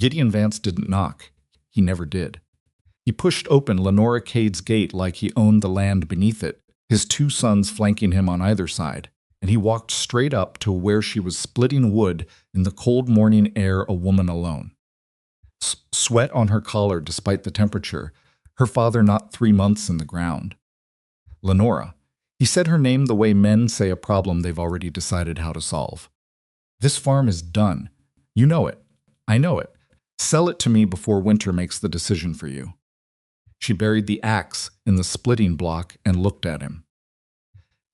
Gideon Vance didn't knock. He never did. He pushed open Lenora Cade's gate like he owned the land beneath it, his two sons flanking him on either side, and he walked straight up to where she was splitting wood in the cold morning air, a woman alone. Sweat on her collar despite the temperature, her father not 3 months in the ground. Lenora. He said her name the way men say a problem they've already decided how to solve. This farm is done. You know it. I know it. Sell it to me before winter makes the decision for you. She buried the axe in the splitting block and looked at him.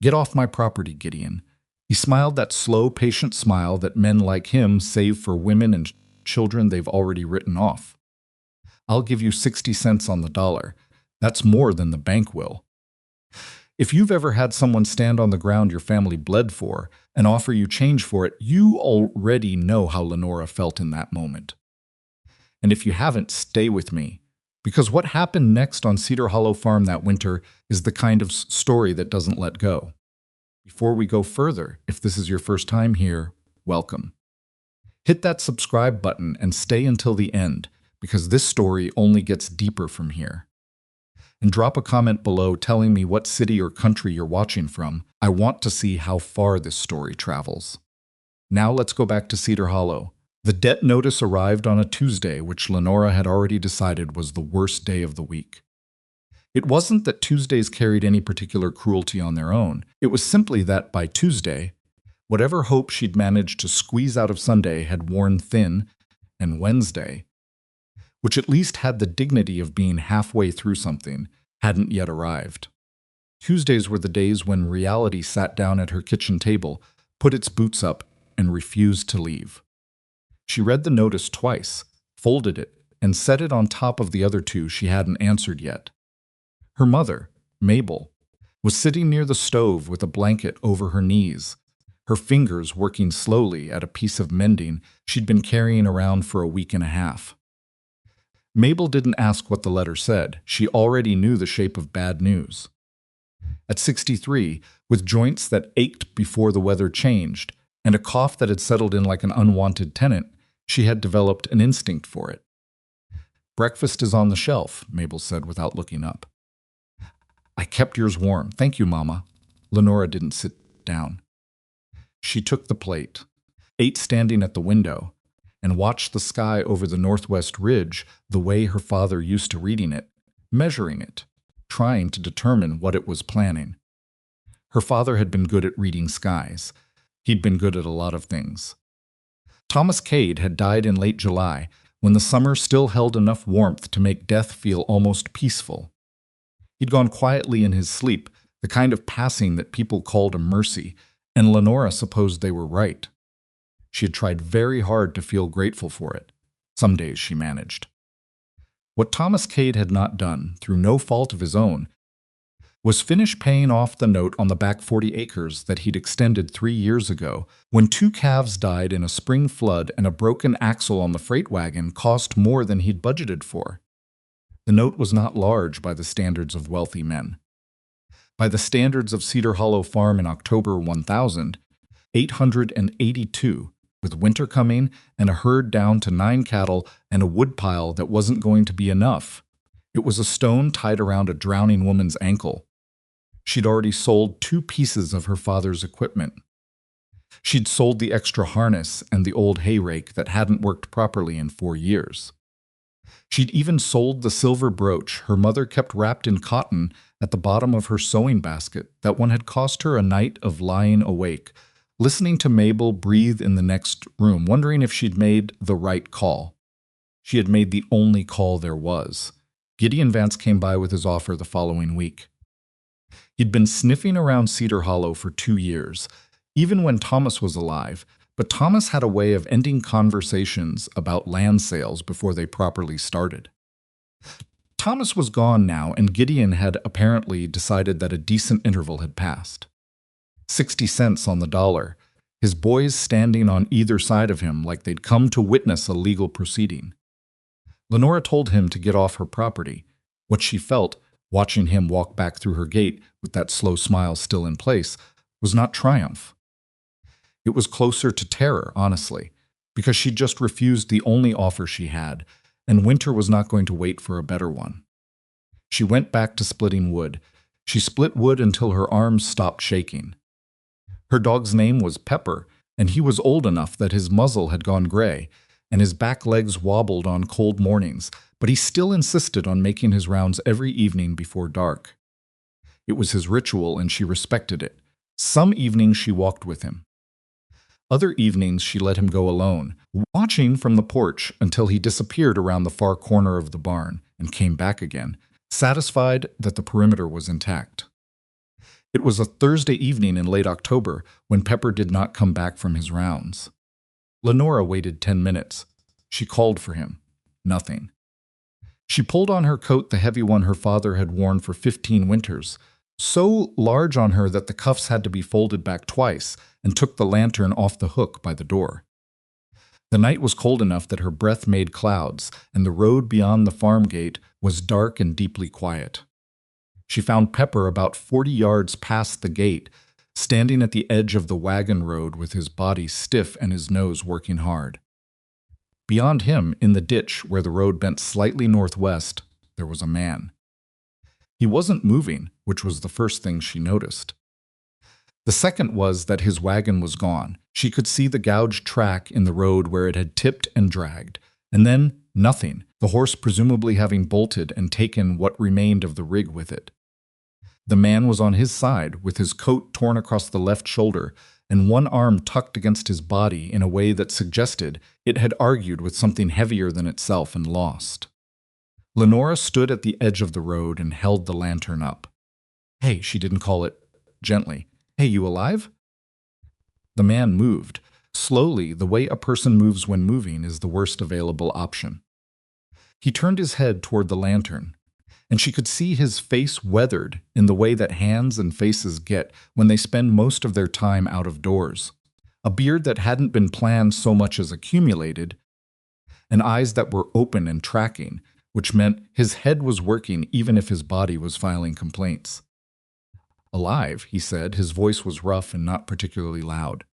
Get off my property, Gideon. He smiled that slow, patient smile that men like him save for women and children they've already written off. I'll give you 60 cents on the dollar. That's more than the bank will. If you've ever had someone stand on the ground your family bled for and offer you change for it, you already know how Lenora felt in that moment. And if you haven't, stay with me. Because what happened next on Cedar Hollow Farm that winter is the kind of story that doesn't let go. Before we go further, if this is your first time here, welcome. Hit that subscribe button and stay until the end, because this story only gets deeper from here. And drop a comment below telling me what city or country you're watching from. I want to see how far this story travels. Now let's go back to Cedar Hollow. The debt notice arrived on a Tuesday, which Lenora had already decided was the worst day of the week. It wasn't that Tuesdays carried any particular cruelty on their own. It was simply that by Tuesday, whatever hope she'd managed to squeeze out of Sunday had worn thin, and Wednesday, which at least had the dignity of being halfway through something, hadn't yet arrived. Tuesdays were the days when reality sat down at her kitchen table, put its boots up, and refused to leave. She read the notice twice, folded it, and set it on top of the other two she hadn't answered yet. Her mother, Mabel, was sitting near the stove with a blanket over her knees, her fingers working slowly at a piece of mending she'd been carrying around for a week and a half. Mabel didn't ask what the letter said. She already knew the shape of bad news. At 63, with joints that ached before the weather changed, and a cough that had settled in like an unwanted tenant, she had developed an instinct for it. Breakfast is on the shelf, Mabel said without looking up. I kept yours warm. Thank you, Mama. Lenora didn't sit down. She took the plate, ate standing at the window, and watched the sky over the northwest ridge the way her father used to reading it, measuring it, trying to determine what it was planning. Her father had been good at reading skies. He'd been good at a lot of things. Thomas Cade had died in late July, when the summer still held enough warmth to make death feel almost peaceful. He'd gone quietly in his sleep, the kind of passing that people called a mercy, and Lenora supposed they were right. She had tried very hard to feel grateful for it. Some days she managed. What Thomas Cade had not done, through no fault of his own, was finish paying off the note on the back 40 acres that he'd extended 3 years ago, when 2 calves died in a spring flood and a broken axle on the freight wagon cost more than he'd budgeted for. The note was not large by the standards of wealthy men. By the standards of Cedar Hollow Farm in October 1000, 882, with winter coming and a herd down to 9 cattle and a woodpile that wasn't going to be enough. It was a stone tied around a drowning woman's ankle. She'd already sold 2 pieces of her father's equipment. She'd sold the extra harness and the old hay rake that hadn't worked properly in 4 years. She'd even sold the silver brooch her mother kept wrapped in cotton at the bottom of her sewing basket that one had cost her a night of lying awake, listening to Mabel breathe in the next room, wondering if she'd made the right call. She had made the only call there was. Gideon Vance came by with his offer the following week. He'd been sniffing around Cedar Hollow for 2 years, even when Thomas was alive, but Thomas had a way of ending conversations about land sales before they properly started. Thomas was gone now, and Gideon had apparently decided that a decent interval had passed. 60 cents on the dollar, his boys standing on either side of him like they'd come to witness a legal proceeding. Lenora told him to get off her property. What she felt, watching him walk back through her gate with that slow smile still in place, was not triumph. It was closer to terror, honestly, because she just refused the only offer she had, and winter was not going to wait for a better one. She went back to splitting wood. She split wood until her arms stopped shaking. Her dog's name was Pepper, and he was old enough that his muzzle had gone gray, and his back legs wobbled on cold mornings, but he still insisted on making his rounds every evening before dark. It was his ritual, and she respected it. Some evenings she walked with him. Other evenings she let him go alone, watching from the porch until he disappeared around the far corner of the barn and came back again, satisfied that the perimeter was intact. It was a Thursday evening in late October when Pepper did not come back from his rounds. Lenora waited 10 minutes. She called for him. Nothing. She pulled on her coat, the heavy one her father had worn for 15 winters, so large on her that the cuffs had to be folded back twice, and took the lantern off the hook by the door. The night was cold enough that her breath made clouds, and the road beyond the farm gate was dark and deeply quiet. She found Pepper about 40 yards past the gate, standing at the edge of the wagon road with his body stiff and his nose working hard. Beyond him, in the ditch where the road bent slightly northwest, there was a man. He wasn't moving, which was the first thing she noticed. The second was that his wagon was gone. She could see the gouged track in the road where it had tipped and dragged, and then nothing, the horse presumably having bolted and taken what remained of the rig with it. The man was on his side, with his coat torn across the left shoulder and one arm tucked against his body in a way that suggested it had argued with something heavier than itself and lost. Lenora stood at the edge of the road and held the lantern up. "Hey," she didn't call it gently. "Hey, you alive?" The man moved. Slowly, the way a person moves when moving is the worst available option. He turned his head toward the lantern, and she could see his face weathered in the way that hands and faces get when they spend most of their time out of doors. A beard that hadn't been planned so much as accumulated, and eyes that were open and tracking, which meant his head was working even if his body was filing complaints. "Alive," he said. His voice was rough and not particularly loud.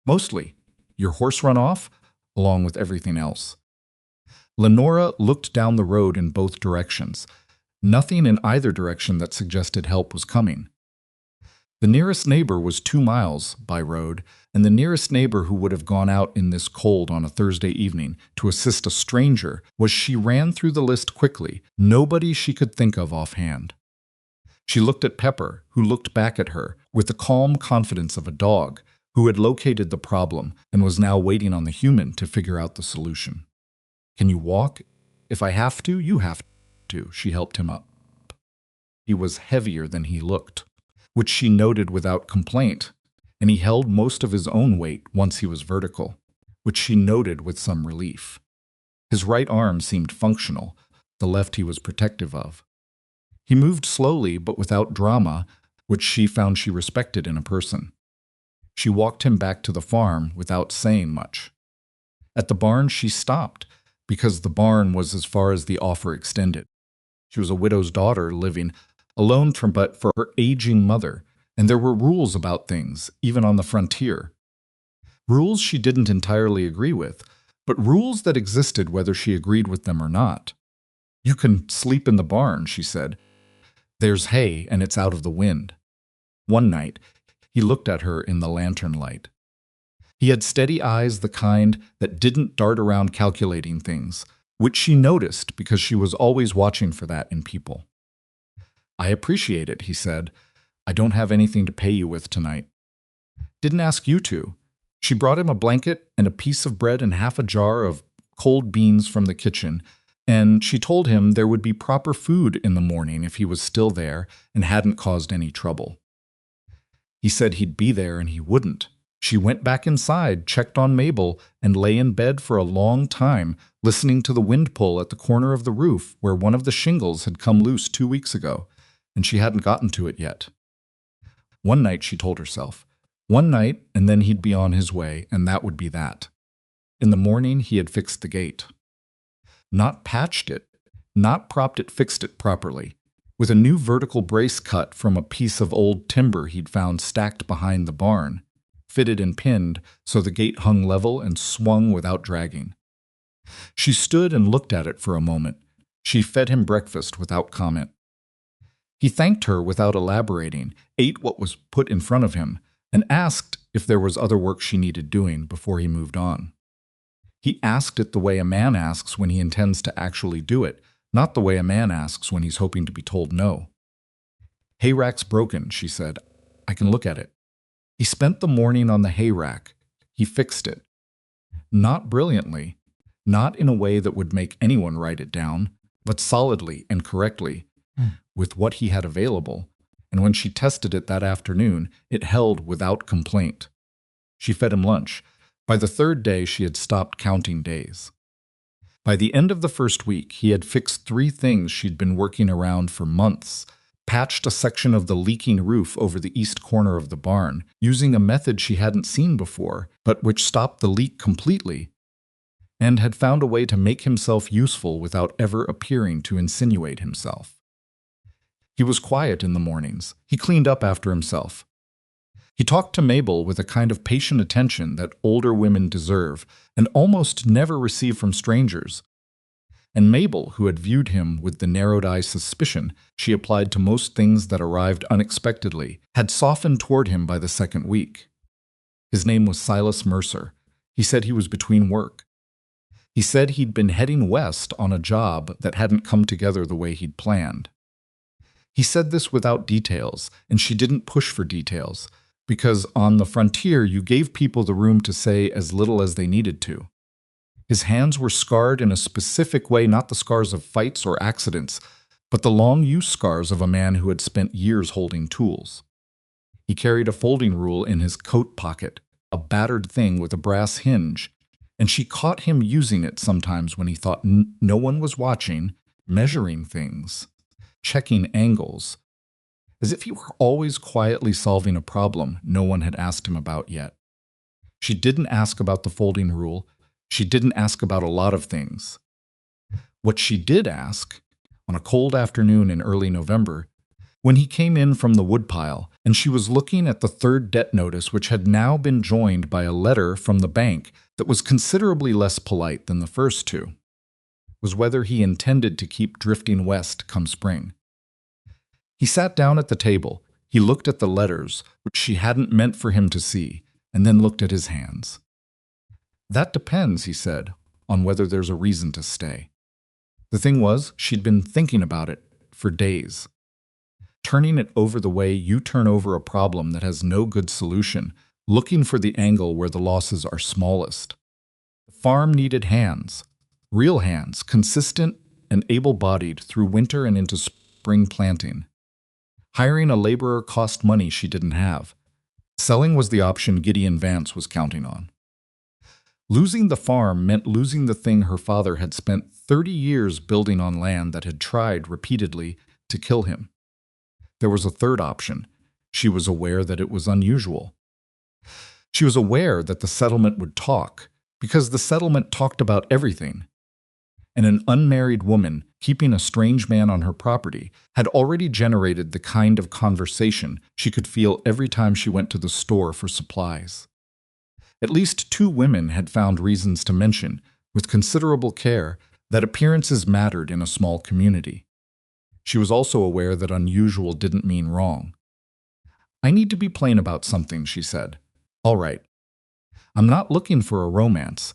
"Mostly. Your horse run off, along with everything else." Lenora looked down the road in both directions. Nothing in either direction that suggested help was coming. The nearest neighbor was 2 miles by road, and the nearest neighbor who would have gone out in this cold on a Thursday evening to assist a stranger was, she ran through the list quickly, nobody she could think of offhand. She looked at Pepper, who looked back at her with the calm confidence of a dog who had located the problem and was now waiting on the human to figure out the solution. "Can you walk? If I have to, you have to," she helped him up. He was heavier than he looked, which she noted without complaint, and he held most of his own weight once he was vertical, which she noted with some relief. His right arm seemed functional, the left he was protective of. He moved slowly but without drama, which she found she respected in a person. She walked him back to the farm without saying much. At the barn she stopped, because the barn was as far as the offer extended. She was a widow's daughter living alone but for her aging mother, and there were rules about things, even on the frontier. Rules she didn't entirely agree with, but rules that existed whether she agreed with them or not. "You can sleep in the barn," she said. "There's hay, and it's out of the wind." One night, he looked at her in the lantern light. He had steady eyes, the kind that didn't dart around calculating things, which she noticed because she was always watching for that in people. "I appreciate it," he said. "I don't have anything to pay you with tonight." "Didn't ask you to." She brought him a blanket and a piece of bread and half a jar of cold beans from the kitchen, and she told him there would be proper food in the morning if he was still there and hadn't caused any trouble. He said he'd be there, and he wouldn't. She went back inside, checked on Mabel, and lay in bed for a long time, listening to the wind pull at the corner of the roof where one of the shingles had come loose 2 weeks ago, and she hadn't gotten to it yet. One night, she told herself. One night, and then he'd be on his way, and that would be that. In the morning, he had fixed the gate. Not patched it, not propped it, fixed it properly, with a new vertical brace cut from a piece of old timber he'd found stacked behind the barn. fitted and pinned so the gate hung level and swung without dragging. She stood and looked at it for a moment. She fed him breakfast without comment. He thanked her without elaborating, ate what was put in front of him, and asked if there was other work she needed doing before he moved on. He asked it the way a man asks when he intends to actually do it, not the way a man asks when he's hoping to be told no. "Hay rack's broken," she said. "I can look at it." He spent the morning on the hay rack. He fixed it. Not brilliantly, not in a way that would make anyone write it down, but solidly and correctly, with what he had available, and when she tested it that afternoon, it held without complaint. She fed him lunch. By the third day, she had stopped counting days. By the end of the first week, he had fixed 3 things she'd been working around for months, patched a section of the leaking roof over the east corner of the barn, using a method she hadn't seen before, but which stopped the leak completely, and had found a way to make himself useful without ever appearing to insinuate himself. He was quiet in the mornings. He cleaned up after himself. He talked to Mabel with a kind of patient attention that older women deserve and almost never receive from strangers. And Mabel, who had viewed him with the narrowed-eye suspicion she applied to most things that arrived unexpectedly, had softened toward him by the second week. His name was Silas Mercer. He said he was between work. He said he'd been heading west on a job that hadn't come together the way he'd planned. He said this without details, and she didn't push for details, because on the frontier you gave people the room to say as little as they needed to. His hands were scarred in a specific way, not the scars of fights or accidents, but the long-use scars of a man who had spent years holding tools. He carried a folding rule in his coat pocket, a battered thing with a brass hinge, and she caught him using it sometimes when he thought no one was watching, measuring things, checking angles, as if he were always quietly solving a problem no one had asked him about yet. She didn't ask about the folding rule. She didn't ask about a lot of things. What she did ask, on a cold afternoon in early November, when he came in from the woodpile and she was looking at the 3rd debt notice, which had now been joined by a letter from the bank that was considerably less polite than the first 2, was whether he intended to keep drifting west come spring. He sat down at the table. He looked at the letters, which she hadn't meant for him to see, and then looked at his hands. "That depends," he said, "on whether there's a reason to stay." The thing was, she'd been thinking about it for days, turning it over the way you turn over a problem that has no good solution, looking for the angle where the losses are smallest. The farm needed hands, real hands, consistent and able-bodied through winter and into spring planting. Hiring a laborer cost money she didn't have. Selling was the option Gideon Vance was counting on. Losing the farm meant losing the thing her father had spent 30 years building on land that had tried repeatedly to kill him. There was a third option. She was aware that it was unusual. She was aware that the settlement would talk, because the settlement talked about everything. And an unmarried woman keeping a strange man on her property had already generated the kind of conversation she could feel every time she went to the store for supplies. At least 2 women had found reasons to mention, with considerable care, that appearances mattered in a small community. She was also aware that unusual didn't mean wrong. "I need to be plain about something," she said. "All right. I'm not looking for a romance.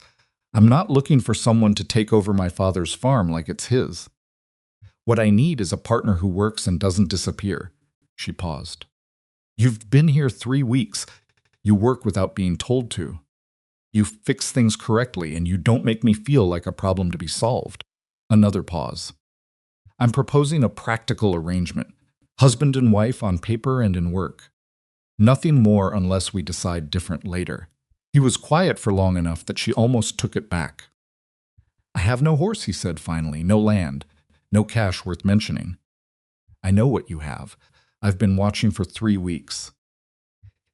I'm not looking for someone to take over my father's farm like it's his. What I need is a partner who works and doesn't disappear." She paused. "You've been here 3 weeks. You work without being told to. You fix things correctly, and you don't make me feel like a problem to be solved." Another pause. "I'm proposing a practical arrangement. Husband and wife on paper and in work. Nothing more unless we decide different later." He was quiet for long enough that she almost took it back. "I have no horse," he said finally, "no land, no cash worth mentioning." "I know what you have. I've been watching for 3 weeks.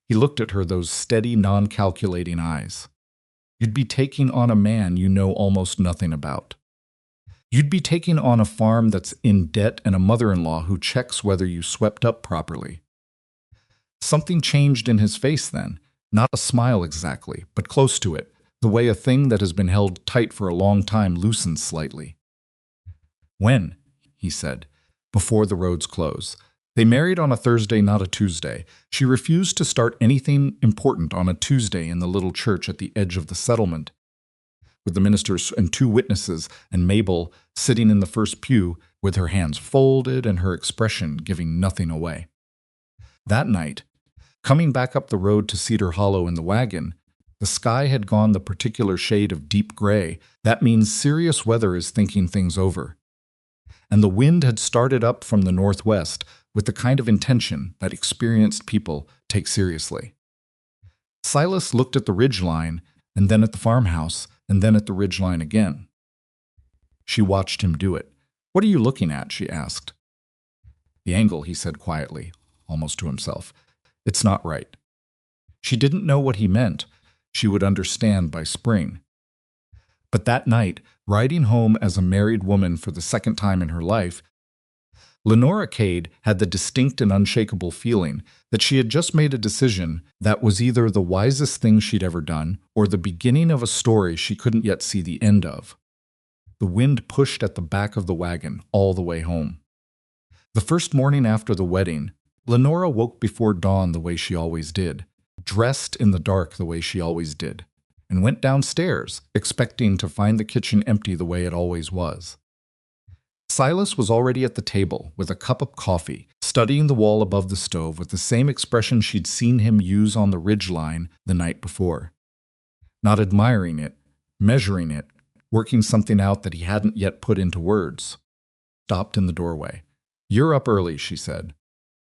He looked at her, those steady, non-calculating eyes. "You'd be taking on a man you know almost nothing about. You'd be taking on a farm that's in debt and a mother-in-law who checks whether you swept up properly." Something changed in his face then. Not a smile exactly, but close to it, the way a thing that has been held tight for a long time loosens slightly. "When?" he said. "Before the roads close. They married on a Thursday, not a Tuesday. She refused to start anything important on a Tuesday in the little church at the edge of the settlement, with the ministers and two witnesses, and Mabel sitting in the first pew with her hands folded and her expression giving nothing away. That night, coming back up the road to Cedar Hollow in the wagon, the sky had gone the particular shade of deep gray. That means serious weather is thinking things over. And the wind had started up from the northwest with the kind of intention that experienced people take seriously. Silas looked at the ridgeline, and then at the farmhouse, and then at the ridgeline again. She watched him do it. "What are you looking at?" she asked. "The angle," he said quietly, almost to himself. "It's not right." She didn't know what he meant. She would understand by spring. But that night, riding home as a married woman for the second time in her life, Lenora Cade had the distinct and unshakable feeling that she had just made a decision that was either the wisest thing she'd ever done or the beginning of a story she couldn't yet see the end of. The wind pushed at the back of the wagon all the way home. The first morning after the wedding, Lenora woke before dawn the way she always did, dressed in the dark the way she always did, and went downstairs, expecting to find the kitchen empty the way it always was. Silas was already at the table with a cup of coffee, studying the wall above the stove with the same expression she'd seen him use on the ridgeline the night before. Not admiring it, measuring it, working something out that he hadn't yet put into words. Stopped in the doorway. "You're up early," she said.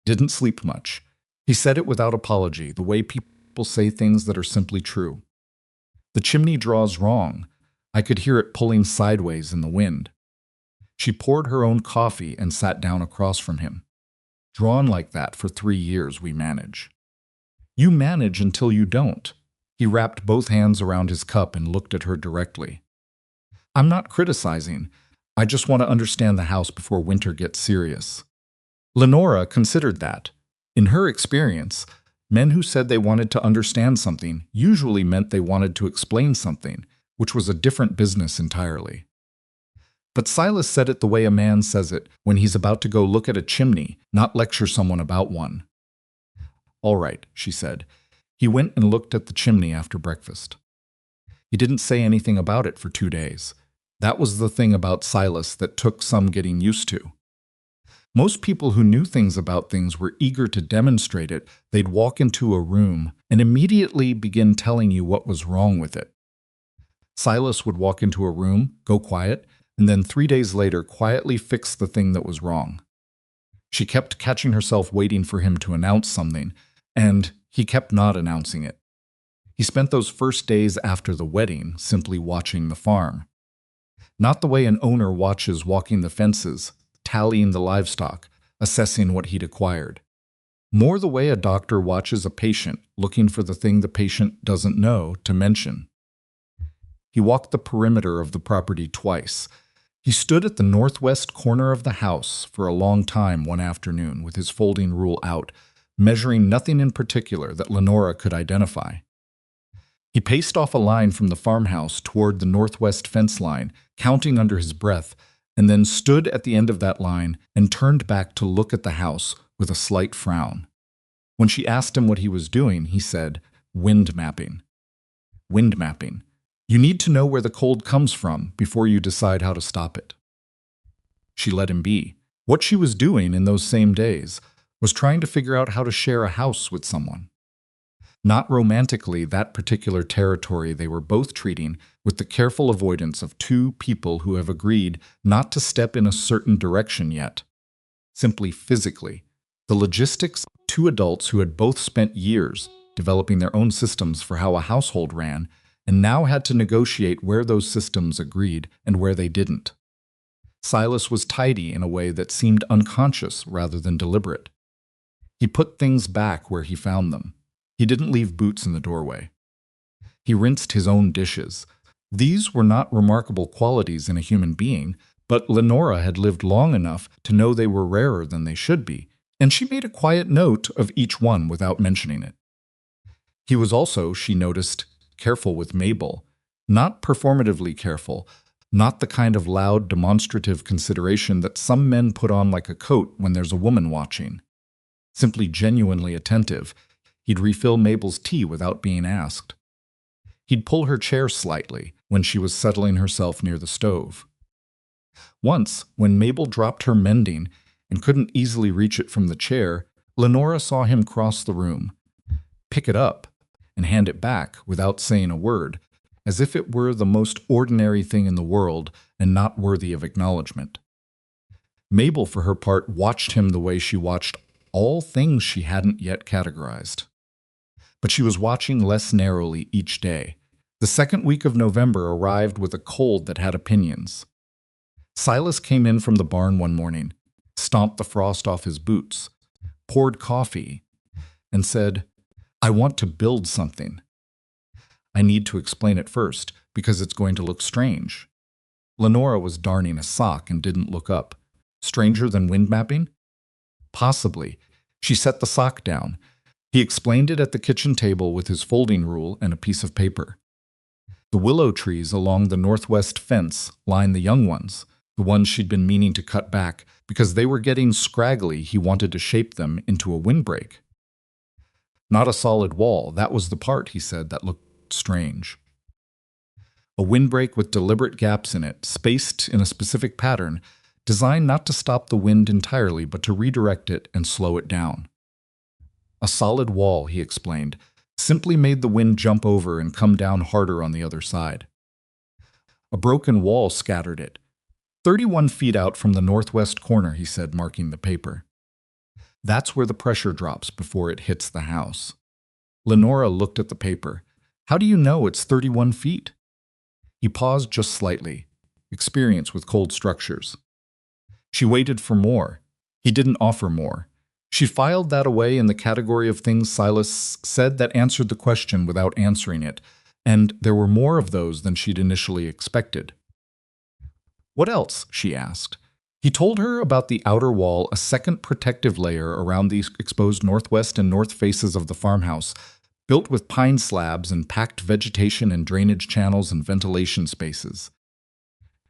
"Didn't sleep much." He said it without apology, the way people say things that are simply true. "The chimney draws wrong. I could hear it pulling sideways in the wind." She poured her own coffee and sat down across from him. "Drawn like that for 3 years, we manage." "You manage until you don't." He wrapped both hands around his cup and looked at her directly. "I'm not criticizing. I just want to understand the house before winter gets serious." Lenora considered that. In her experience, men who said they wanted to understand something usually meant they wanted to explain something, which was a different business entirely. But Silas said it the way a man says it when he's about to go look at a chimney, not lecture someone about one. "All right," she said. He went and looked at the chimney after breakfast. He didn't say anything about it for 2 days. That was the thing about Silas that took some getting used to. Most people who knew things about things were eager to demonstrate it. They'd walk into a room and immediately begin telling you what was wrong with it. Silas would walk into a room, go quiet, and then 3 days later quietly fix the thing that was wrong. She kept catching herself waiting for him to announce something, and he kept not announcing it. He spent those first days after the wedding simply watching the farm. Not the way an owner watches walking the fences, tallying the livestock, assessing what he'd acquired. More the way a doctor watches a patient, looking for the thing the patient doesn't know to mention. He walked the perimeter of the property twice. He stood at the northwest corner of the house for a long time one afternoon with his folding rule out, measuring nothing in particular that Lenora could identify. He paced off a line from the farmhouse toward the northwest fence line, counting under his breath, and then stood at the end of that line and turned back to look at the house with a slight frown. When she asked him what he was doing, he said, "Wind mapping." "Wind mapping. You need to know where the cold comes from before you decide how to stop it." She let him be. What she was doing in those same days was trying to figure out how to share a house with someone. Not romantically that particular territory they were both treating with the careful avoidance of two people who have agreed not to step in a certain direction yet. Simply physically. The logistics of two adults who had both spent years developing their own systems for how a household ran and now had to negotiate where those systems agreed and where they didn't. Silas was tidy in a way that seemed unconscious rather than deliberate. He put things back where he found them. He didn't leave boots in the doorway. He rinsed his own dishes. These were not remarkable qualities in a human being, but Lenora had lived long enough to know they were rarer than they should be, and she made a quiet note of each one without mentioning it. He was also, she noticed, careful with Mabel. Not performatively careful, not the kind of loud, demonstrative consideration that some men put on like a coat when there's a woman watching. Simply genuinely attentive. He'd refill Mabel's tea without being asked. He'd pull her chair slightly when she was settling herself near the stove. Once, when Mabel dropped her mending and couldn't easily reach it from the chair, Lenora saw him cross the room, pick it up, and hand it back without saying a word, as if it were the most ordinary thing in the world and not worthy of acknowledgement. Mabel, for her part, watched him the way she watched all things she hadn't yet categorized. But she was watching less narrowly each day. The second week of November arrived with a cold that had opinions. Silas came in from the barn one morning, stomped the frost off his boots, poured coffee, and said, "I want to build something. I need to explain it first, because it's going to look strange." Lenora was darning a sock and didn't look up. Stranger than wind mapping? Possibly. She set the sock down. He explained it at the kitchen table with his folding rule and a piece of paper. The willow trees along the northwest fence line the young ones, the ones she'd been meaning to cut back because they were getting scraggly. He wanted to shape them into a windbreak. Not a solid wall, that was the part, he said, that looked strange. A windbreak with deliberate gaps in it, spaced in a specific pattern, designed not to stop the wind entirely but to redirect it and slow it down. A solid wall, he explained, simply made the wind jump over and come down harder on the other side. A broken wall scattered it. 31 feet out from the northwest corner, he said, marking the paper. That's where the pressure drops before it hits the house. Lenora looked at the paper. How do you know it's 31 feet? He paused just slightly. Experience with cold structures. She waited for more. He didn't offer more. She filed that away in the category of things Silas said that answered the question without answering it, and there were more of those than she'd initially expected. What else? She asked. He told her about the outer wall, a second protective layer around the exposed northwest and north faces of the farmhouse, built with pine slabs and packed vegetation and drainage channels and ventilation spaces.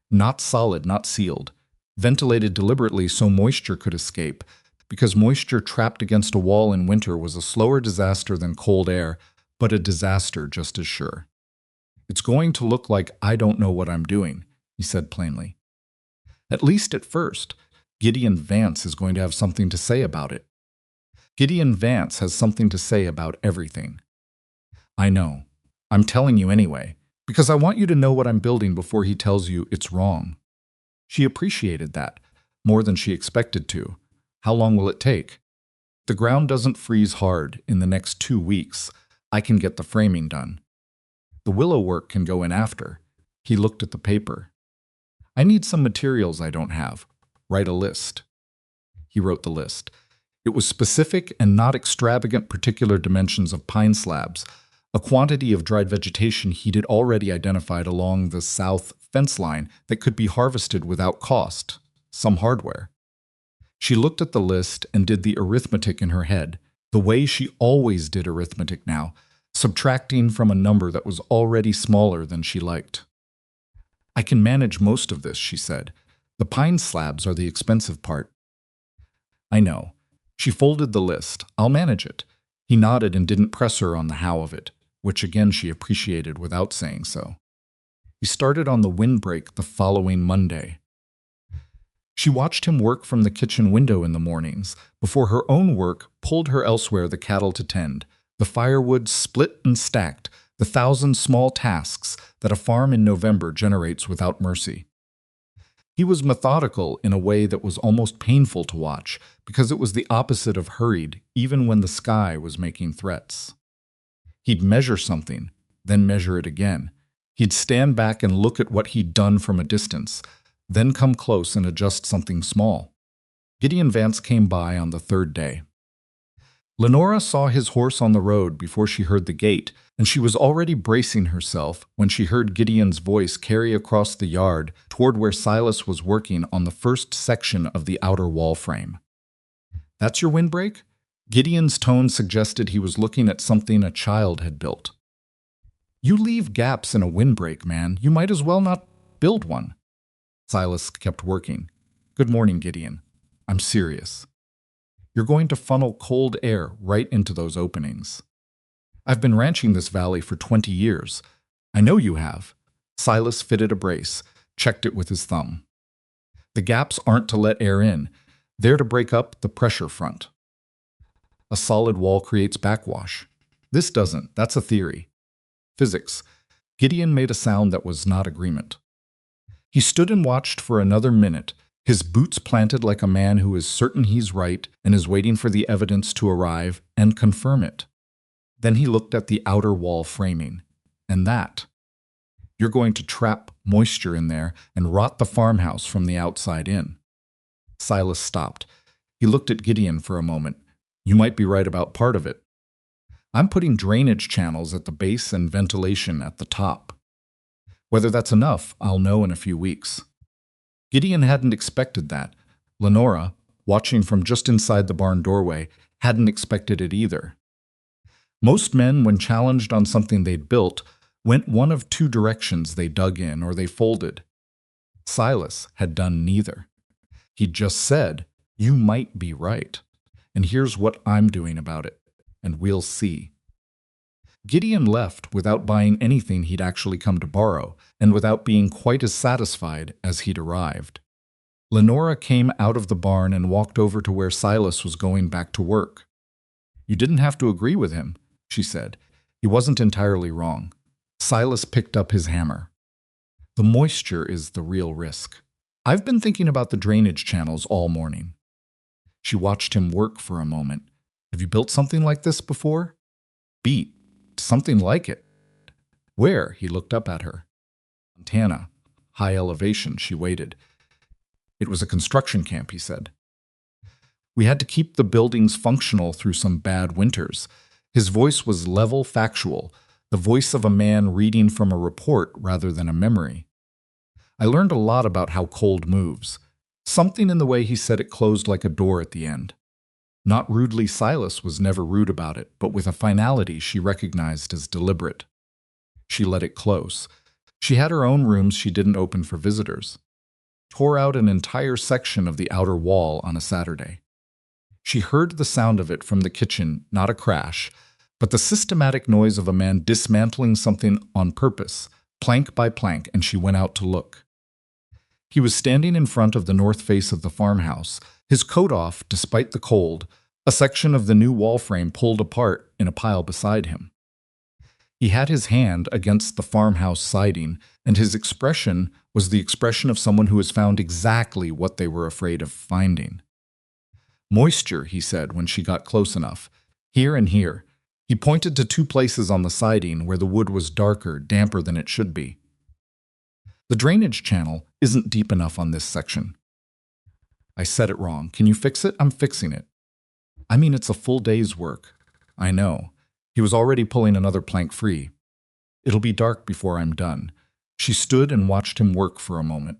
Not solid, not sealed. Ventilated deliberately so moisture could escape, because moisture trapped against a wall in winter was a slower disaster than cold air, but a disaster just as sure. It's going to look like I don't know what I'm doing, he said plainly. At least at first, Gideon Vance is going to have something to say about it. Gideon Vance has something to say about everything. I know. I'm telling you anyway, because I want you to know what I'm building before he tells you it's wrong. She appreciated that, more than she expected to. How long will it take? The ground doesn't freeze hard in the next 2 weeks. I can get the framing done. The willow work can go in after. He looked at the paper. I need some materials I don't have. Write a list. He wrote the list. It was specific and not extravagant particular dimensions of pine slabs, a quantity of dried vegetation he'd already identified along the south fence line that could be harvested without cost, some hardware. She looked at the list and did the arithmetic in her head, the way she always did arithmetic now, subtracting from a number that was already smaller than she liked. I can manage most of this, she said. The pine slabs are the expensive part. I know. She folded the list. I'll manage it. He nodded and didn't press her on the how of it, which again she appreciated without saying so. He started on the windbreak the following Monday. She watched him work from the kitchen window in the mornings, before her own work pulled her elsewhere the cattle to tend, the firewood split and stacked, the 1,000 small tasks that a farm in November generates without mercy. He was methodical in a way that was almost painful to watch, because it was the opposite of hurried, even when the sky was making threats. He'd measure something, then measure it again. He'd stand back and look at what he'd done from a distance, then come close and adjust something small. Gideon Vance came by on the third day. Lenora saw his horse on the road before she heard the gate, and she was already bracing herself when she heard Gideon's voice carry across the yard toward where Silas was working on the first section of the outer wall frame. That's your windbreak? Gideon's tone suggested he was looking at something a child had built. You leave gaps in a windbreak, man. You might as well not build one. Silas kept working. Good morning, Gideon. I'm serious. You're going to funnel cold air right into those openings. I've been ranching this valley for 20 years. I know you have. Silas fitted a brace, checked it with his thumb. The gaps aren't to let air in. They're to break up the pressure front. A solid wall creates backwash. This doesn't. That's a theory. Physics. Gideon made a sound that was not agreement. He stood and watched for another minute, his boots planted like a man who is certain he's right and is waiting for the evidence to arrive and confirm it. Then he looked at the outer wall framing. And that. You're going to trap moisture in there and rot the farmhouse from the outside in. Silas stopped. He looked at Gideon for a moment. You might be right about part of it. I'm putting drainage channels at the base and ventilation at the top. Whether that's enough, I'll know in a few weeks. Gideon hadn't expected that. Lenora, watching from just inside the barn doorway, hadn't expected it either. Most men, when challenged on something they'd built, went one of two directions: they dug in or they folded. Silas had done neither. He'd just said, you might be right, and here's what I'm doing about it, and we'll see. Gideon left without buying anything he'd actually come to borrow, and without being quite as satisfied as he'd arrived. Lenora came out of the barn and walked over to where Silas was going back to work. You didn't have to agree with him, she said. He wasn't entirely wrong. Silas picked up his hammer. The moisture is the real risk. I've been thinking about the drainage channels all morning. She watched him work for a moment. Have you built something like this before? Beat. Something like it. Where? He looked up at her. Montana. High elevation. She waited. It was a construction camp, he said. We had to keep the buildings functional through some bad winters. His voice was level, factual, the voice of a man reading from a report rather than a memory. I learned a lot about how cold moves. Something in the way he said it closed like a door at the end. Not rudely. Silas was never rude about it, but with a finality she recognized as deliberate. She let it close. She had her own rooms she didn't open for visitors. Tore out an entire section of the outer wall on a Saturday. She heard the sound of it from the kitchen, not a crash, but the systematic noise of a man dismantling something on purpose, plank by plank, and she went out to look. He was standing in front of the north face of the farmhouse, his coat off despite the cold, a section of the new wall frame pulled apart in a pile beside him. He had his hand against the farmhouse siding, and his expression was the expression of someone who has found exactly what they were afraid of finding. Moisture, he said when she got close enough. Here and here. He pointed to two places on the siding where the wood was darker, damper than it should be. The drainage channel isn't deep enough on this section. I said it wrong. Can you fix it? I'm fixing it. I mean, it's a full day's work. I know. He was already pulling another plank free. It'll be dark before I'm done. She stood and watched him work for a moment.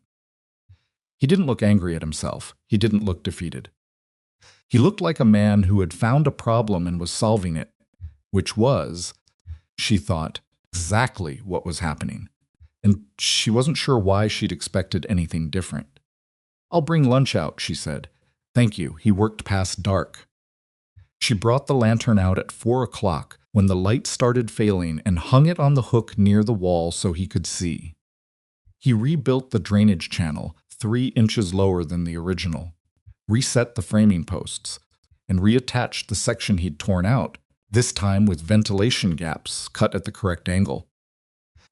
He didn't look angry at himself. He didn't look defeated. He looked like a man who had found a problem and was solving it, which was, she thought, exactly what was happening. And she wasn't sure why she'd expected anything different. I'll bring lunch out, she said. Thank you. He worked past dark. She brought the lantern out at 4 o'clock when the light started failing and hung it on the hook near the wall so he could see. He rebuilt the drainage channel 3 inches lower than the original, reset the framing posts, and reattached the section he'd torn out, this time with ventilation gaps cut at the correct angle.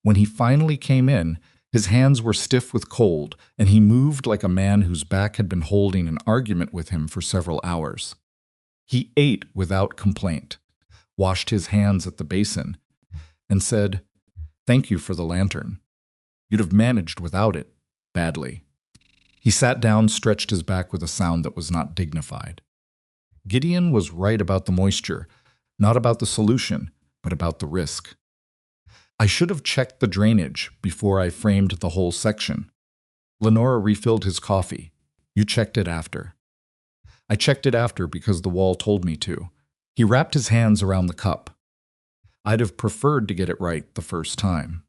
When he finally came in, his hands were stiff with cold, and he moved like a man whose back had been holding an argument with him for several hours. He ate without complaint, washed his hands at the basin, and said, "Thank you for the lantern. You'd have managed without it, badly." He sat down, stretched his back with a sound that was not dignified. Gideon was right about the moisture, not about the solution, but about the risk. I should have checked the drainage before I framed the whole section. Lenora refilled his coffee. You checked it after. I checked it after because the wall told me to. He wrapped his hands around the cup. I'd have preferred to get it right the first time.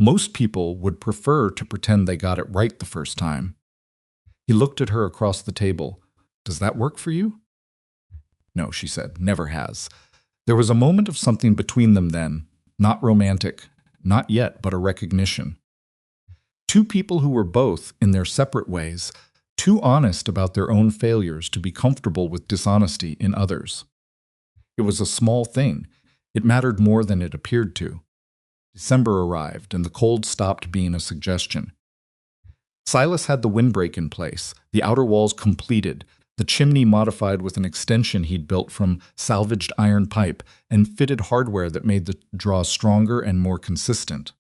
Most people would prefer to pretend they got it right the first time. He looked at her across the table. Does that work for you? No, she said, never has. There was a moment of something between them then, not romantic, not yet, but a recognition. Two people who were both, in their separate ways, too honest about their own failures to be comfortable with dishonesty in others. It was a small thing. It mattered more than it appeared to. December arrived, and the cold stopped being a suggestion. Silas had the windbreak in place, the outer walls completed, the chimney modified with an extension he'd built from salvaged iron pipe and fitted hardware that made the draw stronger and more consistent.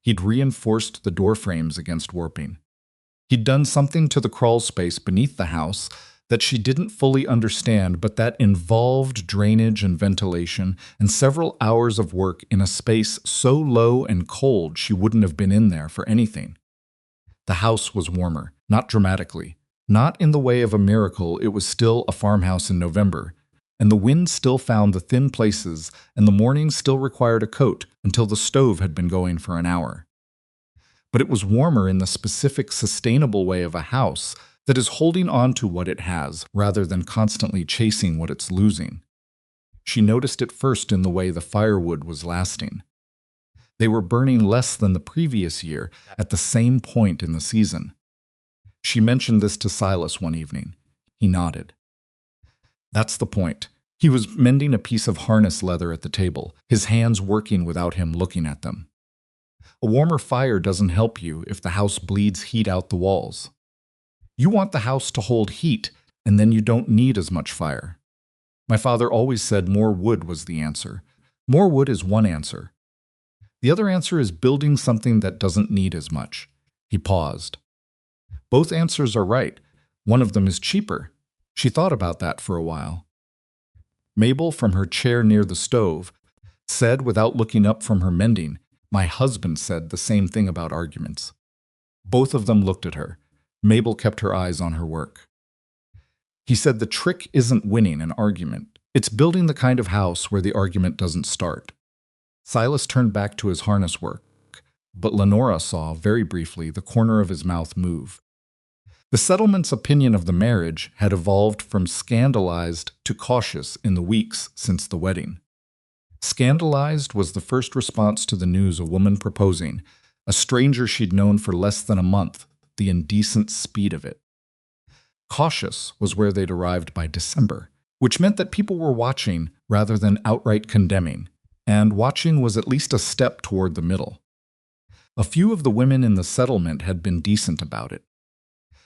He'd reinforced the door frames against warping. He'd done something to the crawl space beneath the house that she didn't fully understand, but that involved drainage and ventilation and several hours of work in a space so low and cold she wouldn't have been in there for anything. The house was warmer, not dramatically. Not in the way of a miracle, it was still a farmhouse in November, and the wind still found the thin places, and the morning still required a coat until the stove had been going for an hour. But it was warmer in the specific, sustainable way of a house that is holding on to what it has rather than constantly chasing what it's losing. She noticed it first in the way the firewood was lasting. They were burning less than the previous year at the same point in the season. She mentioned this to Silas one evening. He nodded. That's the point. He was mending a piece of harness leather at the table, his hands working without him looking at them. A warmer fire doesn't help you if the house bleeds heat out the walls. You want the house to hold heat, and then you don't need as much fire. My father always said more wood was the answer. More wood is one answer. The other answer is building something that doesn't need as much. He paused. Both answers are right. One of them is cheaper. She thought about that for a while. Mabel, from her chair near the stove, said without looking up from her mending, my husband said the same thing about arguments. Both of them looked at her. Mabel kept her eyes on her work. He said the trick isn't winning an argument. It's building the kind of house where the argument doesn't start. Silas turned back to his harness work, but Lenora saw, very briefly, the corner of his mouth move. The settlement's opinion of the marriage had evolved from scandalized to cautious in the weeks since the wedding. Scandalized was the first response to the news a woman proposing, a stranger she'd known for less than a month, the indecent speed of it. Cautious was where they'd arrived by December, which meant that people were watching rather than outright condemning, and watching was at least a step toward the middle. A few of the women in the settlement had been decent about it.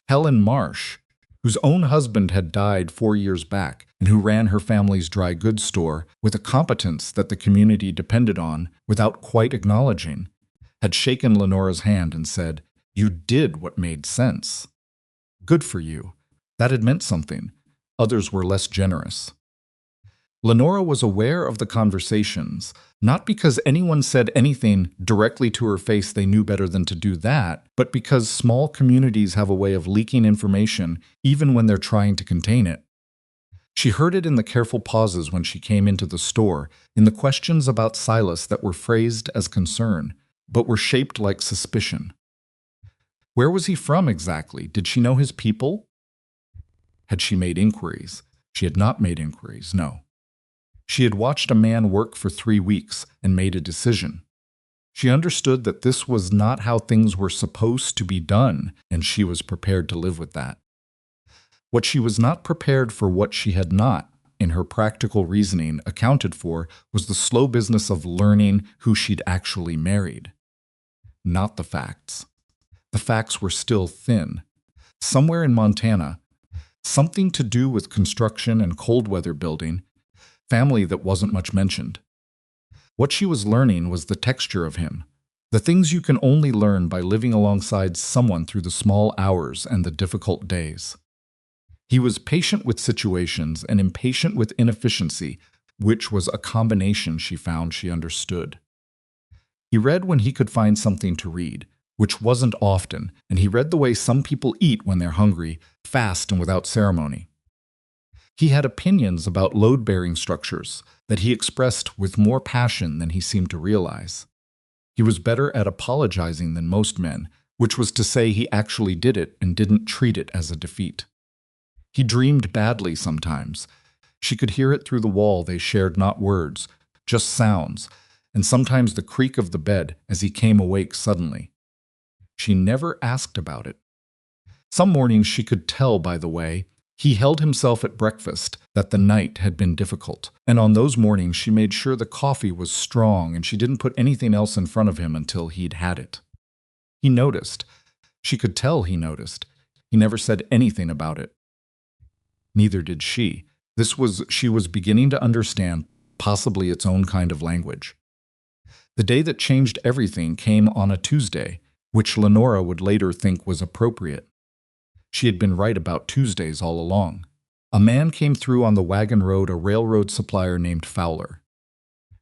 Helen Marsh, whose own husband had died 4 years back and who ran her family's dry goods store with a competence that the community depended on without quite acknowledging, had shaken Lenora's hand and said, "You did what made sense. Good for you." That had meant something. Others were less generous. Lenora was aware of the conversations, not because anyone said anything directly to her face they knew better than to do that, but because small communities have a way of leaking information even when they're trying to contain it. She heard it in the careful pauses when she came into the store, in the questions about Silas that were phrased as concern, but were shaped like suspicion. Where was he from exactly? Did she know his people? Had she made inquiries? She had not made inquiries, no. She had watched a man work for 3 weeks and made a decision. She understood that this was not how things were supposed to be done, and she was prepared to live with that. What she was not prepared for, what she had not, in her practical reasoning, accounted for, was the slow business of learning who she'd actually married. Not the facts. The facts were still thin. Somewhere in Montana, something to do with construction and cold weather building, family that wasn't much mentioned. What she was learning was the texture of him, the things you can only learn by living alongside someone through the small hours and the difficult days. He was patient with situations and impatient with inefficiency, which was a combination she found she understood. He read when he could find something to read, which wasn't often, and he read the way some people eat when they're hungry, fast and without ceremony. He had opinions about load-bearing structures that he expressed with more passion than he seemed to realize. He was better at apologizing than most men, which was to say he actually did it and didn't treat it as a defeat. He dreamed badly sometimes. She could hear it through the wall they shared, not words, just sounds, and sometimes the creak of the bed as he came awake suddenly. She never asked about it. Some mornings she could tell by the way he held himself at breakfast that the night had been difficult, and on those mornings she made sure the coffee was strong and she didn't put anything else in front of him until he'd had it. He noticed. She could tell he noticed. He never said anything about it. Neither did she. She was beginning to understand, possibly its own kind of language. The day that changed everything came on a Tuesday, which Lenora would later think was appropriate. She had been right about Tuesdays all along. A man came through on the wagon road, a railroad supplier named Fowler,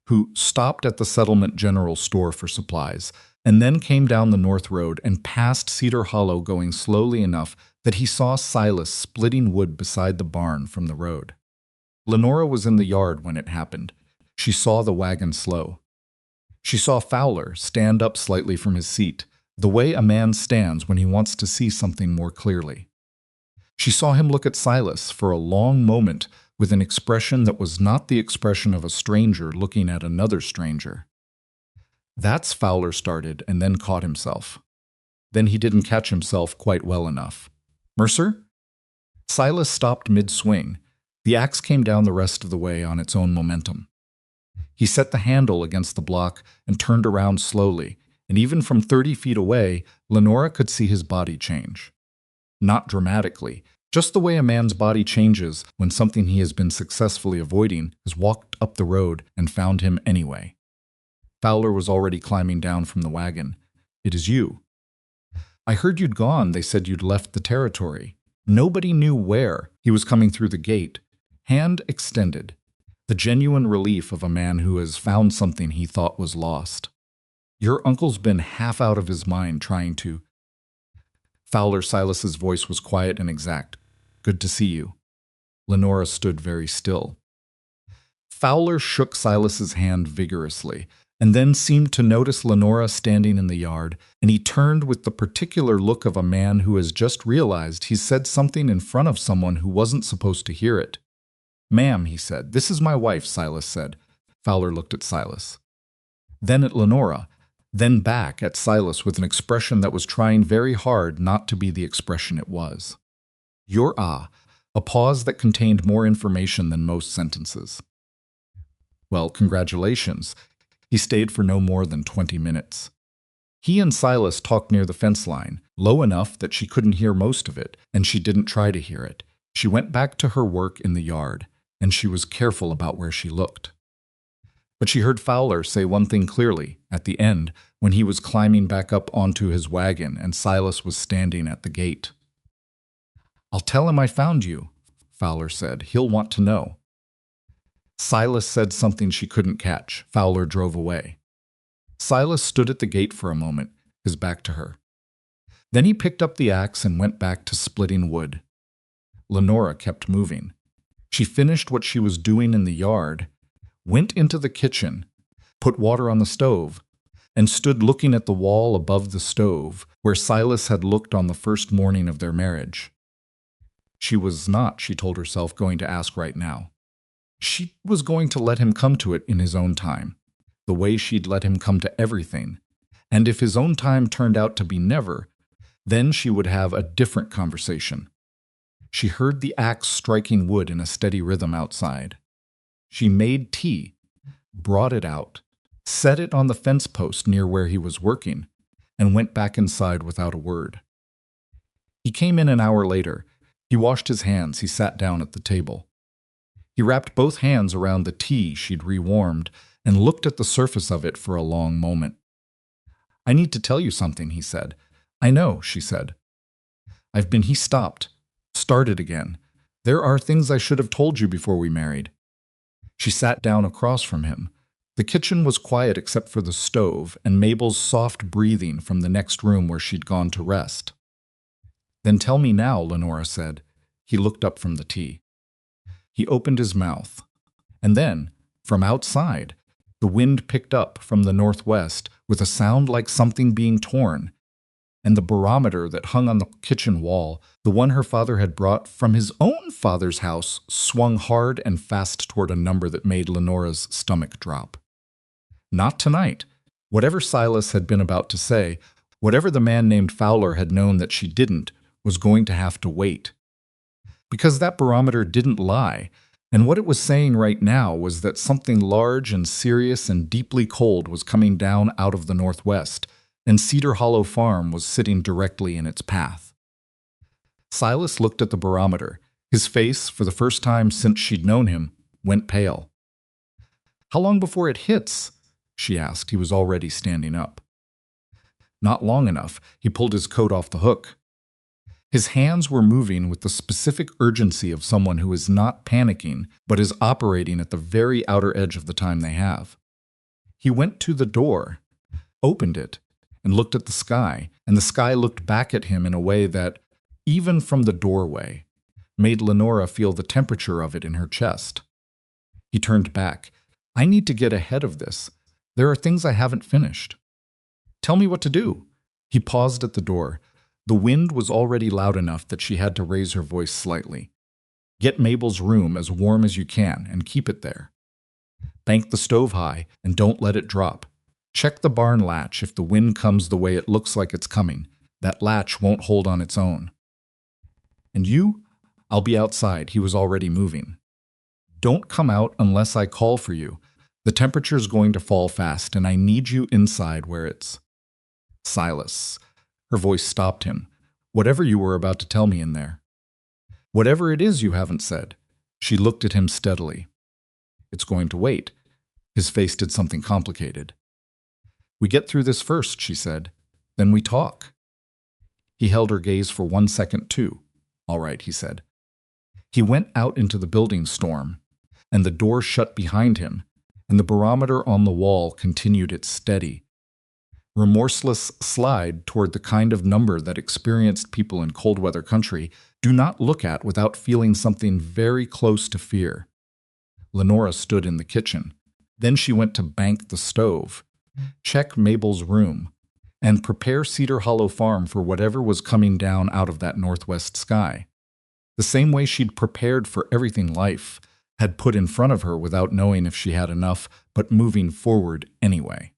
who stopped at the settlement general store for supplies, and then came down the north road and passed Cedar Hollow, going slowly enough that he saw Silas splitting wood beside the barn from the road. Lenora was in the yard when it happened. She saw the wagon slow. She saw Fowler stand up slightly from his seat, the way a man stands when he wants to see something more clearly. She saw him look at Silas for a long moment with an expression that was not the expression of a stranger looking at another stranger. That's Fowler started and then caught himself. Then he didn't catch himself quite well enough. Mercer? Silas stopped mid-swing. The axe came down the rest of the way on its own momentum. He set the handle against the block and turned around slowly, and even from 30 feet away, Lenora could see his body change. Not dramatically, just the way a man's body changes when something he has been successfully avoiding has walked up the road and found him anyway. Fowler was already climbing down from the wagon. "It is you." "I heard you'd gone. They said you'd left the territory." Nobody knew where. He was coming through the gate, hand extended, the genuine relief of a man who has found something he thought was lost. "Your uncle's been half out of his mind trying to—" Silas's voice was quiet and exact. "Good to see you." Lenora stood very still. Fowler shook Silas's hand vigorously, and then seemed to notice Lenora standing in the yard, and he turned with the particular look of a man who has just realized he's said something in front of someone who wasn't supposed to hear it. "Ma'am," he said. "This is my wife," Silas said. Fowler looked at Silas, then at Lenora, then back at Silas with an expression that was trying very hard not to be the expression it was. "You're a pause that contained more information than most sentences. "Well, congratulations." He stayed for no more than 20 minutes. He and Silas talked near the fence line, low enough that she couldn't hear most of it, and she didn't try to hear it. She went back to her work in the yard, and she was careful about where she looked. But she heard Fowler say one thing clearly, at the end, when he was climbing back up onto his wagon and Silas was standing at the gate. "I'll tell him I found you," Fowler said. "He'll want to know." Silas said something she couldn't catch. Fowler drove away. Silas stood at the gate for a moment, his back to her. Then he picked up the axe and went back to splitting wood. Lenora kept moving. She finished what she was doing in the yard, went into the kitchen, put water on the stove, and stood looking at the wall above the stove where Silas had looked on the first morning of their marriage. She was not, she told herself, going to ask right now. She was going to let him come to it in his own time, the way she'd let him come to everything. And if his own time turned out to be never, then she would have a different conversation. She heard the axe striking wood in a steady rhythm outside. She made tea, brought it out, set it on the fence post near where he was working, and went back inside without a word. He came in an hour later. He washed his hands. He sat down at the table. He wrapped both hands around the tea she'd rewarmed and looked at the surface of it for a long moment. "I need to tell you something," he said. "I know," she said. He stopped, started again. "There are things I should have told you before we married." She sat down across from him. The kitchen was quiet except for the stove and Mabel's soft breathing from the next room where she'd gone to rest. "Then tell me now," Lenora said. He looked up from the tea. He opened his mouth. And then, from outside, the wind picked up from the northwest with a sound like something being torn, and the barometer that hung on the kitchen wall, the one her father had brought from his own father's house, swung hard and fast toward a number that made Lenora's stomach drop. Not tonight. Whatever Silas had been about to say, whatever the man named Fowler had known that she didn't, was going to have to wait. Because that barometer didn't lie, and what it was saying right now was that something large and serious and deeply cold was coming down out of the northwest, and Cedar Hollow Farm was sitting directly in its path. Silas looked at the barometer. His face, for the first time since she'd known him, went pale. "How long before it hits?" she asked. He was already standing up. Not long enough. He pulled his coat off the hook. His hands were moving with the specific urgency of someone who is not panicking, but is operating at the very outer edge of the time they have. He went to the door, opened it, and looked at the sky, and the sky looked back at him in a way that, even from the doorway, made Lenora feel the temperature of it in her chest. He turned back. "I need to get ahead of this. There are things I haven't finished. Tell me what to do." He paused at the door. The wind was already loud enough that she had to raise her voice slightly. "Get Mabel's room as warm as you can and keep it there. Bank the stove high and don't let it drop. Check the barn latch if the wind comes the way it looks like it's coming. That latch won't hold on its own. And you? I'll be outside." He was already moving. "Don't come out unless I call for you. The temperature's going to fall fast, and I need you inside where it's—" "Silas." Her voice stopped him. "Whatever you were about to tell me in there." "Whatever it is you haven't said." She looked at him steadily. "It's going to wait." His face did something complicated. "We get through this first," she said. "Then we talk." He held her gaze for 1 second, too. "All right," he said. He went out into the building storm, and the door shut behind him, and the barometer on the wall continued its steady, remorseless slide toward the kind of number that experienced people in cold weather country do not look at without feeling something very close to fear. Lenora stood in the kitchen. Then she went to bank the stove, check Mabel's room, and prepare Cedar Hollow Farm for whatever was coming down out of that northwest sky. The same way she'd prepared for everything life had put in front of her without knowing if she had enough, but moving forward anyway.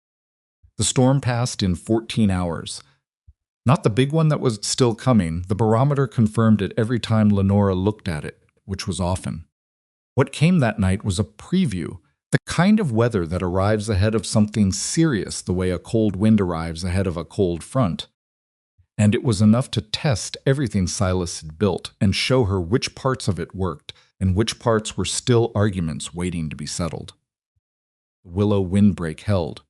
The storm passed in 14 hours. Not the big one that was still coming. The barometer confirmed it every time Lenora looked at it, which was often. What came that night was a preview, the kind of weather that arrives ahead of something serious the way a cold wind arrives ahead of a cold front. And it was enough to test everything Silas had built and show her which parts of it worked and which parts were still arguments waiting to be settled. The willow windbreak held.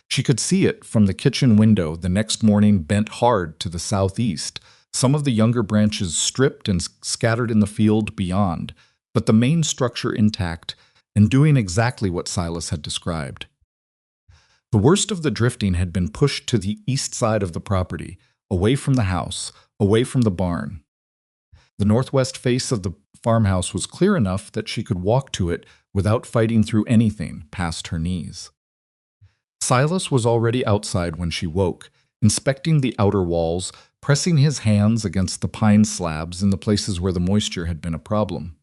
She could see it from the kitchen window the next morning, bent hard to the southeast, some of the younger branches stripped and scattered in the field beyond, but the main structure intact and doing exactly what Silas had described. The worst of the drifting had been pushed to the east side of the property, away from the house, away from the barn. The northwest face of the farmhouse was clear enough that she could walk to it without fighting through anything past her knees. Silas was already outside when she woke, inspecting the outer walls, pressing his hands against the pine slabs in the places where the moisture had been a problem.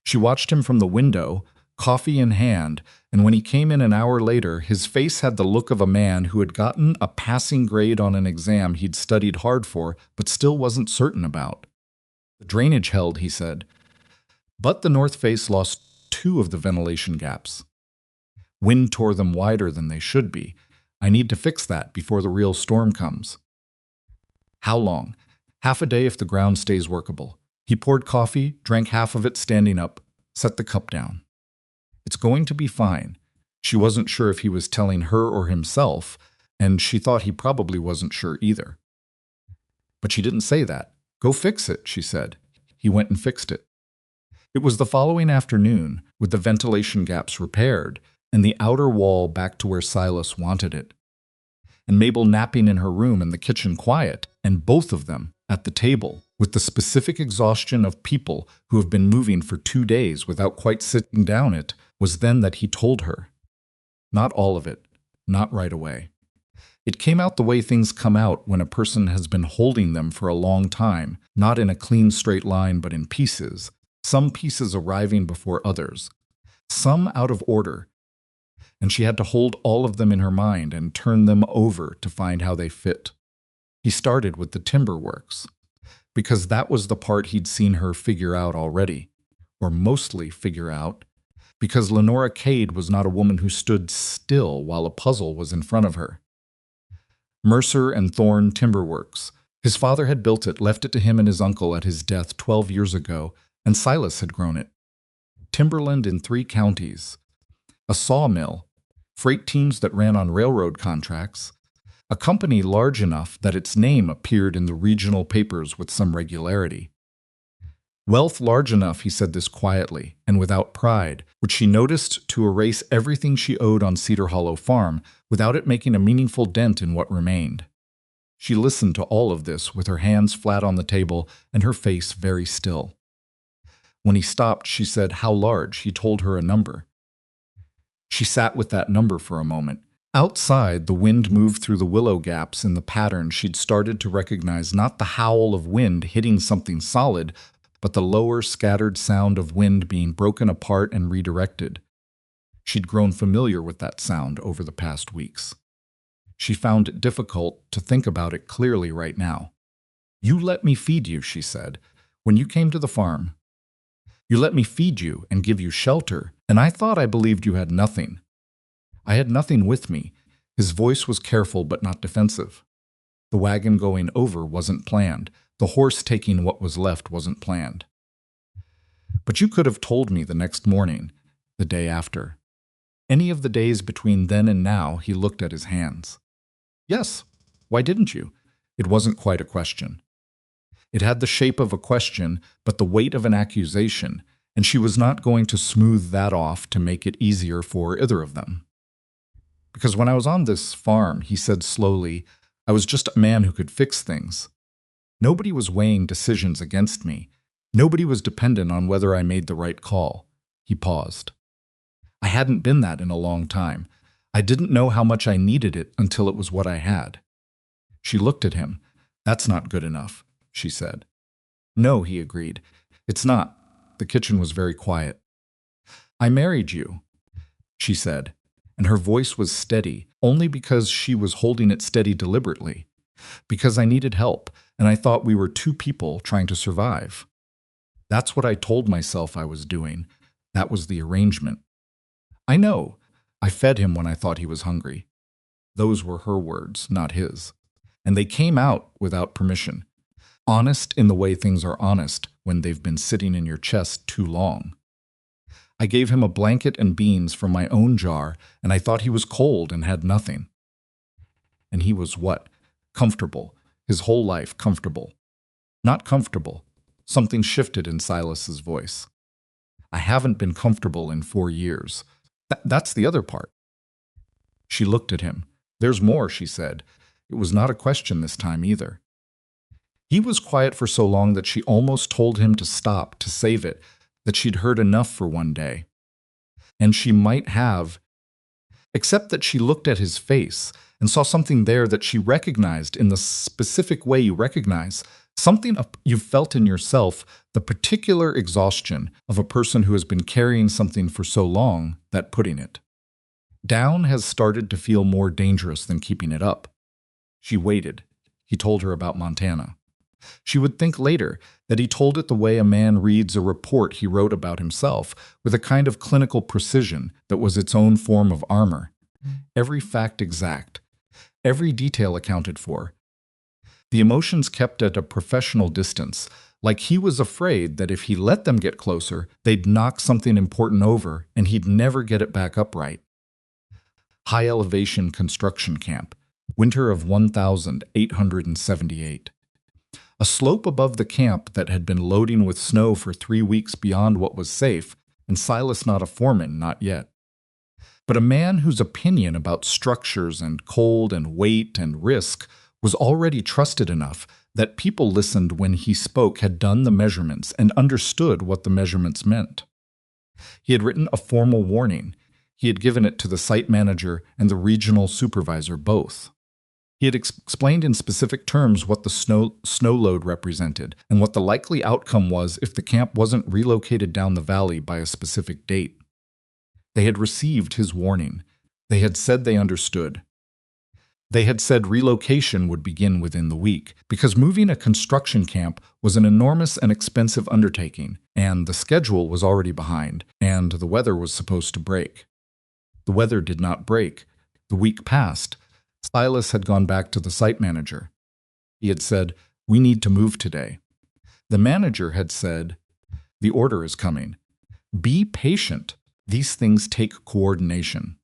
She watched him from the window, coffee in hand, and when he came in an hour later, his face had the look of a man who had gotten a passing grade on an exam he'd studied hard for but still wasn't certain about. The drainage held, he said, but the north face lost 2 of the ventilation gaps. Wind tore them wider than they should be. I need to fix that before the real storm comes. How long? Half a day if the ground stays workable. He poured coffee, drank half of it standing up, set the cup down. It's going to be fine. She wasn't sure if he was telling her or himself, and she thought he probably wasn't sure either. But she didn't say that. Go fix it, she said. He went and fixed it. It was the following afternoon, with the ventilation gaps repaired, and the outer wall back to where Silas wanted it. And Mabel napping in her room and the kitchen quiet, and both of them, at the table, with the specific exhaustion of people who have been moving for 2 days without quite sitting down, it was then that he told her. Not all of it, not right away. It came out the way things come out when a person has been holding them for a long time, not in a clean straight line but in pieces, some pieces arriving before others, some out of order, and she had to hold all of them in her mind and turn them over to find how they fit. He started with the timber works, because that was the part he'd seen her figure out already, or mostly figure out, because Lenora Cade was not a woman who stood still while a puzzle was in front of her. Mercer and Thorne Timber Works. His father had built it, left it to him and his uncle at his death 12 years ago, and Silas had grown it. Timberland in 3 counties. A sawmill, freight teams that ran on railroad contracts, a company large enough that its name appeared in the regional papers with some regularity. Wealth large enough, he said this quietly, and without pride, which she noticed to erase everything she owed on Cedar Hollow Farm without it making a meaningful dent in what remained. She listened to all of this with her hands flat on the table and her face very still. When he stopped, she said, "How large?" He told her a number. She sat with that number for a moment. Outside, the wind moved through the willow gaps in the pattern she'd started to recognize, not the howl of wind hitting something solid, but the lower, scattered sound of wind being broken apart and redirected. She'd grown familiar with that sound over the past weeks. She found it difficult to think about it clearly right now. "You let me feed you," she said, "when you came to the farm. You let me feed you and give you shelter, and I thought I believed you had nothing. I had nothing with me." His voice was careful but not defensive. The wagon going over wasn't planned. The horse taking what was left wasn't planned. "But you could have told me the next morning, the day after. Any of the days between then and now." He looked at his hands. "Yes, why didn't you?" It wasn't quite a question. It had the shape of a question, but the weight of an accusation, and she was not going to smooth that off to make it easier for either of them. "Because when I was on this farm," he said slowly, "I was just a man who could fix things. Nobody was weighing decisions against me. Nobody was dependent on whether I made the right call." He paused. "I hadn't been that in a long time. I didn't know how much I needed it until it was what I had." She looked at him. "That's not good enough," she said. "No," he agreed. "It's not." The kitchen was very quiet. "I married you," she said, and her voice was steady, only because she was holding it steady deliberately. "Because I needed help, and I thought we were 2 people trying to survive. That's what I told myself I was doing. That was the arrangement. I know. I fed him when I thought he was hungry." Those were her words, not his. And they came out without permission. Honest in the way things are honest when they've been sitting in your chest too long. "I gave him a blanket and beans from my own jar, and I thought he was cold and had nothing." And he was what? Comfortable. His whole life comfortable. Not comfortable. Something shifted in Silas's voice. "I haven't been comfortable in 4 years. That's the other part." She looked at him. "There's more," she said. It was not a question this time either. He was quiet for so long that she almost told him to stop, to save it, that she'd heard enough for one day. And she might have, except that she looked at his face and saw something there that she recognized in the specific way you recognize, something you felt in yourself, the particular exhaustion of a person who has been carrying something for so long that putting it down has started to feel more dangerous than keeping it up. She waited. He told her about Montana. She would think later that he told it the way a man reads a report he wrote about himself, with a kind of clinical precision that was its own form of armor. Every fact exact, every detail accounted for. The emotions kept at a professional distance, like he was afraid that if he let them get closer, they'd knock something important over and he'd never get it back upright. High elevation construction camp, winter of 1878. A slope above the camp that had been loading with snow for 3 weeks beyond what was safe, and Silas not a foreman, not yet. But a man whose opinion about structures and cold and weight and risk was already trusted enough that people listened when he spoke, had done the measurements, and understood what the measurements meant. He had written a formal warning. He had given it to the site manager and the regional supervisor both. He had explained in specific terms what the snow load represented and what the likely outcome was if the camp wasn't relocated down the valley by a specific date. They had received his warning. They had said they understood. They had said relocation would begin within the week, because moving a construction camp was an enormous and expensive undertaking, and the schedule was already behind, and the weather was supposed to break. The weather did not break. The week passed. Silas had gone back to the site manager. He had said, "We need to move today." The manager had said, "The order is coming. Be patient. These things take coordination."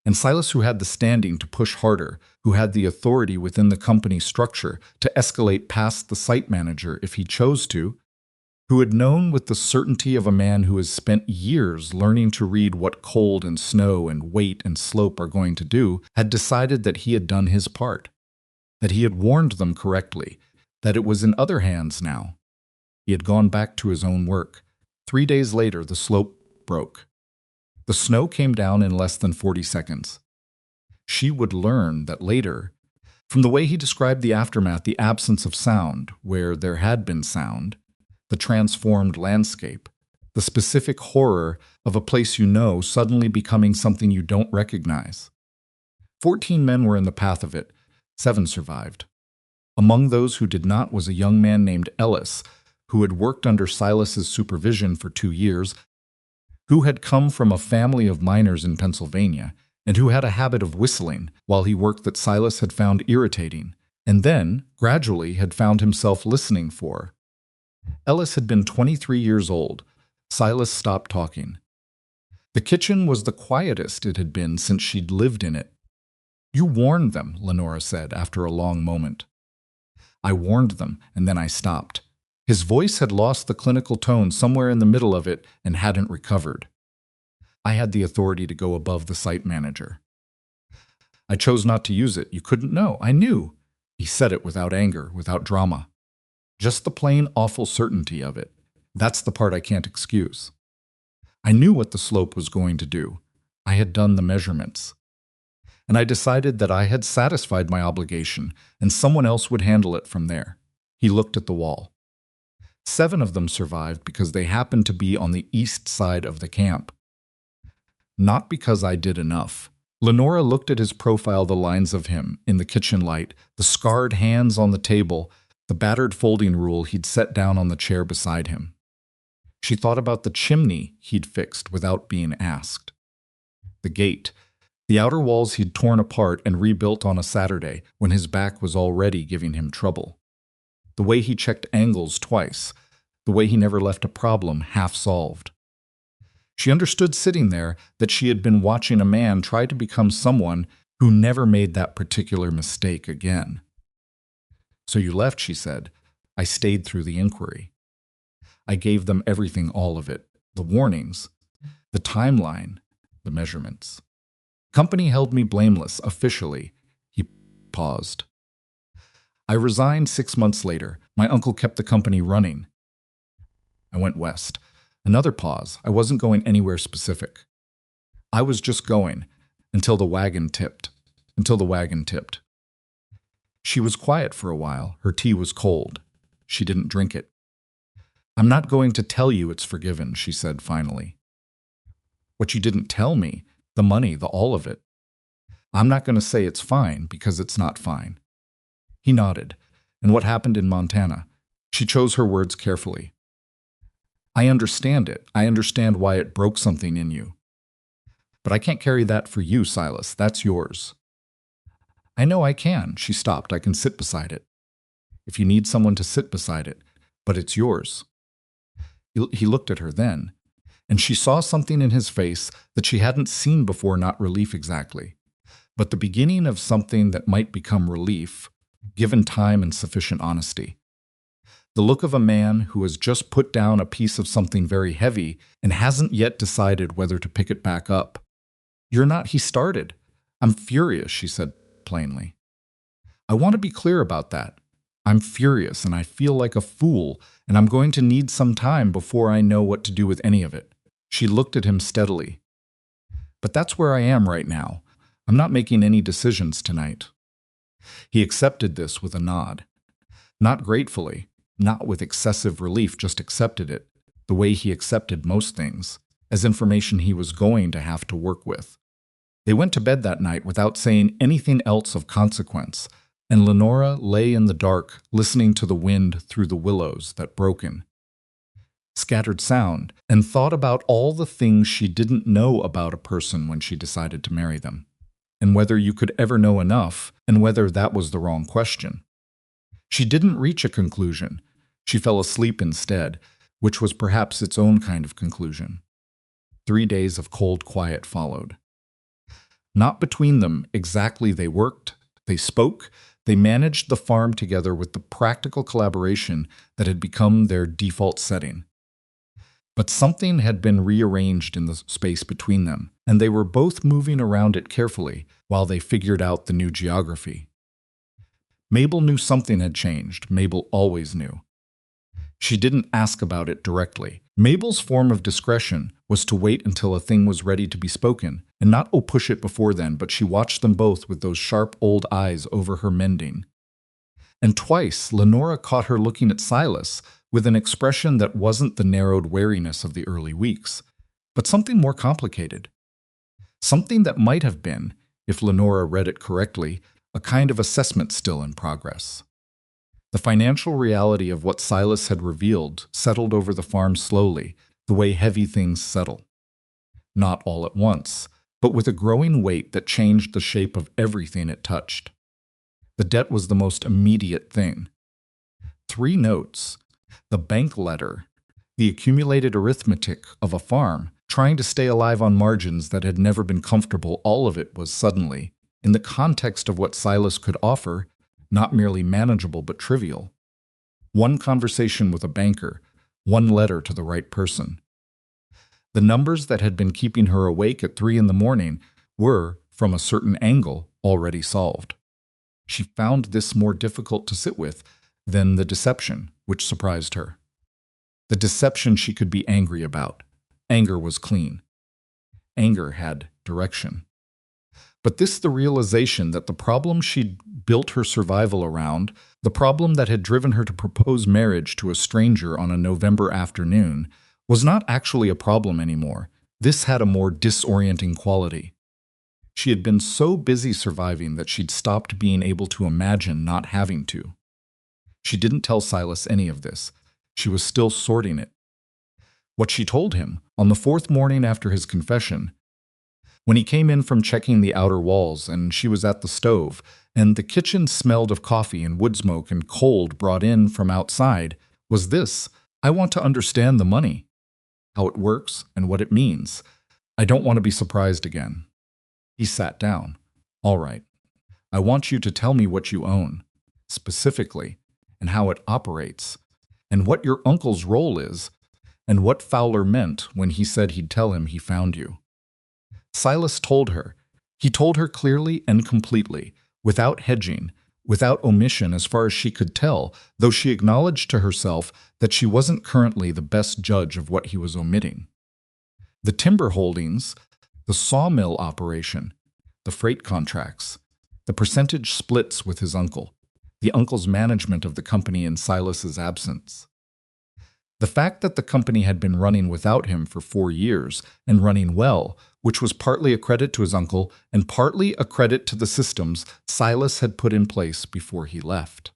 And Silas, who had the standing to push harder, who had the authority within the company structure to escalate past the site manager if he chose to, who had known with the certainty of a man who has spent years learning to read what cold and snow and weight and slope are going to do, had decided that he had done his part, that he had warned them correctly, that it was in other hands now. He had gone back to his own work. 3 days later, the slope broke. The snow came down in less than 40 seconds. She would learn that later, from the way he described the aftermath, the absence of sound, where there had been sound, the transformed landscape, the specific horror of a place you know suddenly becoming something you don't recognize. 14 men were in the path of it. 7 survived. Among those who did not was a young man named Ellis, who had worked under Silas's supervision for 2 years, who had come from a family of miners in Pennsylvania, and who had a habit of whistling while he worked that Silas had found irritating, and then, gradually, had found himself listening for. Ellis had been 23 years old. Silas stopped talking. The kitchen was the quietest it had been since she'd lived in it. "You warned them," Lenora said after a long moment. "I warned them, and then I stopped." His voice had lost the clinical tone somewhere in the middle of it and hadn't recovered. "I had the authority to go above the site manager. I chose not to use it. You couldn't know. I knew." He said it without anger, without drama. Just the plain, awful certainty of it. That's the part I can't excuse. I knew what the slope was going to do. I had done the measurements. And I decided that I had satisfied my obligation, and someone else would handle it from there. He looked at the wall. 7 of them survived because they happened to be on the east side of the camp. Not because I did enough. Lenora looked at his profile, the lines of him in the kitchen light, the scarred hands on the table, the battered folding rule he'd set down on the chair beside him. She thought about the chimney he'd fixed without being asked. The gate, the outer walls he'd torn apart and rebuilt on a Saturday when his back was already giving him trouble. The way he checked angles twice, the way he never left a problem half solved. She understood sitting there that she had been watching a man try to become someone who never made that particular mistake again. "So you left," she said. "I stayed through the inquiry. I gave them everything, all of it, the warnings, the timeline, the measurements. Company held me blameless, officially." He paused. "I resigned 6 months later. My uncle kept the company running. I went west." Another pause. "I wasn't going anywhere specific. I was just going until the wagon tipped. She was quiet for a while. Her tea was cold. She didn't drink it. "I'm not going to tell you it's forgiven," she said finally. "What you didn't tell me, the money, the all of it. I'm not going to say it's fine because it's not fine." He nodded. "And what happened in Montana?" She chose her words carefully. "I understand it. I understand why it broke something in you. But I can't carry that for you, Silas. That's yours." "I know I can." She stopped. "I can sit beside it. If you need someone to sit beside it. But it's yours." He looked at her then, and she saw something in his face that she hadn't seen before, not relief exactly, but the beginning of something that might become relief, given time and sufficient honesty. The look of a man who has just put down a piece of something very heavy and hasn't yet decided whether to pick it back up. "You're not," he started. "I'm furious," she said plainly. I want to be clear about that. I'm furious and I feel like a fool, and I'm going to need some time before I know what to do with any of it. She looked at him steadily. But that's where I am right now. I'm not making any decisions tonight. He accepted this with a nod. Not gratefully, not with excessive relief, just accepted it, the way he accepted most things, as information he was going to have to work with. They went to bed that night without saying anything else of consequence, and Lenora lay in the dark, listening to the wind through the willows that broken, scattered sound, and thought about all the things she didn't know about a person when she decided to marry them, and whether you could ever know enough, and whether that was the wrong question. She didn't reach a conclusion. She fell asleep instead, which was perhaps its own kind of conclusion. 3 days of cold quiet followed. Not between them exactly. They worked, they spoke, they managed the farm together with the practical collaboration that had become their default setting. But something had been rearranged in the space between them, and they were both moving around it carefully while they figured out the new geography. Mabel knew something had changed. Mabel always knew. She didn't ask about it directly. Mabel's form of discretion was to wait until a thing was ready to be spoken, and not push it before then, but she watched them both with those sharp old eyes over her mending. And twice Lenora caught her looking at Silas with an expression that wasn't the narrowed wariness of the early weeks, but something more complicated. Something that might have been, if Lenora read it correctly, a kind of assessment still in progress. The financial reality of what Silas had revealed settled over the farm slowly, the way heavy things settle. Not all at once, but with a growing weight that changed the shape of everything it touched. The debt was the most immediate thing. 3 notes, the bank letter, the accumulated arithmetic of a farm, trying to stay alive on margins that had never been comfortable, all of it was suddenly, in the context of what Silas could offer, not merely manageable but trivial. 1 conversation with a banker, 1 letter to the right person. The numbers that had been keeping her awake at 3 in the morning were, from a certain angle, already solved. She found this more difficult to sit with than the deception, which surprised her. The deception she could be angry about. Anger was clean. Anger had direction. But the realization that the problem she'd built her survival around, the problem that had driven her to propose marriage to a stranger on a November afternoon, was not actually a problem anymore. This had a more disorienting quality. She had been so busy surviving that she'd stopped being able to imagine not having to. She didn't tell Silas any of this. She was still sorting it. What she told him, on the 4th morning after his confession, when he came in from checking the outer walls and she was at the stove, and the kitchen smelled of coffee and wood smoke and cold brought in from outside, was this: I want to understand the money, how it works and what it means. I don't want to be surprised again. He sat down. All right. I want you to tell me what you own, specifically, and how it operates, and what your uncle's role is, and what Fowler meant when he said he'd tell him he found you. Silas told her. He told her clearly and completely, without hedging, without omission as far as she could tell, though she acknowledged to herself that she wasn't currently the best judge of what he was omitting. The timber holdings, the sawmill operation, the freight contracts, the percentage splits with his uncle, the uncle's management of the company in Silas's absence. The fact that the company had been running without him for 4 years, and running well, which was partly a credit to his uncle and partly a credit to the systems Silas had put in place before he left.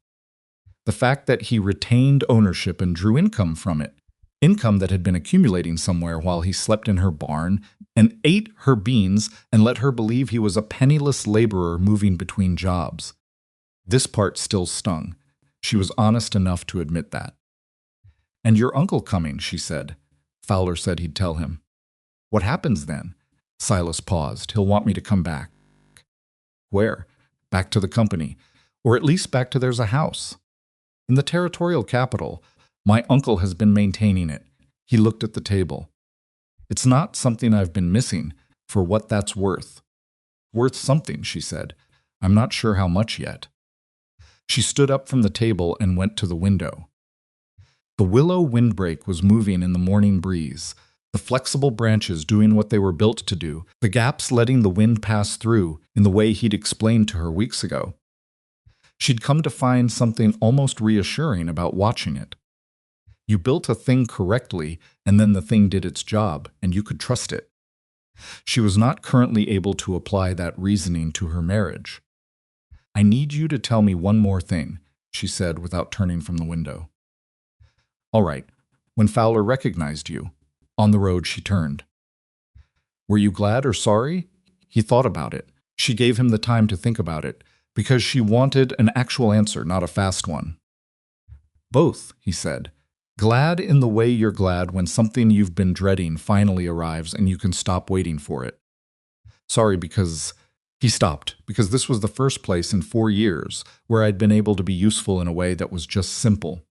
The fact that he retained ownership and drew income from it, income that had been accumulating somewhere while he slept in her barn and ate her beans and let her believe he was a penniless laborer moving between jobs. This part still stung. She was honest enough to admit that. And your uncle coming, she said. Fowler said he'd tell him. What happens then? Silas paused. He'll want me to come back. Where? Back to the company. Or at least back to there's a house. In the territorial capital. My uncle has been maintaining it. He looked at the table. It's not something I've been missing, for what that's worth. Worth something, she said. I'm not sure how much yet. She stood up from the table and went to the window. The willow windbreak was moving in the morning breeze, the flexible branches doing what they were built to do, the gaps letting the wind pass through in the way he'd explained to her weeks ago. She'd come to find something almost reassuring about watching it. You built a thing correctly, and then the thing did its job, and you could trust it. She was not currently able to apply that reasoning to her marriage. "I need you to tell me one more thing," she said without turning from the window. "All right, when Fowler recognized you." On the road she turned. "Were you glad or sorry?" He thought about it. She gave him the time to think about it, because she wanted an actual answer, not a fast one. "Both," he said. "Glad in the way you're glad when something you've been dreading finally arrives and you can stop waiting for it. Sorry because—" He stopped, because this was the first place in 4 years where I'd been able to be useful in a way that was just simple.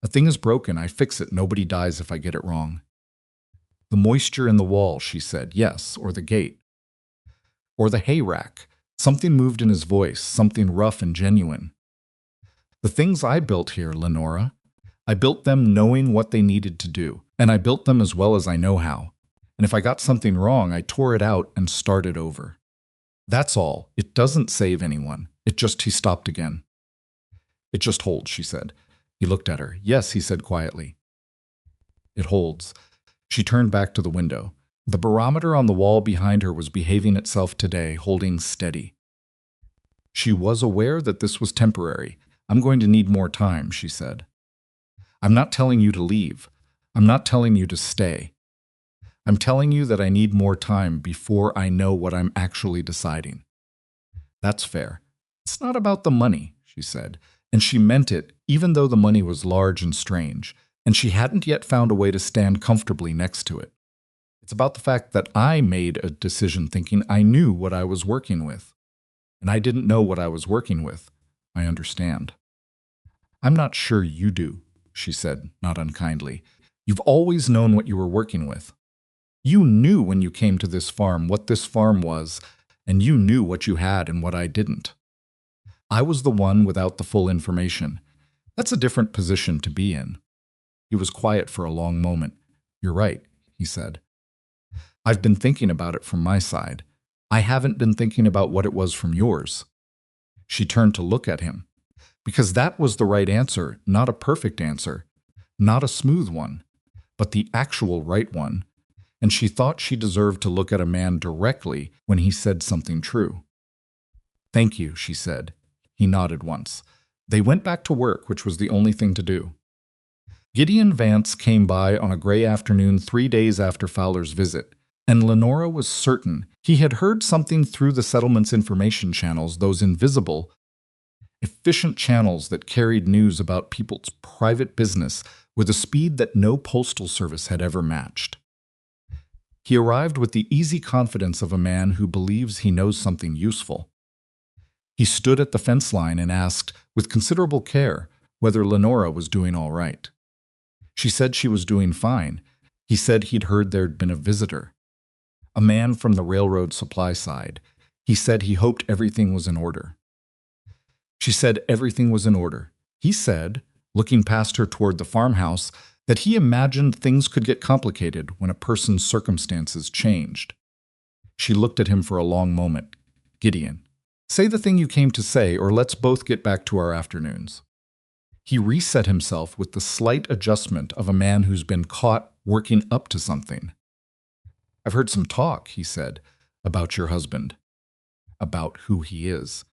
"A thing is broken, I fix it, nobody dies if I get it wrong." "The moisture in the wall," she said. "Yes, or the gate. Or the hay rack." Something moved in his voice, something rough and genuine. "The things I built here, Lenora, I built them knowing what they needed to do, and I built them as well as I know how. And if I got something wrong, I tore it out and started over. That's all. It doesn't save anyone. He stopped again. "It just holds," she said. He looked at her. "Yes," he said quietly. "It holds." She turned back to the window. The barometer on the wall behind her was behaving itself today, holding steady. She was aware that this was temporary. "I'm going to need more time," she said. "I'm not telling you to leave. I'm not telling you to stay. I'm telling you that I need more time before I know what I'm actually deciding." "That's fair. It's not about the money," she said, and she meant it, even though the money was large and strange, and she hadn't yet found a way to stand comfortably next to it. "It's about the fact that I made a decision thinking I knew what I was working with. And I didn't know what I was working with. I understand." "I'm not sure you do," she said, not unkindly. "You've always known what you were working with. You knew when you came to this farm what this farm was, and you knew what you had and what I didn't. I was the one without the full information. That's a different position to be in." He was quiet for a long moment. "You're right," he said. "I've been thinking about it from my side. I haven't been thinking about what it was from yours." She turned to look at him. Because that was the right answer, not a perfect answer, not a smooth one, but the actual right one. And she thought she deserved to look at a man directly when he said something true. "Thank you," she said. He nodded once. They went back to work, which was the only thing to do. Gideon Vance came by on a gray afternoon 3 days after Fowler's visit, and Lenora was certain he had heard something through the settlement's information channels, those invisible, efficient channels that carried news about people's private business with a speed that no postal service had ever matched. He arrived with the easy confidence of a man who believes he knows something useful. He stood at the fence line and asked, with considerable care, whether Lenora was doing all right. She said she was doing fine. He said he'd heard there'd been a visitor, a man from the railroad supply side. He said he hoped everything was in order. She said everything was in order. He said, looking past her toward the farmhouse, that he imagined things could get complicated when a person's circumstances changed. She looked at him for a long moment. "Gideon, say the thing you came to say, or let's both get back to our afternoons." He reset himself with the slight adjustment of a man who's been caught working up to something. "I've heard some talk," he said, "about your husband, about who he is.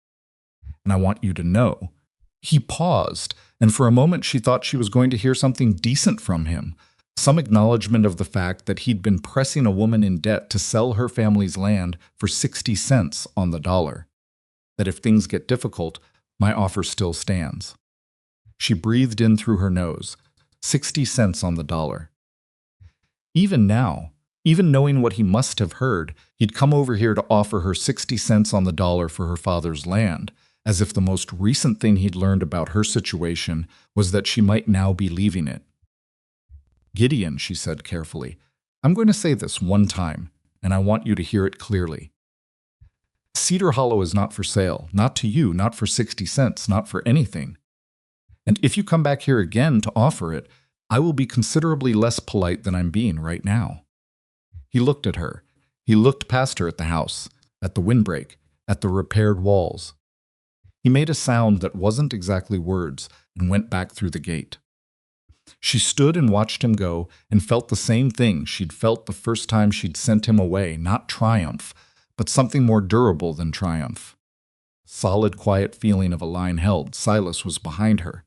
And I want you to know." He paused, and for a moment she thought she was going to hear something decent from him, some acknowledgement of the fact that he'd been pressing a woman in debt to sell her family's land for 60 cents on the dollar. That if things get difficult, my offer still stands. She breathed in through her nose. 60 cents on the dollar. Even now, even knowing what he must have heard, he'd come over here to offer her 60 cents on the dollar for her father's land, as if the most recent thing he'd learned about her situation was that she might now be leaving it. "Gideon," she said carefully, "I'm going to say this one time, and I want you to hear it clearly. Cedar Hollow is not for sale, not to you, not for 60 cents, not for anything. And if you come back here again to offer it, I will be considerably less polite than I'm being right now." He looked at her. He looked past her at the house, at the windbreak, at the repaired walls. He made a sound that wasn't exactly words and went back through the gate. She stood and watched him go and felt the same thing she'd felt the first time she'd sent him away, not triumph, but something more durable than triumph. Solid, quiet feeling of a line held. Silas was behind her.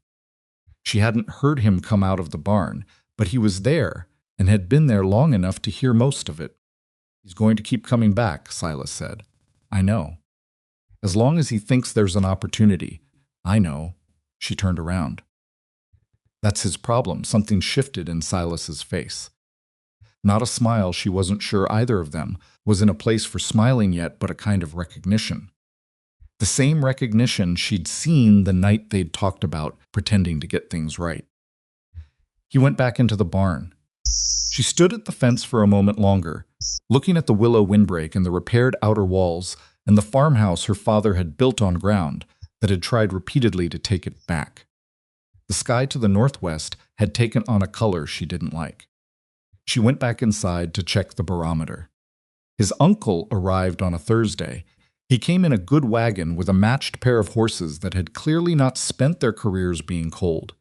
She hadn't heard him come out of the barn, but he was there and had been there long enough to hear most of it. "He's going to keep coming back," Silas said. "I know. As long as he thinks there's an opportunity. I know." She turned around. That's his problem. Something shifted in Silas's face. Not a smile. She wasn't sure either of them was in a place for smiling yet, but a kind of recognition. The same recognition she'd seen the night they'd talked about pretending to get things right. He went back into the barn. She stood at the fence for a moment longer, looking at the willow windbreak and the repaired outer walls and the farmhouse her father had built on ground that had tried repeatedly to take it back. The sky to the northwest had taken on a color she didn't like. She went back inside to check the barometer. His uncle arrived on a Thursday. He came in a good wagon with a matched pair of horses that had clearly not spent their careers being cold.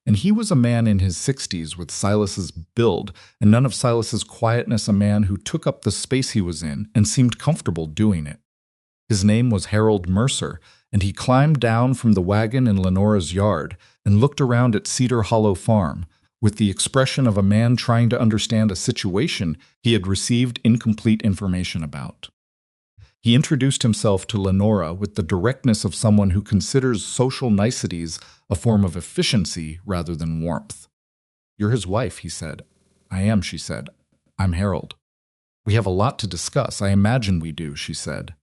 And he was a man in his 60s with Silas's build and none of Silas's quietness, a man who took up the space he was in and seemed comfortable doing it. His name was Harold Mercer, and he climbed down from the wagon in Lenora's yard and looked around at Cedar Hollow Farm with the expression of a man trying to understand a situation he had received incomplete information about. He introduced himself to Lenora with the directness of someone who considers social niceties a form of efficiency rather than warmth. "You're his wife," he said. "I am," she said. "I'm Harold." "We have a lot to discuss. I imagine we do," she said.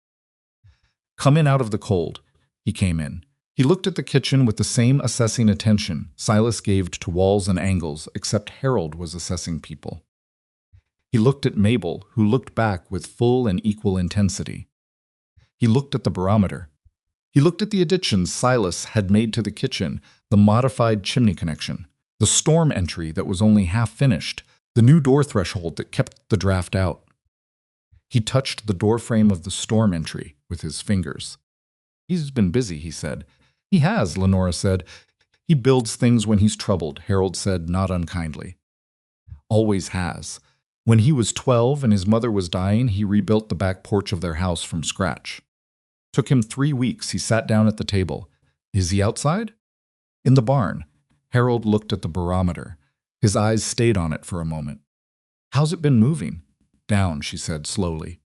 "Come in out of the cold." He came in. He looked at the kitchen with the same assessing attention Silas gave to walls and angles, except Harold was assessing people. He looked at Mabel, who looked back with full and equal intensity. He looked at the barometer. He looked at the additions Silas had made to the kitchen, the modified chimney connection, the storm entry that was only half finished, the new door threshold that kept the draft out. He touched the doorframe of the storm entry with his fingers. "He's been busy," he said. "He has," Lenora said. "He builds things when he's troubled," Harold said, not unkindly. "Always has. When he was 12 and his mother was dying, he rebuilt the back porch of their house from scratch. Took him 3 weeks. He sat down at the table. Is he outside?" "In the barn." Harold looked at the barometer. His eyes stayed on it for a moment. "How's it been moving?" "Down," she said slowly.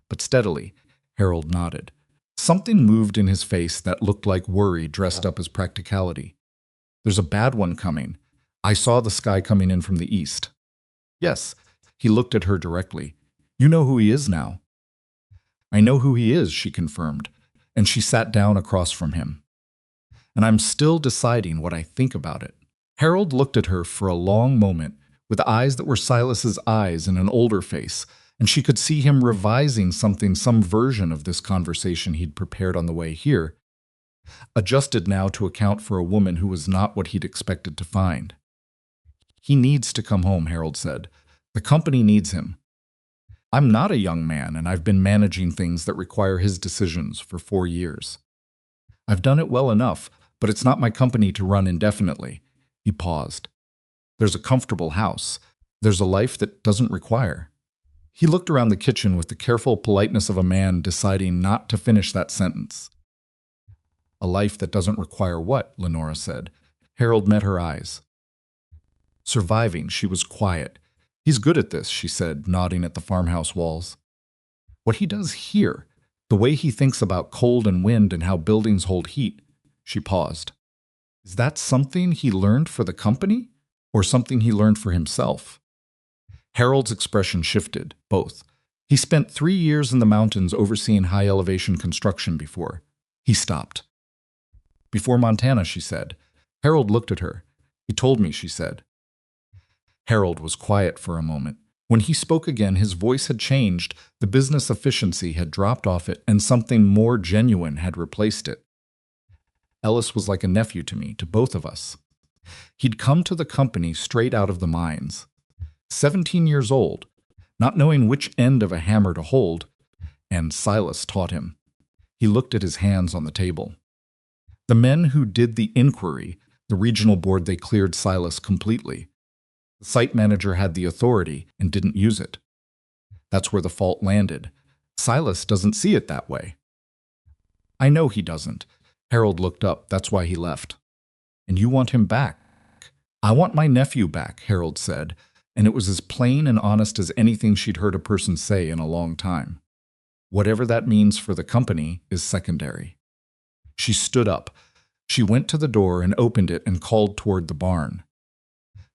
"But steadily." Harold nodded. Something moved in his face that looked like worry dressed up as practicality. "There's a bad one coming. I saw the sky coming in from the east." "Yes." He looked at her directly. "You know who he is now." "I know who he is," she confirmed, and she sat down across from him. "And I'm still deciding what I think about it." Harold looked at her for a long moment, with eyes that were Silas's eyes in an older face, and she could see him revising something, some version of this conversation he'd prepared on the way here, adjusted now to account for a woman who was not what he'd expected to find. "He needs to come home," Harold said. "The company needs him. I'm not a young man, and I've been managing things that require his decisions for 4 years. I've done it well enough, but it's not my company to run indefinitely." He paused. "There's a comfortable house. There's a life that doesn't require." He looked around the kitchen with the careful politeness of a man deciding not to finish that sentence. "A life that doesn't require what?" Lenora said. Harold met her eyes. "Surviving." She was quiet. "He's good at this," she said, nodding at the farmhouse walls. "What he does here, the way he thinks about cold and wind and how buildings hold heat." She paused. "Is that something he learned for the company, or something he learned for himself?" Harold's expression shifted, both. He spent 3 years in the mountains overseeing high-elevation construction before. He stopped. "Before Montana," she said. Harold looked at her. "He told me," she said. Harold was quiet for a moment. When he spoke again, his voice had changed, the business efficiency had dropped off it, and something more genuine had replaced it. Ellis was like a nephew to me, to both of us. He'd come to the company straight out of the mines. 17 years old, not knowing which end of a hammer to hold, and Silas taught him. He looked at his hands on the table. The men who did the inquiry, the regional board, they cleared Silas completely. The site manager had the authority and didn't use it. That's where the fault landed. Silas doesn't see it that way. I know he doesn't. Harold looked up. That's why he left. And you want him back? I want my nephew back, Harold said, and it was as plain and honest as anything she'd heard a person say in a long time. Whatever that means for the company is secondary. She stood up. She went to the door and opened it and called toward the barn.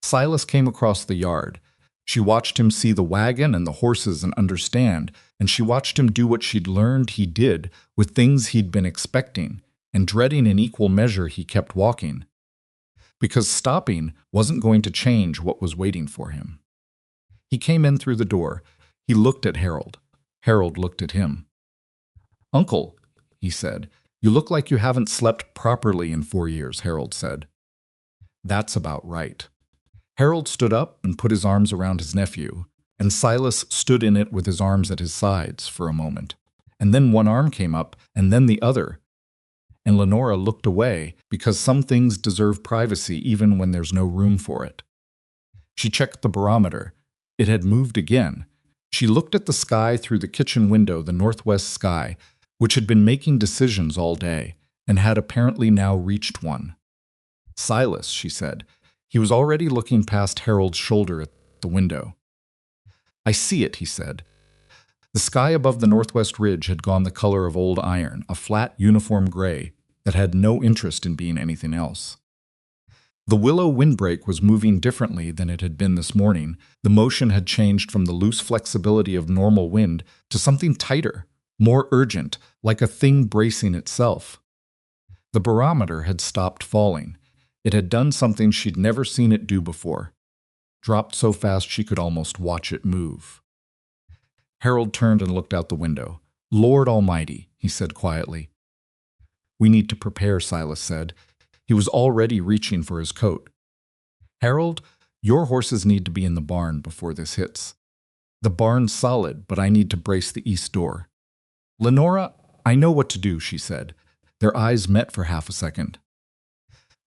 Silas came across the yard. She watched him see the wagon and the horses and understand, and she watched him do what she'd learned he did with things he'd been expecting, and dreading in equal measure he kept walking. Because stopping wasn't going to change what was waiting for him. He came in through the door. He looked at Harold. Harold looked at him. "Uncle," he said. "You look like you haven't slept properly in 4 years," Harold said. "That's about right." Harold stood up and put his arms around his nephew, and Silas stood in it with his arms at his sides for a moment. And then one arm came up, and then the other. And Lenora looked away, because some things deserve privacy even when there's no room for it. She checked the barometer. It had moved again. She looked at the sky through the kitchen window, the northwest sky, which had been making decisions all day, and had apparently now reached one. "Silas," she said. He was already looking past Harold's shoulder at the window. "I see it," he said. The sky above the northwest ridge had gone the color of old iron, a flat, uniform gray that had no interest in being anything else. The willow windbreak was moving differently than it had been this morning. The motion had changed from the loose flexibility of normal wind to something tighter, more urgent, like a thing bracing itself. The barometer had stopped falling. It had done something she'd never seen it do before. Dropped so fast she could almost watch it move. Harold turned and looked out the window. "Lord Almighty," he said quietly. "We need to prepare," Silas said. He was already reaching for his coat. "Harold, your horses need to be in the barn before this hits. The barn's solid, but I need to brace the east door." "Lenora, I know what to do," she said. Their eyes met for half a second.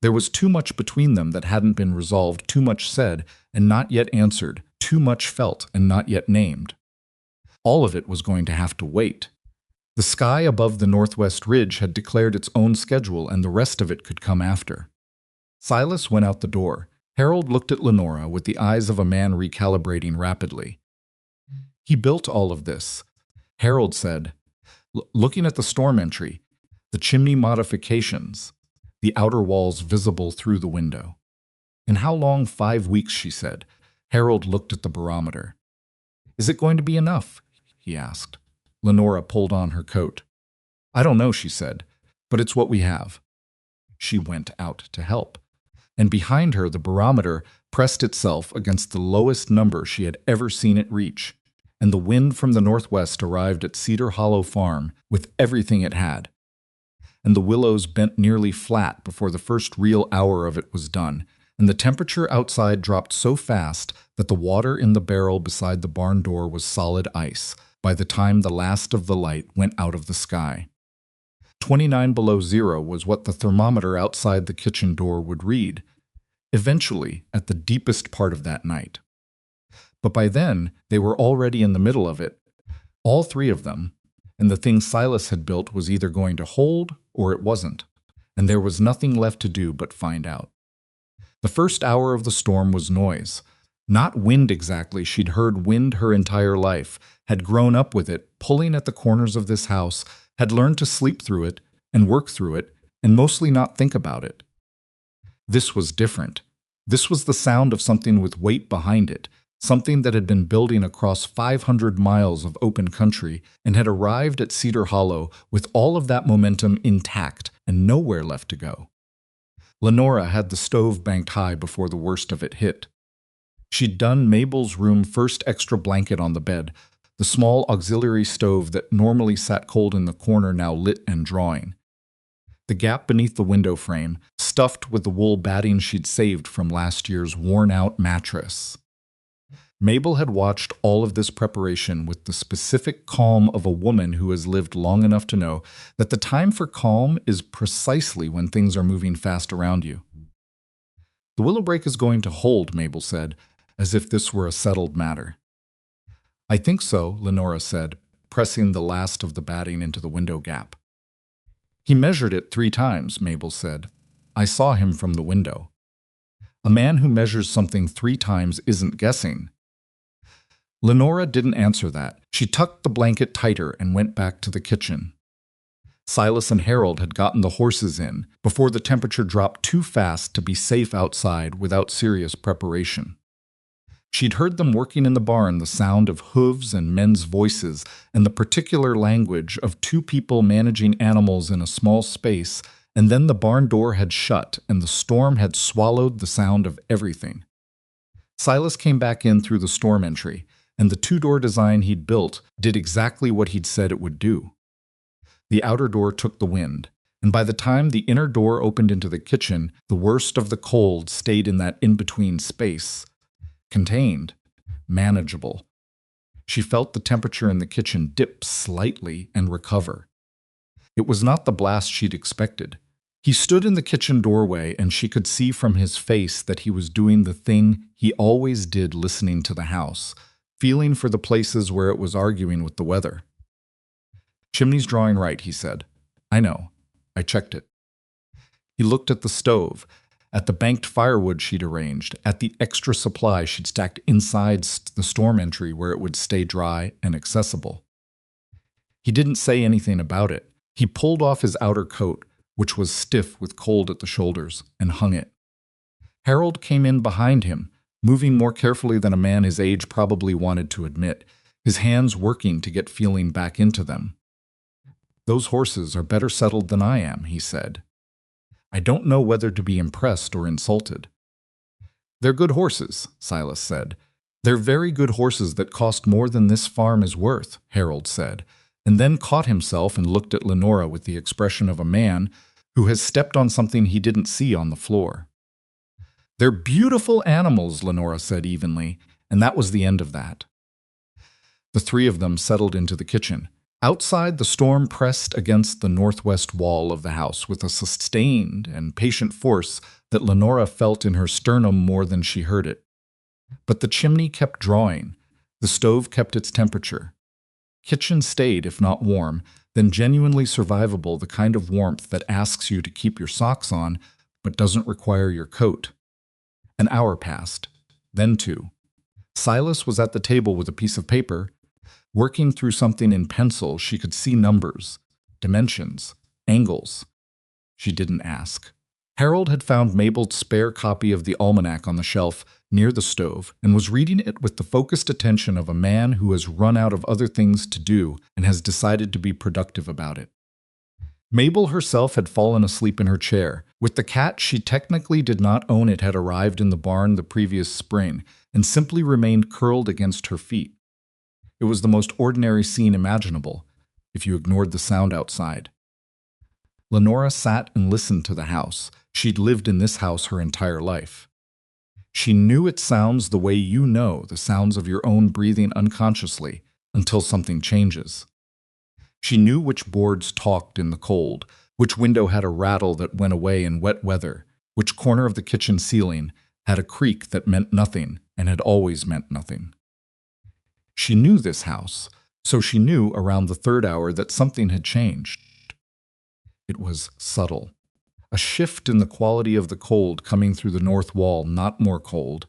There was too much between them that hadn't been resolved, too much said and not yet answered, too much felt and not yet named. All of it was going to have to wait. The sky above the northwest ridge had declared its own schedule, and the rest of it could come after. Silas went out the door. Harold looked at Lenora with the eyes of a man recalibrating rapidly. "He built all of this," Harold said, looking at the storm entry, the chimney modifications, the outer walls visible through the window. "In how long?" 5 weeks, she said. Harold looked at the barometer. "Is it going to be enough?" he asked. Lenora pulled on her coat. "I don't know," she said, "but it's what we have." She went out to help, and behind her the barometer pressed itself against the lowest number she had ever seen it reach, and the wind from the northwest arrived at Cedar Hollow Farm with everything it had. And the willows bent nearly flat before the first real hour of it was done, and the temperature outside dropped so fast that the water in the barrel beside the barn door was solid ice by the time the last of the light went out of the sky. 29 below zero was what the thermometer outside the kitchen door would read, eventually at the deepest part of that night. But by then, they were already in the middle of it, all three of them, and the thing Silas had built was either going to hold or it wasn't, and there was nothing left to do but find out. The first hour of the storm was noise. Not wind exactly. She'd heard wind her entire life, had grown up with it, pulling at the corners of this house, had learned to sleep through it and work through it, and mostly not think about it. This was different. This was the sound of something with weight behind it, something that had been building across 500 miles of open country and had arrived at Cedar Hollow with all of that momentum intact and nowhere left to go. Lenora had the stove banked high before the worst of it hit. She'd done Mabel's room first extra blanket on the bed, the small auxiliary stove that normally sat cold in the corner now lit and drawing. The gap beneath the window frame, stuffed with the wool batting she'd saved from last year's worn-out mattress. Mabel had watched all of this preparation with the specific calm of a woman who has lived long enough to know that the time for calm is precisely when things are moving fast around you. The willow brake is going to hold, Mabel said, as if this were a settled matter. I think so, Lenora said, pressing the last of the batting into the window gap. He measured it 3 times, Mabel said. I saw him from the window. A man who measures something 3 times isn't guessing. Lenora didn't answer that. She tucked the blanket tighter and went back to the kitchen. Silas and Harold had gotten the horses in before the temperature dropped too fast to be safe outside without serious preparation. She'd heard them working in the barn, the sound of hooves and men's voices, and the particular language of 2 people managing animals in a small space, and then the barn door had shut and the storm had swallowed the sound of everything. Silas came back in through the storm entry, and the 2-door design he'd built did exactly what he'd said it would do. The outer door took the wind, and by the time the inner door opened into the kitchen, the worst of the cold stayed in that in-between space. Contained, manageable. She felt the temperature in the kitchen dip slightly and recover. It was not the blast she'd expected. He stood in the kitchen doorway and she could see from his face that he was doing the thing he always did listening to the house, feeling for the places where it was arguing with the weather. Chimney's drawing right, he said. I know. I checked it. He looked at the stove, at the banked firewood she'd arranged, at the extra supply she'd stacked inside the storm entry where it would stay dry and accessible. He didn't say anything about it. He pulled off his outer coat, which was stiff with cold at the shoulders, and hung it. Harold came in behind him, moving more carefully than a man his age probably wanted to admit, his hands working to get feeling back into them. Those horses are better settled than I am, he said. I don't know whether to be impressed or insulted. They're good horses, Silas said. They're very good horses that cost more than this farm is worth, Harold said, and then caught himself and looked at Lenora with the expression of a man who has stepped on something he didn't see on the floor. They're beautiful animals, Lenora said evenly, and that was the end of that. The 3 of them settled into the kitchen. Outside, the storm pressed against the northwest wall of the house with a sustained and patient force that Lenora felt in her sternum more than she heard it. But the chimney kept drawing. The stove kept its temperature. Kitchen stayed, if not warm, then genuinely survivable, the kind of warmth that asks you to keep your socks on but doesn't require your coat. An hour passed, then 2. Silas was at the table with a piece of paper. Working through something in pencil, she could see numbers, dimensions, angles. She didn't ask. Harold had found Mabel's spare copy of the almanac on the shelf near the stove and was reading it with the focused attention of a man who has run out of other things to do and has decided to be productive about it. Mabel herself had fallen asleep in her chair. With the cat she technically did not own, it had arrived in the barn the previous spring and simply remained curled against her feet. It was the most ordinary scene imaginable, if you ignored the sound outside. Lenora sat and listened to the house. She'd lived in this house her entire life. She knew its sounds the way you know the sounds of your own breathing unconsciously until something changes. She knew which boards talked in the cold, which window had a rattle that went away in wet weather, which corner of the kitchen ceiling had a creak that meant nothing and had always meant nothing. She knew this house, so she knew around the 3rd hour that something had changed. It was subtle. A shift in the quality of the cold coming through the north wall, not more cold,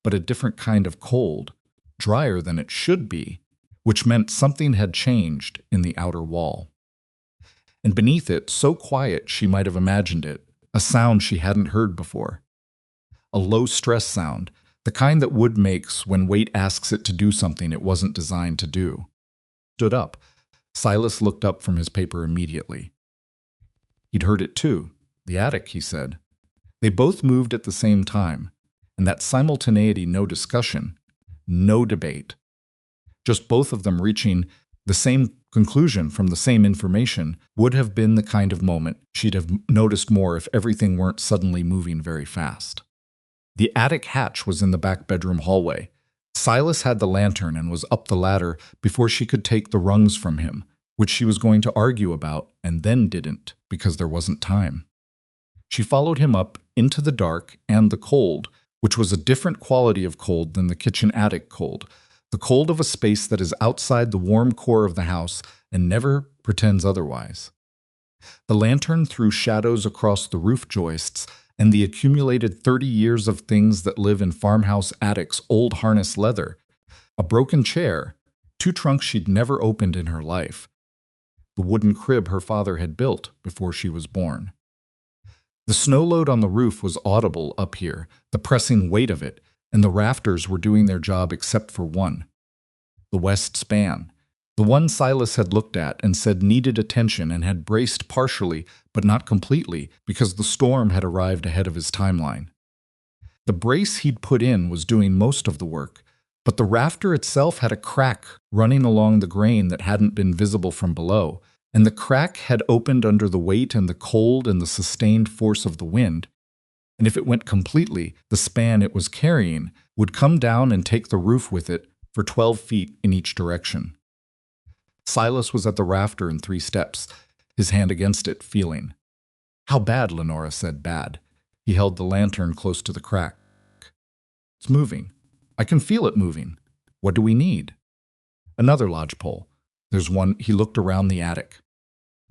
but a different kind of cold, drier than it should be, which meant something had changed in the outer wall. And beneath it, so quiet she might have imagined it, a sound she hadn't heard before. A low-stress sound, the kind that wood makes when weight asks it to do something it wasn't designed to do. Stood up. Silas looked up from his paper immediately. He'd heard it too. The attic, he said. They both moved at the same time, and that simultaneity, no discussion, no debate. Just both of them reaching the same conclusion from the same information would have been the kind of moment she'd have noticed more if everything weren't suddenly moving very fast. The attic hatch was in the back bedroom hallway. Silas had the lantern and was up the ladder before she could take the rungs from him, which she was going to argue about and then didn't because there wasn't time. She followed him up into the dark and the cold, which was a different quality of cold than the kitchen attic cold, the cold of a space that is outside the warm core of the house and never pretends otherwise. The lantern threw shadows across the roof joists and the accumulated 30 years of things that live in farmhouse attics, old harness leather, a broken chair, 2 trunks she'd never opened in her life, the wooden crib her father had built before she was born. The snow load on the roof was audible up here, the pressing weight of it, and the rafters were doing their job except for one. The west span, the one Silas had looked at and said needed attention and had braced partially, but not completely, because the storm had arrived ahead of his timeline. The brace he'd put in was doing most of the work, but the rafter itself had a crack running along the grain that hadn't been visible from below, and the crack had opened under the weight and the cold and the sustained force of the wind, and if it went completely, the span it was carrying would come down and take the roof with it for 12 feet in each direction. Silas was at the rafter in 3 steps, his hand against it, feeling. "How bad?" Lenora said. "Bad." He held the lantern close to the crack. "It's moving. I can feel it moving. What do we need?" "Another lodgepole. There's one." He looked around the attic.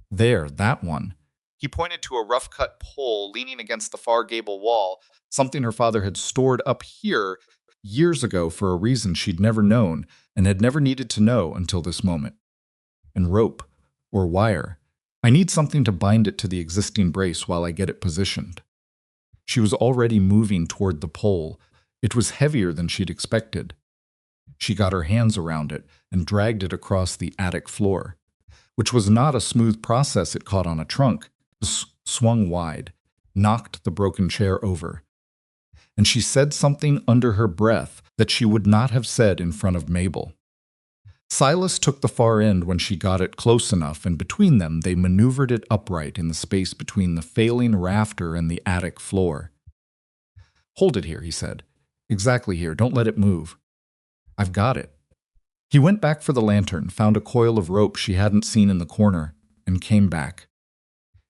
"There, that one." He pointed to a rough-cut pole leaning against the far gable wall, something her father had stored up here years ago for a reason she'd never known and had never needed to know until this moment. "And rope, or wire. I need something to bind it to the existing brace while I get it positioned." She was already moving toward the pole. It was heavier than she'd expected. She got her hands around it and dragged it across the attic floor, which was not a smooth process. It caught on a trunk, swung wide, knocked the broken chair over. And she said something under her breath that she would not have said in front of Mabel. Silas took the far end when she got it close enough, and between them they maneuvered it upright in the space between the failing rafter and the attic floor. "Hold it here," he said. "Exactly here. Don't let it move." "I've got it." He went back for the lantern, found a coil of rope she hadn't seen in the corner, and came back.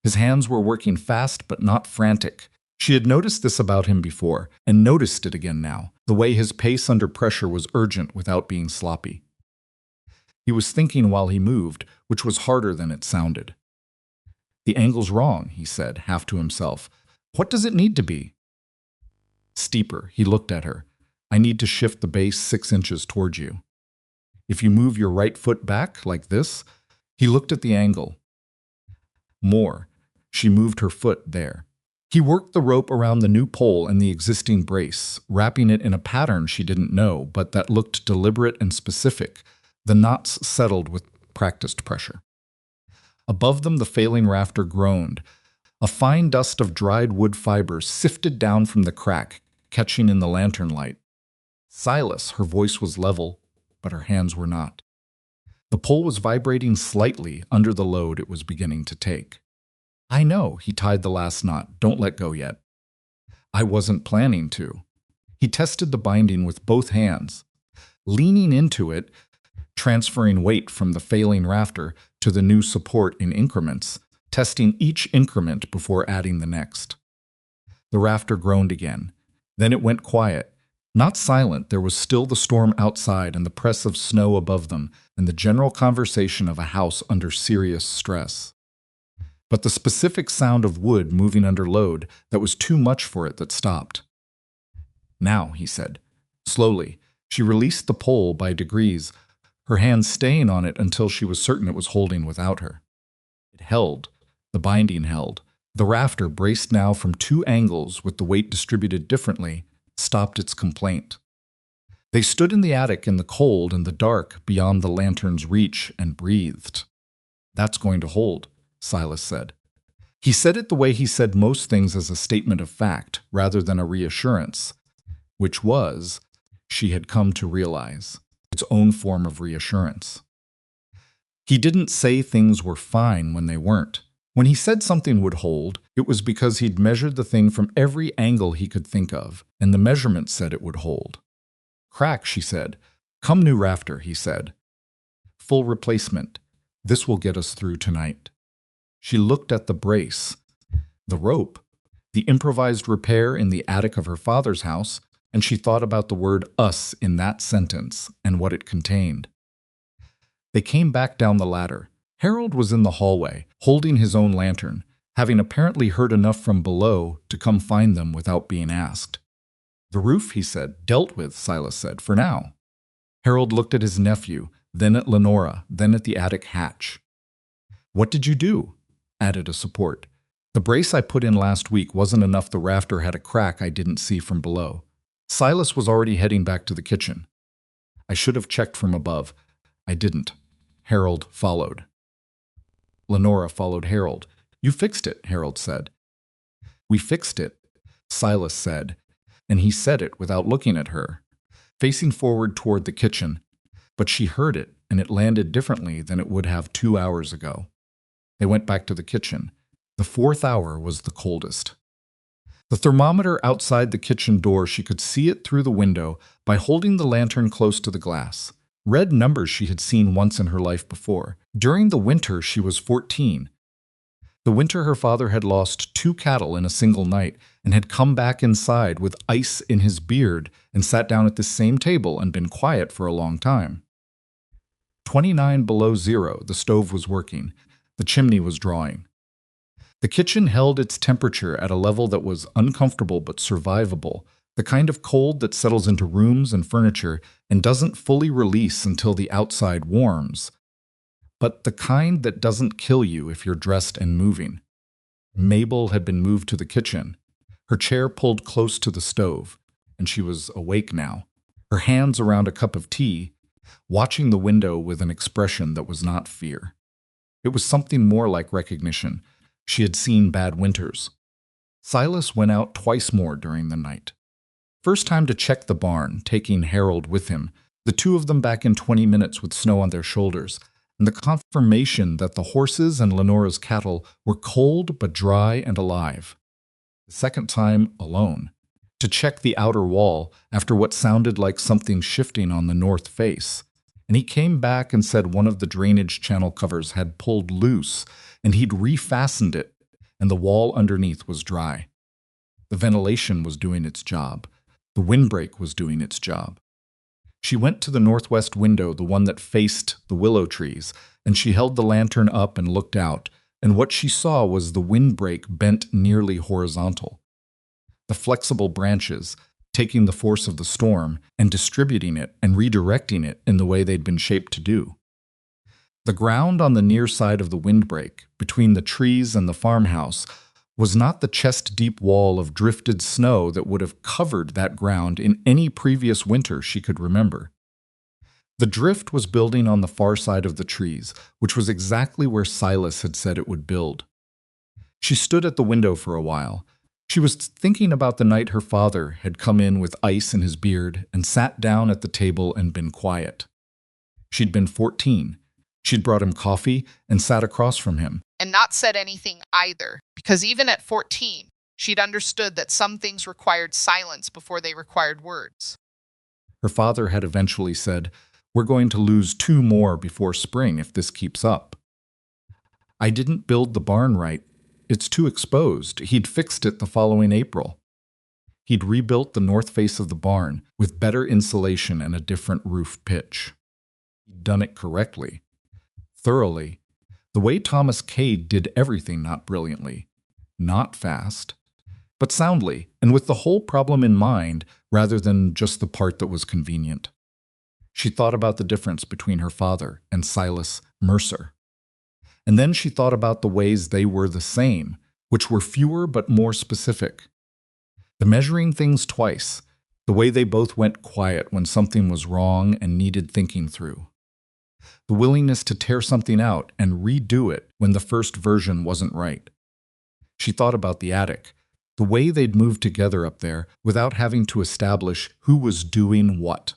His hands were working fast but not frantic. She had noticed this about him before, and noticed it again now, the way his pace under pressure was urgent without being sloppy. He was thinking while he moved, which was harder than it sounded. "The angle's wrong," he said, half to himself. "What does it need to be?" "Steeper." He looked at her. "I need to shift the base 6 inches towards you. If you move your right foot back, like this." He looked at the angle. "More." She moved her foot there. He worked the rope around the new pole and the existing brace, wrapping it in a pattern she didn't know, but that looked deliberate and specific. The knots settled with practiced pressure. Above them, the failing rafter groaned. A fine dust of dried wood fibers sifted down from the crack, catching in the lantern light. "Silas," her voice was level, but her hands were not. The pole was vibrating slightly under the load it was beginning to take. "I know." He tied the last knot. "Don't let go yet." "I wasn't planning to." He tested the binding with both hands, leaning into it, transferring weight from the failing rafter to the new support in increments, testing each increment before adding the next. The rafter groaned again. Then it went quiet. Not silent, there was still the storm outside and the press of snow above them and the general conversation of a house under serious stress. But the specific sound of wood moving under load that was too much for it that stopped. "Now," he said. Slowly, she released the pole by degrees, her hands staying on it until she was certain it was holding without her. It held. The binding held. The rafter, braced now from 2 angles with the weight distributed differently, stopped its complaint. They stood in the attic in the cold and the dark beyond the lantern's reach and breathed. "That's going to hold," Silas said. He said it the way he said most things, as a statement of fact rather than a reassurance. which was, she had come to realize, its own form of reassurance. He didn't say things were fine when they weren't. When he said something would hold, it was because he'd measured the thing from every angle he could think of, and the measurement said it would hold. Crack, she said. Come, new rafter, he said. Full replacement. This will get us through tonight. She looked at the brace, the rope, the improvised repair in the attic of her father's house, and she thought about the word us in that sentence and what it contained. They came back down the ladder. Harold was in the hallway, holding his own lantern, having apparently heard enough from below to come find them without being asked. The roof, he said, dealt with, Silas said, for now. Harold looked at his nephew, then at Lenora, then at the attic hatch. What did you do? Added a support. The brace I put in last week wasn't enough. The rafter had a crack I didn't see from below. Silas was already heading back to the kitchen. I should have checked from above. I didn't. Harold followed. Lenora followed Harold. You fixed it, Harold said. We fixed it, Silas said, and he said it without looking at her, facing forward toward the kitchen, but she heard it, and it landed differently than it would have 2 hours ago. They went back to the kitchen. The 4th hour was the coldest. The thermometer outside the kitchen door, she could see it through the window by holding the lantern close to the glass. Red numbers she had seen once in her life before. During the winter, she was 14. The winter her father had lost 2 cattle in a single night and had come back inside with ice in his beard and sat down at the same table and been quiet for a long time. 29 below zero, the stove was working. The chimney was drawing. The kitchen held its temperature at a level that was uncomfortable but survivable, the kind of cold that settles into rooms and furniture and doesn't fully release until the outside warms, but the kind that doesn't kill you if you're dressed and moving. Mabel had been moved to the kitchen, her chair pulled close to the stove, and she was awake now, her hands around a cup of tea, watching the window with an expression that was not fear. It was something more like recognition. She had seen bad winters. Silas went out twice more during the night. First time to check the barn, taking Harold with him, the two of them back in 20 minutes with snow on their shoulders, and the confirmation that the horses and Lenora's cattle were cold but dry and alive. The second time, alone, to check the outer wall after what sounded like something shifting on the north face, and he came back and said one of the drainage channel covers had pulled loose, and he'd refastened it, and the wall underneath was dry. The ventilation was doing its job. The windbreak was doing its job. She went to the northwest window, the one that faced the willow trees, and she held the lantern up and looked out, and what she saw was the windbreak bent nearly horizontal. The flexible branches, taking the force of the storm and distributing it and redirecting it in the way they'd been shaped to do. The ground on the near side of the windbreak, between the trees and the farmhouse, was not the chest-deep wall of drifted snow that would have covered that ground in any previous winter she could remember. The drift was building on the far side of the trees, which was exactly where Silas had said it would build. She stood at the window for a while. She was thinking about the night her father had come in with ice in his beard and sat down at the table and been quiet. She'd been 14. She'd brought him coffee and sat across from him. And not said anything either, because even at 14, she'd understood that some things required silence before they required words. Her father had eventually said, "We're going to lose 2 more before spring if this keeps up." I didn't build the barn right. It's too exposed. He'd fixed it the following April. He'd rebuilt the north face of the barn with better insulation and a different roof pitch. He'd done it correctly, thoroughly, the way Thomas Cade did everything, not brilliantly, not fast, but soundly, and with the whole problem in mind rather than just the part that was convenient. She thought about the difference between her father and Silas Mercer. And then she thought about the ways they were the same, which were fewer but more specific. The measuring things twice, the way they both went quiet when something was wrong and needed thinking through. The willingness to tear something out and redo it when the first version wasn't right. She thought about the attic, The way they'd moved together up there without having to establish who was doing what.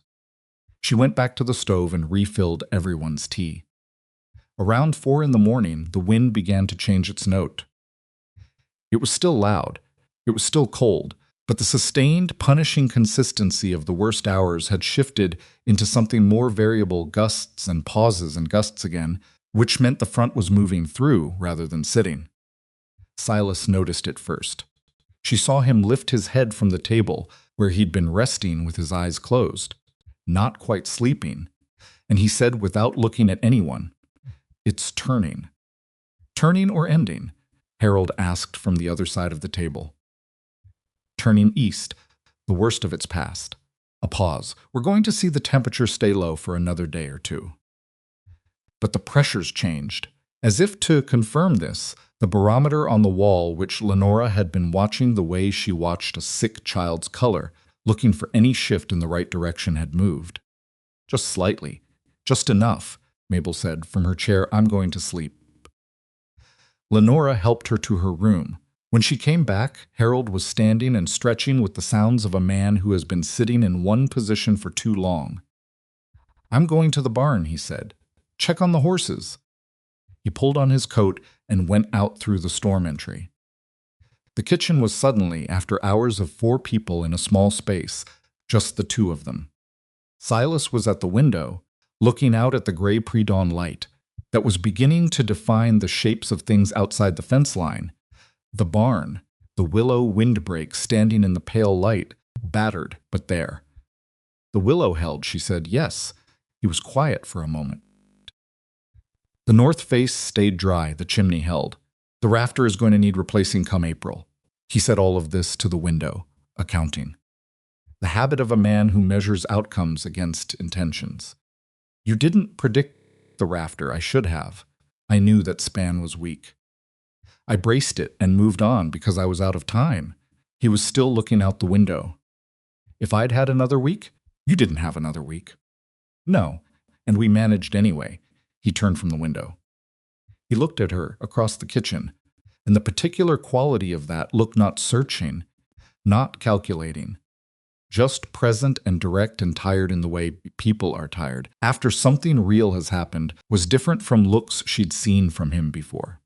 She went back to the stove and refilled everyone's tea. Around 4 in the morning, the wind began to change its note. It was still loud. It was still cold, but the sustained, punishing consistency of the worst hours had shifted into something more variable, gusts and pauses and gusts again, which meant the front was moving through rather than sitting. Silas noticed it first. She saw him lift his head from the table where he'd been resting with his eyes closed, not quite sleeping, and he said without looking at anyone, "It's turning." "Turning or ending?" Harold asked from the other side of the table. "Turning east. The worst of it's past." A pause. "We're going to see the temperature stay low for another day or two." But the pressures changed. As if to confirm this, the barometer on the wall, which Lenora had been watching the way she watched a sick child's color, looking for any shift in the right direction, had moved. "Just slightly. Just enough," Mabel said from her chair. "I'm going to sleep." Lenora helped her to her room. When she came back, Harold was standing and stretching with the sounds of a man who has been sitting in one position for too long. "I'm going to the barn," he said. "Check on the horses." He pulled on his coat and went out through the storm entry. The kitchen was suddenly, after hours of 4 people in a small space, just the 2 of them. Silas was at the window, looking out at the gray pre-dawn light that was beginning to define the shapes of things outside the fence line. The barn, the willow windbreak standing in the pale light, battered but there. "The willow held," she said. "Yes." He was quiet for a moment. "The north face stayed dry, the chimney held. The rafter is going to need replacing come April." He said all of this to the window, accounting. The habit of a man who measures outcomes against intentions. "You didn't predict the rafter. I should have. I knew that span was weak. I braced it and moved on because I was out of time." He was still looking out the window. "If I'd had another week?" "You didn't have another week." "No, and we managed anyway." He turned from the window. He looked at her across the kitchen, and the particular quality of that look not searching, not calculating, just present and direct and tired in the way people are tired after something real has happened, was different from looks she'd seen from him before.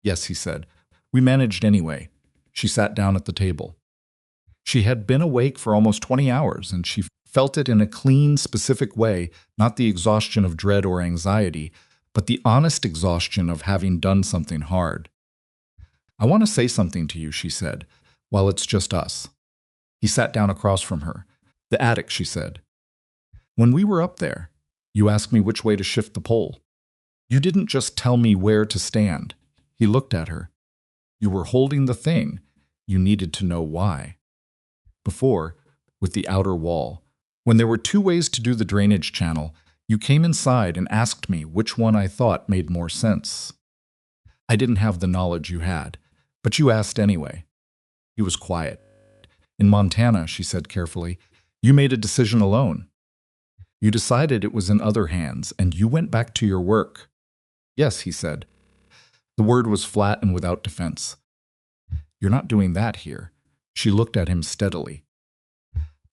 "Yes," he said. "We managed anyway." She sat down at the table. She had been awake for almost 20 hours, and she felt it in a clean, specific way, not the exhaustion of dread or anxiety, but the honest exhaustion of having done something hard. "I want to say something to you," she said, "while it's just us." He sat down across from her. "The attic," she said. "When we were up there, you asked me which way to shift the pole. You didn't just tell me where to stand." He looked at her. "You were holding the thing. You needed to know why." Before, with the outer wall, when there were 2 ways to do the drainage channel, you came inside and asked me which one I thought made more sense. I didn't have the knowledge you had, but you asked anyway." He was quiet. "In Montana," she said carefully, "you made a decision alone. You decided it was in other hands, and you went back to your work." "Yes," he said. The word was flat and without defense. "You're not doing that here." She looked at him steadily.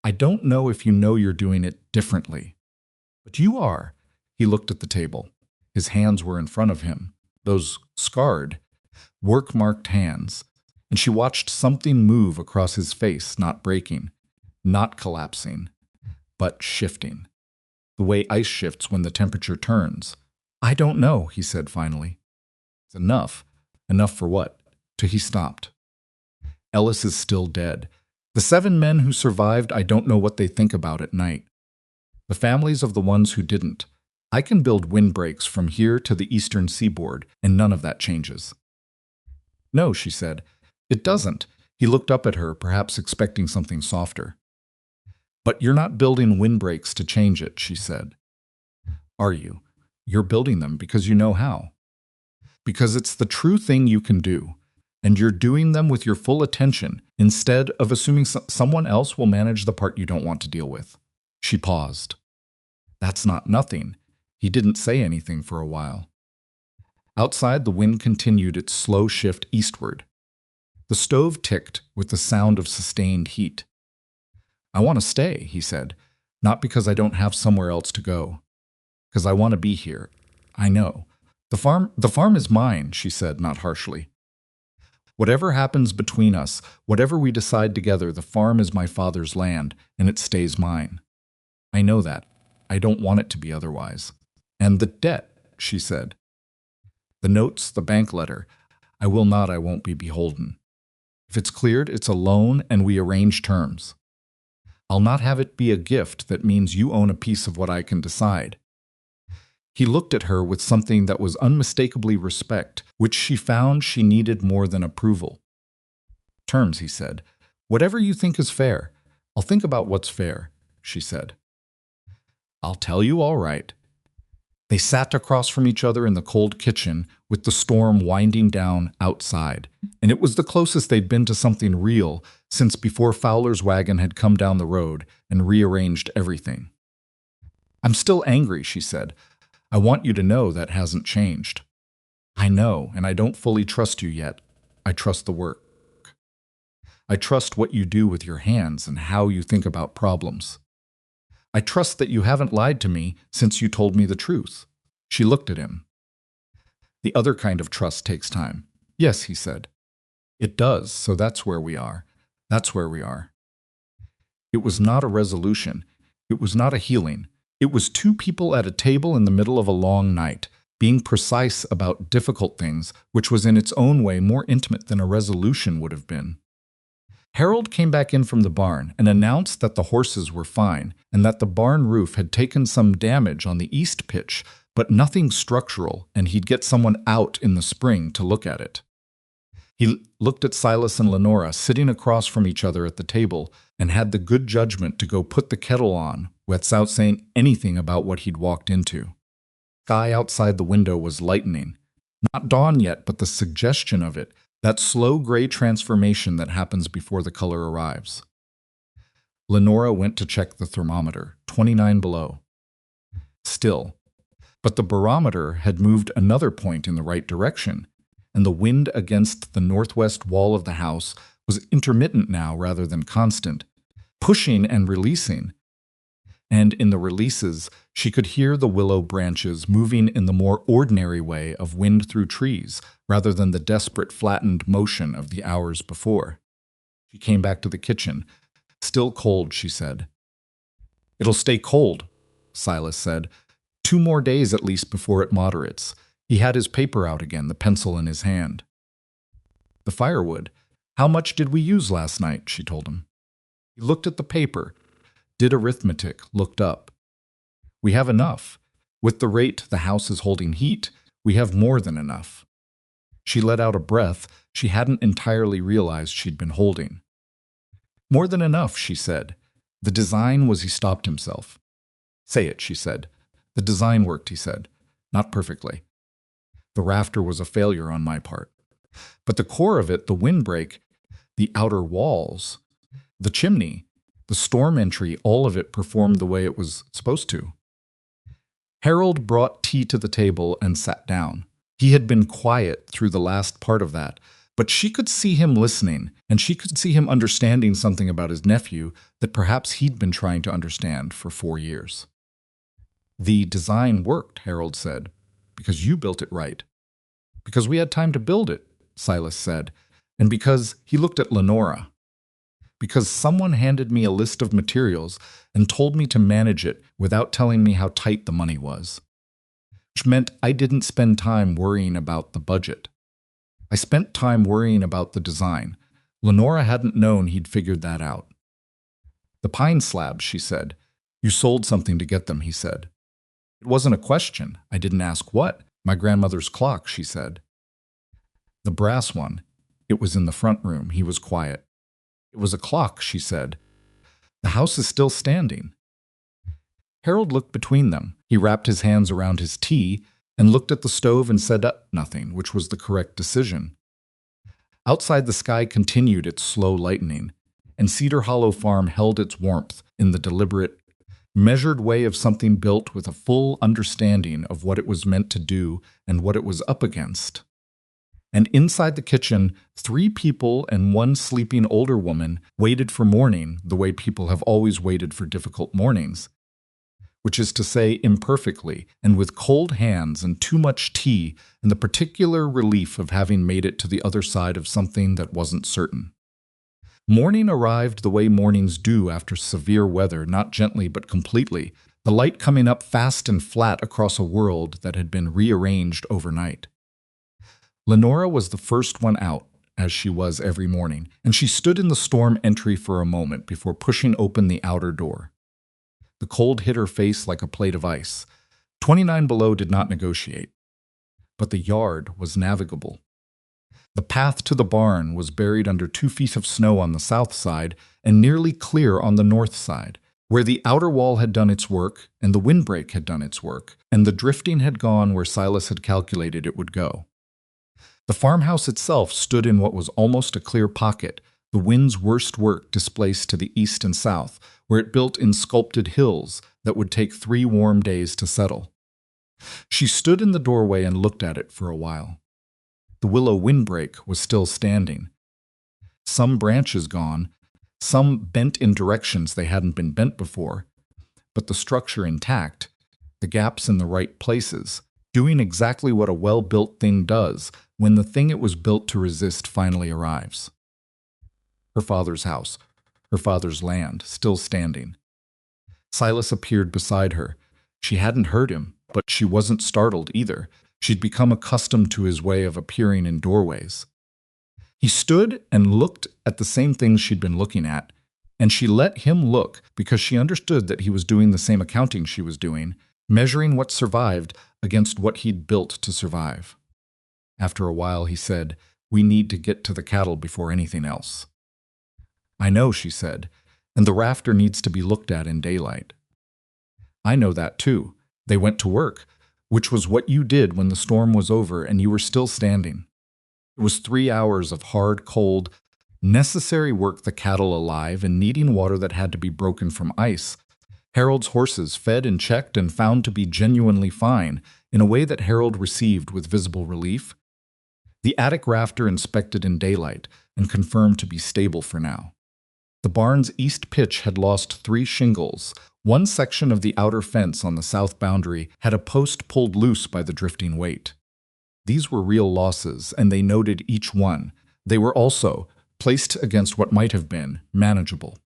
"I don't know if you know you're doing it differently. But you are." He looked at the table. His hands were in front of him, those scarred, work-marked hands, and she watched something move across his face, not breaking, not collapsing, but shifting, the way ice shifts when the temperature turns. "I don't know," he said finally. "It's enough." "Enough for what?" Till he stopped. "Ellis is still dead. The 7 men who survived, I don't know what they think about at night. The families of the ones who didn't. I can build windbreaks from here to the eastern seaboard, and none of that changes." "No," she said. "It doesn't." He looked up at her, perhaps expecting something softer. "But you're not building windbreaks to change it," she said. "Are you? You're building them because you know how. Because it's the true thing you can do, and you're doing them with your full attention instead of assuming someone else will manage the part you don't want to deal with." She paused. "That's not nothing." He didn't say anything for a while. Outside, the wind continued its slow shift eastward. The stove ticked with the sound of sustained heat. I want to stay, he said, not because I don't have somewhere else to go. Because I want to be here. I know. The farm is mine, she said, not harshly. Whatever happens between us, whatever we decide together, the farm is my father's land, and it stays mine. I know that. I don't want it to be otherwise. And the debt, she said. The notes, the bank letter. I won't be beholden. If it's cleared, it's a loan, and we arrange terms. I'll not have it be a gift that means you own a piece of what I can decide. He looked at her with something that was unmistakably respect, which she found she needed more than approval. Terms, he said. Whatever you think is fair. I'll think about what's fair, she said. I'll tell you all right. They sat across from each other in the cold kitchen, with the storm winding down outside, and it was the closest they'd been to something real since before Fowler's wagon had come down the road and rearranged everything. I'm still angry, she said. I want you to know that hasn't changed. I know, and I don't fully trust you yet. I trust the work. I trust what you do with your hands and how you think about problems. I trust that you haven't lied to me since you told me the truth. She looked at him. The other kind of trust takes time. Yes, he said. It does, so that's where we are. That's where we are. It was not a resolution. It was not a healing. It was two people at a table in the middle of a long night, being precise about difficult things, which was in its own way more intimate than a resolution would have been. Harold came back in from the barn and announced that the horses were fine and that the barn roof had taken some damage on the east pitch, but nothing structural, and he'd get someone out in the spring to look at it. He looked at Silas and Lenora sitting across from each other at the table and had the good judgment to go put the kettle on without saying anything about what he'd walked into. Sky outside the window was lightening. Not dawn yet, but the suggestion of it, that slow gray transformation that happens before the color arrives. Lenora went to check the thermometer, 29 below. Still. But the barometer had moved another point in the right direction, and the wind against the northwest wall of the house was intermittent now rather than constant, pushing and releasing. And in the releases, she could hear the willow branches moving in the more ordinary way of wind through trees, rather than the desperate flattened motion of the hours before. She came back to the kitchen. Still cold, she said. It'll stay cold, Silas said. 2 more days at least before it moderates. He had his paper out again, the pencil in his hand. The firewood. How much did we use last night? She told him. He looked at the paper, did arithmetic, looked up. We have enough. With the rate the house is holding heat, we have more than enough. She let out a breath she hadn't entirely realized she'd been holding. More than enough, she said. The design was. He stopped himself. Say it, she said. The design worked, he said. Not perfectly. The rafter was a failure on my part. But the core of it, the windbreak, the outer walls, the chimney, the storm entry, all of it performed the way it was supposed to. Harold brought tea to the table and sat down. He had been quiet through the last part of that, but she could see him listening, and she could see him understanding something about his nephew that perhaps he'd been trying to understand for 4 years. The design worked, Harold said, because you built it right. Because we had time to build it, Silas said, and because he looked at Lenora. Because someone handed me a list of materials and told me to manage it without telling me how tight the money was. Which meant I didn't spend time worrying about the budget. I spent time worrying about the design. Lenora hadn't known he'd figured that out. The pine slabs, she said. You sold something to get them, he said. It wasn't a question. I didn't ask what. My grandmother's clock, she said. The brass one. It was in the front room. He was quiet. It was a clock, she said. The house is still standing. Harold looked between them. He wrapped his hands around his tea and looked at the stove and said nothing, which was the correct decision. Outside, the sky continued its slow lightening, and Cedar Hollow Farm held its warmth in the deliberate, measured way of something built with a full understanding of what it was meant to do and what it was up against. And inside the kitchen, 3 people and 1 sleeping older woman waited for morning the way people have always waited for difficult mornings, which is to say imperfectly and with cold hands and too much tea and the particular relief of having made it to the other side of something that wasn't certain. Morning arrived the way mornings do after severe weather, not gently but completely, the light coming up fast and flat across a world that had been rearranged overnight. Lenora was the first one out, as she was every morning, and she stood in the storm entry for a moment before pushing open the outer door. The cold hit her face like a plate of ice. 29 below did not negotiate, but the yard was navigable. The path to the barn was buried under 2 feet of snow on the south side and nearly clear on the north side, where the outer wall had done its work and the windbreak had done its work, and the drifting had gone where Silas had calculated it would go. The farmhouse itself stood in what was almost a clear pocket, the wind's worst work displaced to the east and south, where it built in sculpted hills that would take 3 warm days to settle. She stood in the doorway and looked at it for a while. The willow windbreak was still standing. Some branches gone, some bent in directions they hadn't been bent before, but the structure intact, the gaps in the right places, doing exactly what a well-built thing does when the thing it was built to resist finally arrives. Her father's house, her father's land, still standing. Silas appeared beside her. She hadn't heard him, but she wasn't startled either. She'd become accustomed to his way of appearing in doorways. He stood and looked at the same things she'd been looking at, and she let him look because she understood that he was doing the same accounting she was doing, measuring what survived against what he'd built to survive. After a while, he said, "We need to get to the cattle before anything else." "I know," she said, "and the rafter needs to be looked at in daylight." "I know that too. They went to work, which was what you did when the storm was over and you were still standing. It was 3 hours of hard, cold, necessary work, the cattle alive and needing water that had to be broken from ice. Harold's horses fed and checked and found to be genuinely fine, in a way that Harold received with visible relief. The attic rafter inspected in daylight and confirmed to be stable for now. The barn's east pitch had lost 3 shingles. One section of the outer fence on the south boundary had a post pulled loose by the drifting weight. These were real losses, and they noted each one. They were also, placed against what might have been, manageable.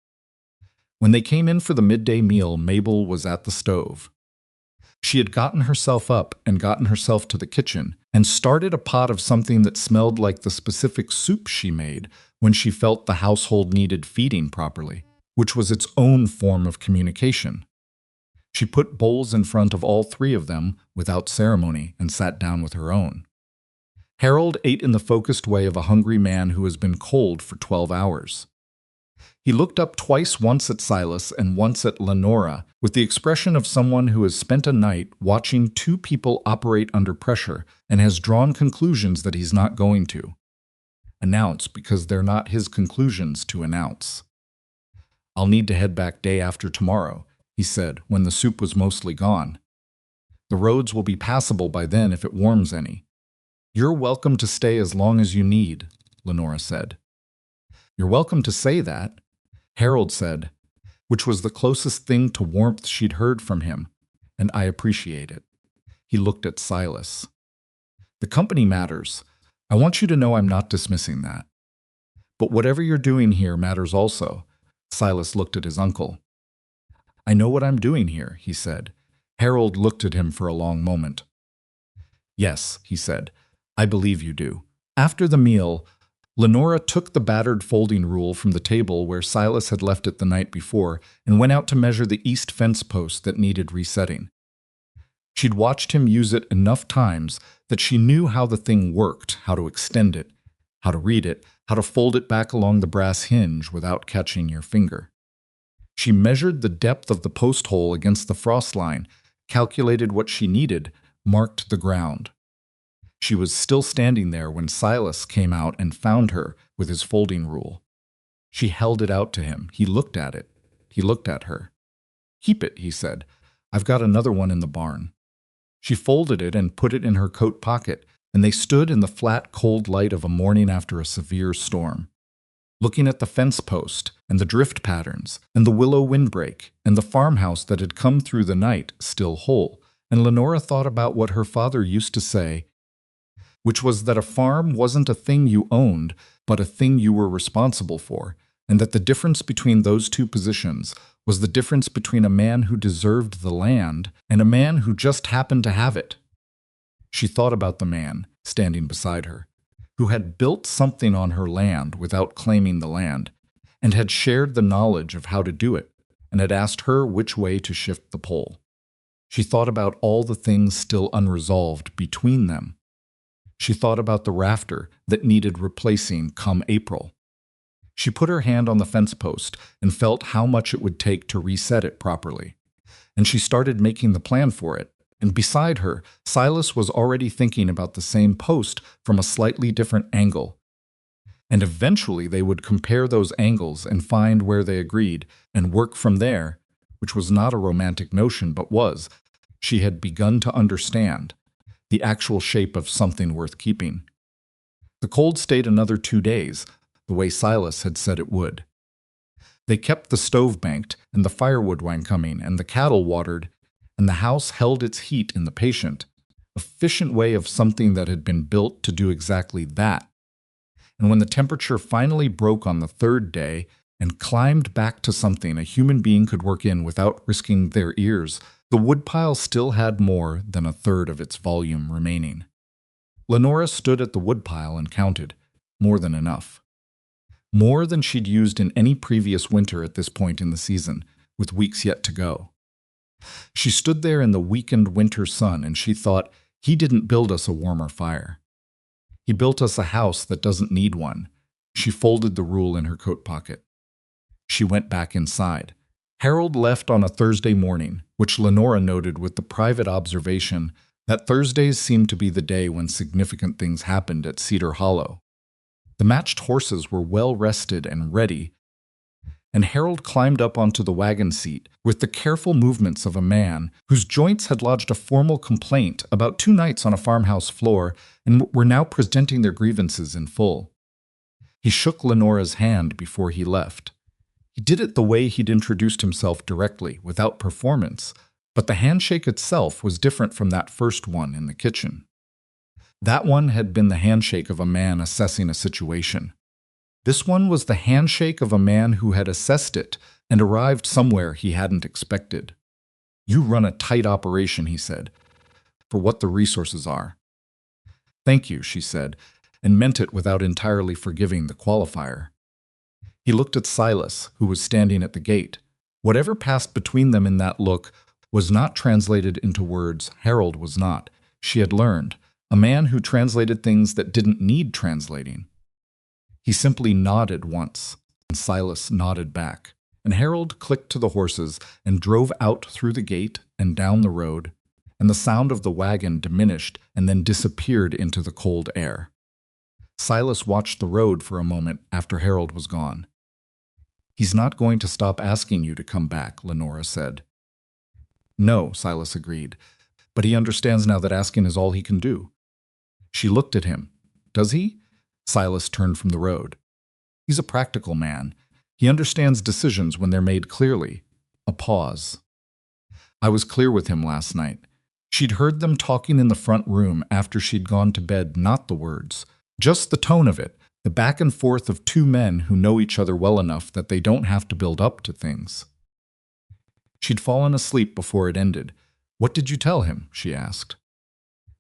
When they came in for the midday meal, Mabel was at the stove. She had gotten herself up and gotten herself to the kitchen and started a pot of something that smelled like the specific soup she made when she felt the household needed feeding properly, which was its own form of communication. She put bowls in front of all 3 of them without ceremony and sat down with her own. Harold ate in the focused way of a hungry man who has been cold for 12 hours. He looked up twice, once at Silas and once at Lenora, with the expression of someone who has spent a night watching 2 people operate under pressure and has drawn conclusions that he's not going to announce because they're not his conclusions to announce. "I'll need to head back day after tomorrow," he said when the soup was mostly gone. "The roads will be passable by then if it warms any." "You're welcome to stay as long as you need," Lenora said. "You're welcome to say that," Harold said, which was the closest thing to warmth she'd heard from him, "and I appreciate it." He looked at Silas. "The company matters. I want you to know I'm not dismissing that. But whatever you're doing here matters also." Silas looked at his uncle. "I know what I'm doing here," he said. Harold looked at him for a long moment. "Yes," he said, "I believe you do." After the meal, Lenora took the battered folding rule from the table where Silas had left it the night before and went out to measure the east fence post that needed resetting. She'd watched him use it enough times that she knew how the thing worked, how to extend it, how to read it, how to fold it back along the brass hinge without catching your finger. She measured the depth of the post hole against the frost line, calculated what she needed, marked the ground. She was still standing there when Silas came out and found her with his folding rule. She held it out to him. He looked at it. He looked at her. "Keep it," he said. "I've got another one in the barn." She folded it and put it in her coat pocket, and they stood in the flat, cold light of a morning after a severe storm, looking at the fence post and the drift patterns and the willow windbreak and the farmhouse that had come through the night still whole. And Lenora thought about what her father used to say, which was that a farm wasn't a thing you owned, but a thing you were responsible for, and that the difference between those two positions was the difference between a man who deserved the land and a man who just happened to have it. She thought about the man standing beside her, who had built something on her land without claiming the land, and had shared the knowledge of how to do it, and had asked her which way to shift the pole. She thought about all the things still unresolved between them. She thought about the rafter that needed replacing come April. She put her hand on the fence post and felt how much it would take to reset it properly. And she started making the plan for it. And beside her, Silas was already thinking about the same post from a slightly different angle. And eventually they would compare those angles and find where they agreed and work from there, which was not a romantic notion but was, she had begun to understand, the actual shape of something worth keeping. The cold stayed another 2 days, the way Silas had said it would. They kept the stove banked and the firewood wine coming and the cattle watered, and the house held its heat in the patient, efficient way of something that had been built to do exactly that. And when the temperature finally broke on the 3rd day and climbed back to something a human being could work in without risking their ears, the woodpile still had more than 1/3 of its volume remaining. Lenora stood at the woodpile and counted. More than enough. More than she'd used in any previous winter at this point in the season, with weeks yet to go. She stood there in the weakened winter sun and she thought, he didn't build us a warmer fire. He built us a house that doesn't need one. She folded the rule in her coat pocket. She went back inside. Harold left on a Thursday morning, which Lenora noted with the private observation that Thursdays seemed to be the day when significant things happened at Cedar Hollow. The matched horses were well rested and ready, and Harold climbed up onto the wagon seat with the careful movements of a man whose joints had lodged a formal complaint about 2 nights on a farmhouse floor and were now presenting their grievances in full. He shook Lenora's hand before he left. He did it the way he'd introduced himself directly, without performance, but the handshake itself was different from that first one in the kitchen. That one had been the handshake of a man assessing a situation. This one was the handshake of a man who had assessed it and arrived somewhere he hadn't expected. You run a tight operation, he said, for what the resources are. Thank you, she said, and meant it without entirely forgiving the qualifier. He looked at Silas, who was standing at the gate. Whatever passed between them in that look was not translated into words. Harold was not. She had learned. A man who translated things that didn't need translating. He simply nodded once, and Silas nodded back, and Harold clicked to the horses and drove out through the gate and down the road, and the sound of the wagon diminished and then disappeared into the cold air. Silas watched the road for a moment after Harold was gone. He's not going to stop asking you to come back, Lenora said. No, Silas agreed, but he understands now that asking is all he can do. She looked at him. Does he? Silas turned from the road. He's a practical man. He understands decisions when they're made clearly. A pause. I was clear with him last night. She'd heard them talking in the front room after she'd gone to bed, not the words, just the tone of it, the back and forth of 2 men who know each other well enough that they don't have to build up to things. She'd fallen asleep before it ended. What did you tell him? She asked.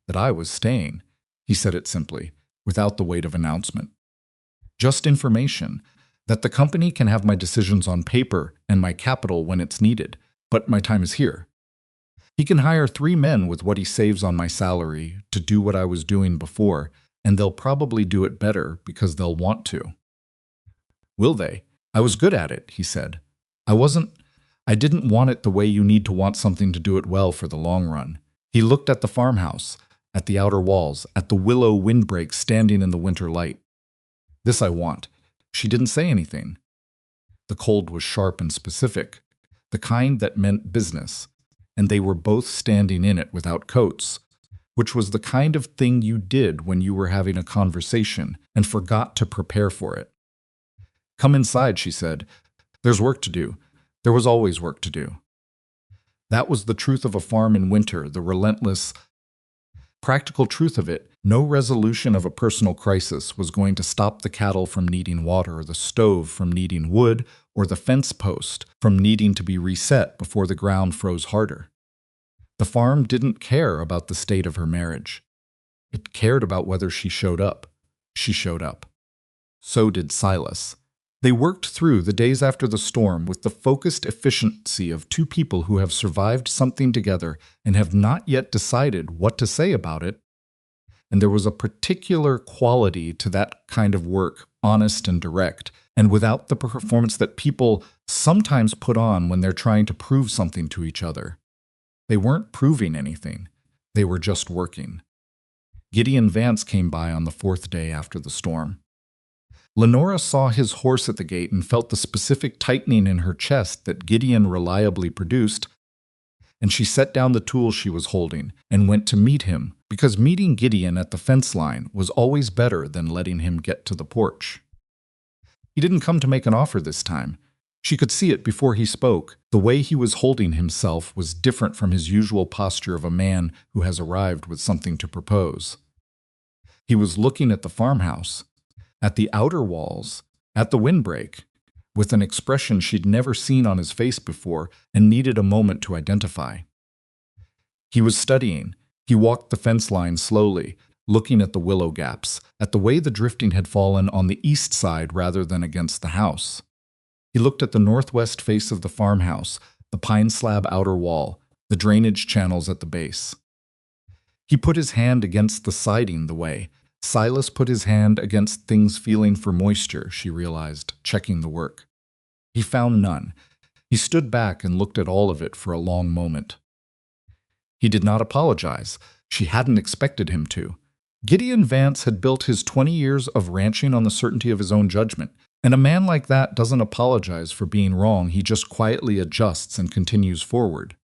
That I was staying. He said it simply, without the weight of announcement. Just information, that the company can have my decisions on paper and my capital when it's needed, but my time is here. He can hire 3 men with what he saves on my salary to do what I was doing before, and they'll probably do it better because they'll want to. Will they? I was good at it, he said. I didn't want it the way you need to want something to do it well for the long run. He looked at the farmhouse, at the outer walls, at the willow windbreak standing in the winter light. This I want. She didn't say anything. The cold was sharp and specific, the kind that meant business, and they were both standing in it without coats, which was the kind of thing you did when you were having a conversation and forgot to prepare for it. "Come inside," she said. "There's work to do. There was always work to do." That was the truth of a farm in winter, the relentless, practical truth of it. No resolution of a personal crisis was going to stop the cattle from needing water, or the stove from needing wood, or the fence post from needing to be reset before the ground froze harder. The farm didn't care about the state of her marriage. It cared about whether she showed up. She showed up. So did Silas. They worked through the days after the storm with the focused efficiency of two people who have survived something together and have not yet decided what to say about it. And there was a particular quality to that kind of work, honest and direct, and without the performance that people sometimes put on when they're trying to prove something to each other. They weren't proving anything. They were just working. Gideon Vance came by on the 4th day after the storm. Lenora saw his horse at the gate and felt the specific tightening in her chest that Gideon reliably produced, and she set down the tool she was holding and went to meet him, because meeting Gideon at the fence line was always better than letting him get to the porch. He didn't come to make an offer this time. She could see it before he spoke. The way he was holding himself was different from his usual posture of a man who has arrived with something to propose. He was looking at the farmhouse, at the outer walls, at the windbreak, with an expression she'd never seen on his face before and needed a moment to identify. He was studying. He walked the fence line slowly, looking at the willow gaps, at the way the drifting had fallen on the east side rather than against the house. He looked at the northwest face of the farmhouse, the pine slab outer wall, the drainage channels at the base. He put his hand against the siding the way Silas put his hand against things feeling for moisture, she realized, checking the work. He found none. He stood back and looked at all of it for a long moment. He did not apologize. She hadn't expected him to. Gideon Vance had built his 20 years of ranching on the certainty of his own judgment, and a man like that doesn't apologize for being wrong. He just quietly adjusts and continues forward.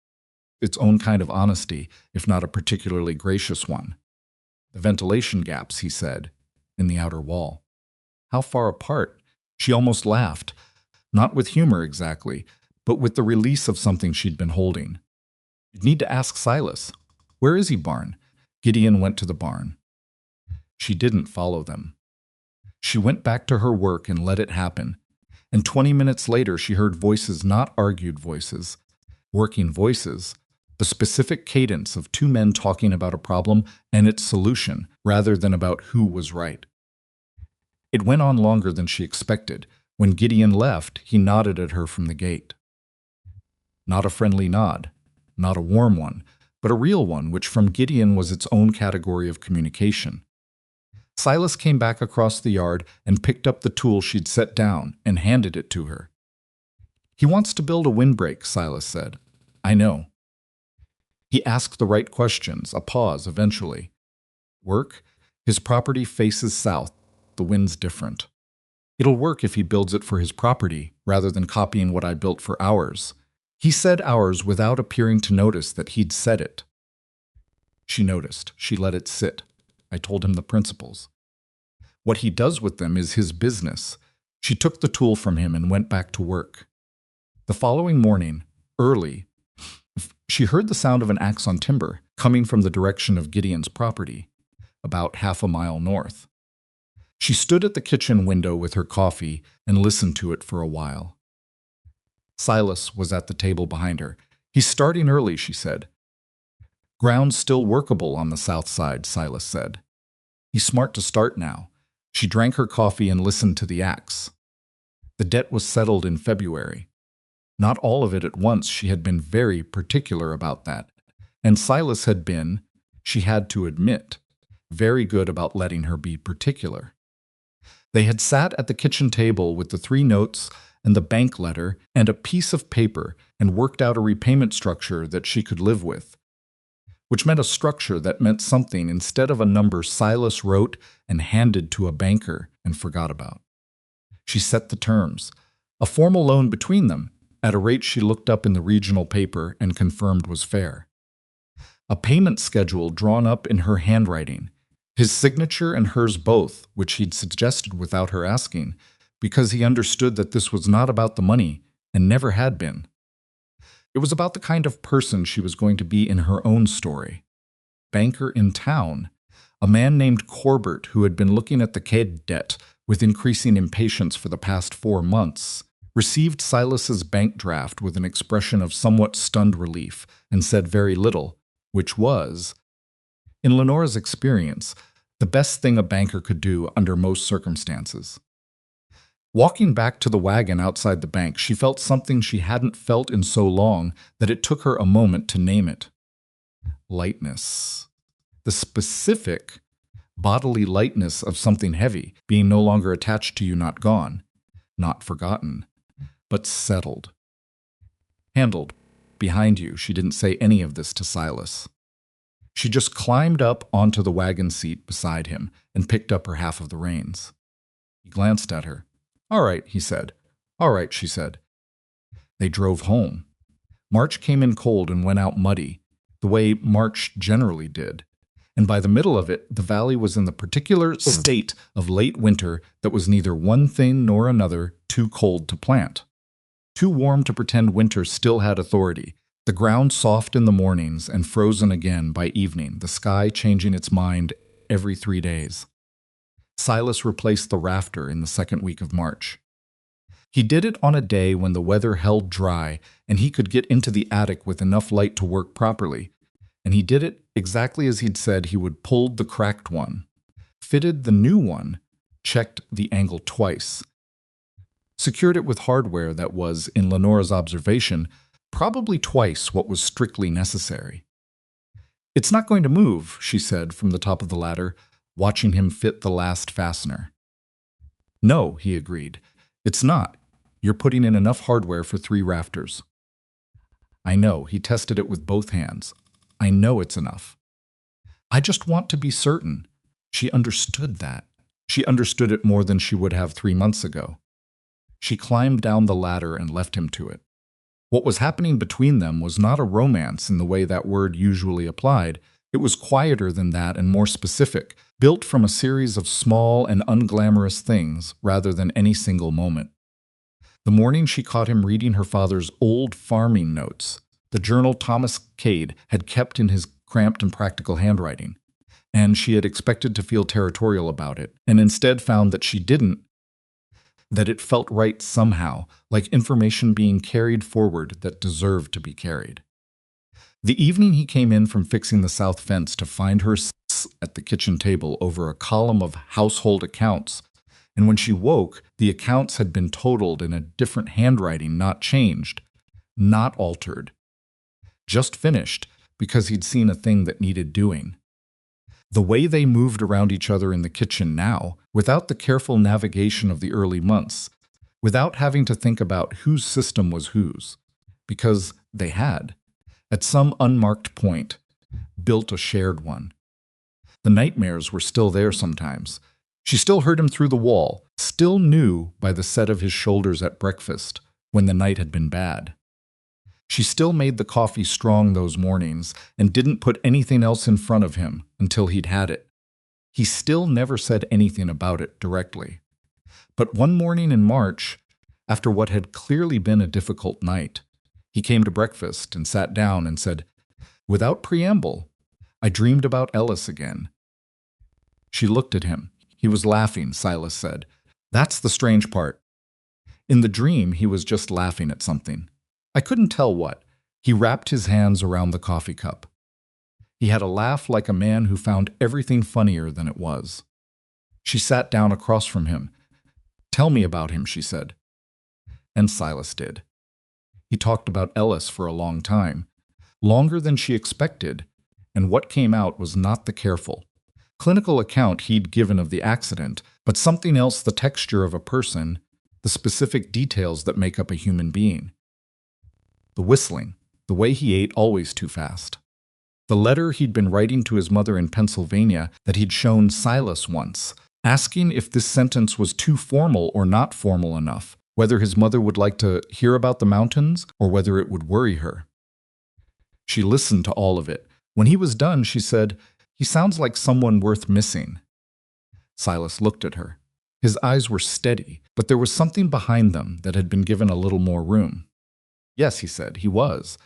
Its own kind of honesty, if not a particularly gracious one. "The ventilation gaps," he said, "in the outer wall." How far apart? She almost laughed. Not with humor exactly, but with the release of something she'd been holding. "You'd need to ask Silas. Where is he, barn?" Gideon went to the barn. She didn't follow them. She went back to her work and let it happen. And 20 minutes later she heard voices, not argued voices, working voices, the specific cadence of two men talking about a problem and its solution rather than about who was right. It went on longer than she expected. When Gideon left, he nodded at her from the gate. Not a friendly nod, not a warm one, but a real one, which from Gideon was its own category of communication. Silas came back across the yard and picked up the tool she'd set down and handed it to her. "He wants to build a windbreak," Silas said. "I know." He asked the right questions, a pause eventually. "Work? His property faces south. The wind's different. It'll work if he builds it for his property, rather than copying what I built for ours." He said ours without appearing to notice that he'd said it. She noticed. She let it sit. I told him the principles. What he does with them is his business. She took the tool from him and went back to work. The following morning, early, she heard the sound of an axe on timber coming from the direction of Gideon's property, about half a mile north. She stood at the kitchen window with her coffee and listened to it for a while. Silas was at the table behind her. "He's starting early," she said. "Ground's still workable on the south side," Silas said. "He's smart to start now." She drank her coffee and listened to the axe. The debt was settled in February. Not all of it at once. She had been very particular about that. And Silas had been, she had to admit, very good about letting her be particular. They had sat at the kitchen table with the 3 notes and the bank letter and a piece of paper and worked out a repayment structure that she could live with, which meant a structure that meant something instead of a number Silas wrote and handed to a banker and forgot about. She set the terms, a formal loan between them, at a rate she looked up in the regional paper and confirmed was fair. A payment schedule drawn up in her handwriting, his signature and hers both, which he'd suggested without her asking, because he understood that this was not about the money and never had been. It was about the kind of person she was going to be in her own story. Banker in town, a man named Corbett who had been looking at the Cade debt with increasing impatience for the past 4 months, received Silas's bank draft with an expression of somewhat stunned relief and said very little, which was, in Lenora's experience, the best thing a banker could do under most circumstances. Walking back to the wagon outside the bank, she felt something she hadn't felt in so long that it took her a moment to name it. Lightness. The specific, bodily lightness of something heavy, being no longer attached to you, not gone, not forgotten, but settled. Handled. Behind you, she didn't say any of this to Silas. She just climbed up onto the wagon seat beside him and picked up her half of the reins. He glanced at her. "All right," he said. "All right," she said. They drove home. March came in cold and went out muddy, the way March generally did. And by the middle of it, the valley was in the particular state of late winter that was neither one thing nor another too cold to plant, too warm to pretend winter still had authority, the ground soft in the mornings and frozen again by evening, the sky changing its mind every 3 days. Silas replaced the rafter in the second week of March. He did it on a day when the weather held dry and he could get into the attic with enough light to work properly, and he did it exactly as he'd said he would. Pulled the cracked one, fitted the new one, checked the angle twice, secured it with hardware that was, in Lenora's observation, probably twice what was strictly necessary. "It's not going to move," she said from the top of the ladder, watching him fit the last fastener. "No," he agreed. "It's not. You're putting in enough hardware for 3 rafters." "I know." He tested it with both hands. "I know it's enough. I just want to be certain." She understood that. She understood it more than she would have 3 months ago. She climbed down the ladder and left him to it. What was happening between them was not a romance in the way that word usually applied. It was quieter than that and more specific, built from a series of small and unglamorous things rather than any single moment. The morning she caught him reading her father's old farming notes, the journal Thomas Cade had kept in his cramped and practical handwriting, and she had expected to feel territorial about it, and instead found that she didn't, that it felt right somehow, like information being carried forward that deserved to be carried. The evening he came in from fixing the south fence to find her at the kitchen table over a column of household accounts, and when she woke, the accounts had been totaled in a different handwriting, not changed, not altered, just finished, because he'd seen a thing that needed doing. The way they moved around each other in the kitchen now, without the careful navigation of the early months, without having to think about whose system was whose, because they had, at some unmarked point, built a shared one. The nightmares were still there sometimes. She still heard him through the wall, still knew by the set of his shoulders at breakfast when the night had been bad. She still made the coffee strong those mornings and didn't put anything else in front of him until he'd had it. He still never said anything about it directly. But one morning in March, after what had clearly been a difficult night, he came to breakfast and sat down and said, without preamble, "I dreamed about Ellis again." She looked at him. He was laughing, Silas said. That's the strange part. In the dream, he was just laughing at something. I couldn't tell what. He wrapped his hands around the coffee cup. He had a laugh like a man who found everything funnier than it was. She sat down across from him. "Tell me about him," she said. And Silas did. He talked about Ellis for a long time, longer than she expected, and what came out was not the careful, clinical account he'd given of the accident, but something else, the texture of a person, the specific details that make up a human being. The whistling, the way he ate always too fast. The letter he'd been writing to his mother in Pennsylvania that he'd shown Silas once, asking if this sentence was too formal or not formal enough, whether his mother would like to hear about the mountains or whether it would worry her. She listened to all of it, When he was done, she said, "He sounds like someone worth missing." Silas looked at her. His eyes were steady, but there was something behind them that had been given a little more room. "Yes," he said, "he was."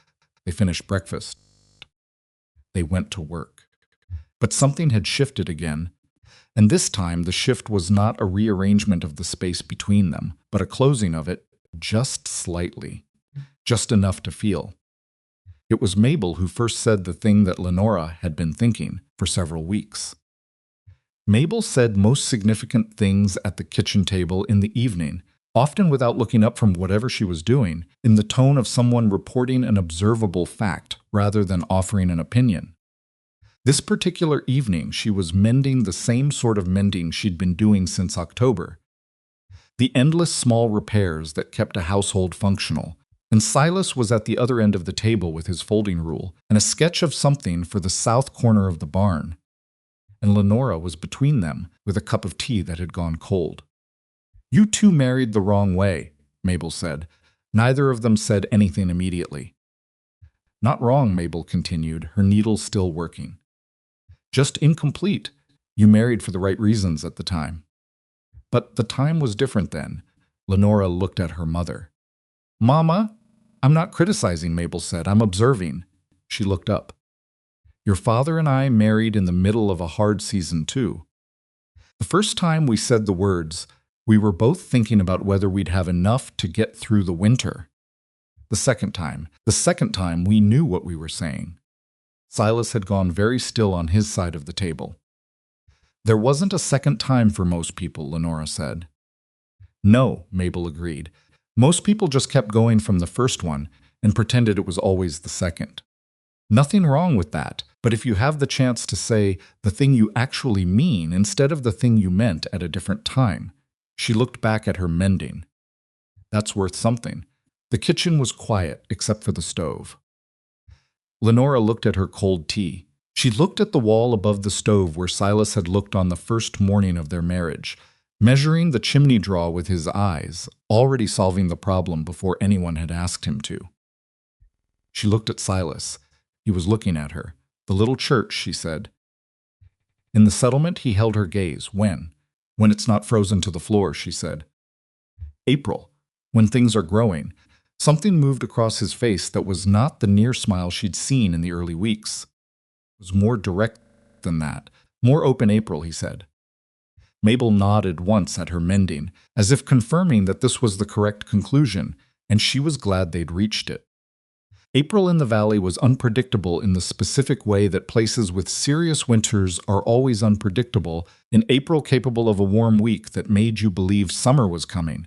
They finished breakfast. They went to work. But something had shifted again, and this time the shift was not a rearrangement of the space between them, but a closing of it just slightly, just enough to feel. It was Mabel who first said the thing that Lenora had been thinking for several weeks. Mabel said most significant things at the kitchen table in the evening, often without looking up from whatever she was doing, in the tone of someone reporting an observable fact rather than offering an opinion. This particular evening, she was mending the same sort of mending she'd been doing since October. The endless small repairs that kept a household functional, and Silas was at the other end of the table with his folding rule and a sketch of something for the south corner of the barn. And Lenora was between them with a cup of tea that had gone cold. "You two married the wrong way," Mabel said. Neither of them said anything immediately. "Not wrong," Mabel continued, her needle still working. "Just incomplete. You married for the right reasons at the time." But the time was different then. Lenora looked at her mother. "Mama?" "I'm not criticizing," Mabel said. "I'm observing." She looked up. "Your father and I married in the middle of a hard season, too. The first time we said the words, we were both thinking about whether we'd have enough to get through the winter. The second time, we knew what we were saying." Silas had gone very still on his side of the table. "There wasn't a second time for most people," Lenora said. "No," Mabel agreed. "Most people just kept going from the first one and pretended it was always the second. Nothing wrong with that, but if you have the chance to say the thing you actually mean instead of the thing you meant at a different time." She looked back at her mending. "That's worth something." The kitchen was quiet except for the stove. Lenora looked at her cold tea. She looked at the wall above the stove where Silas had looked on the first morning of their marriage, measuring the chimney draw with his eyes, already solving the problem before anyone had asked him to. She looked at Silas. He was looking at her. "The little church," she said. In the settlement, he held her gaze. "When? When it's not frozen to the floor," she said. "April, when things are growing." Something moved across his face that was not the near smile she'd seen in the early weeks. It was more direct than that. "More open April," he said. Mabel nodded once at her mending, as if confirming that this was the correct conclusion, and she was glad they'd reached it. April in the valley was unpredictable in the specific way that places with serious winters are always unpredictable, an April capable of a warm week that made you believe summer was coming,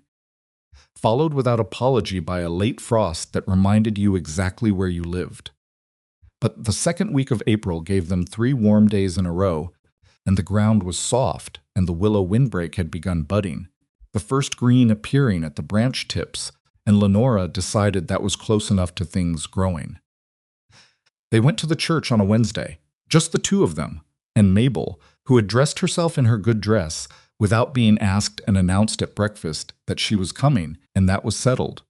followed without apology by a late frost that reminded you exactly where you lived. But the second week of April gave them 3 warm days in a row, and the ground was soft, and the willow windbreak had begun budding, the first green appearing at the branch tips, and Lenora decided that was close enough to things growing. They went to the church on a Wednesday, just the two of them, and Mabel, who had dressed herself in her good dress, without being asked and announced at breakfast that she was coming, and that was settled.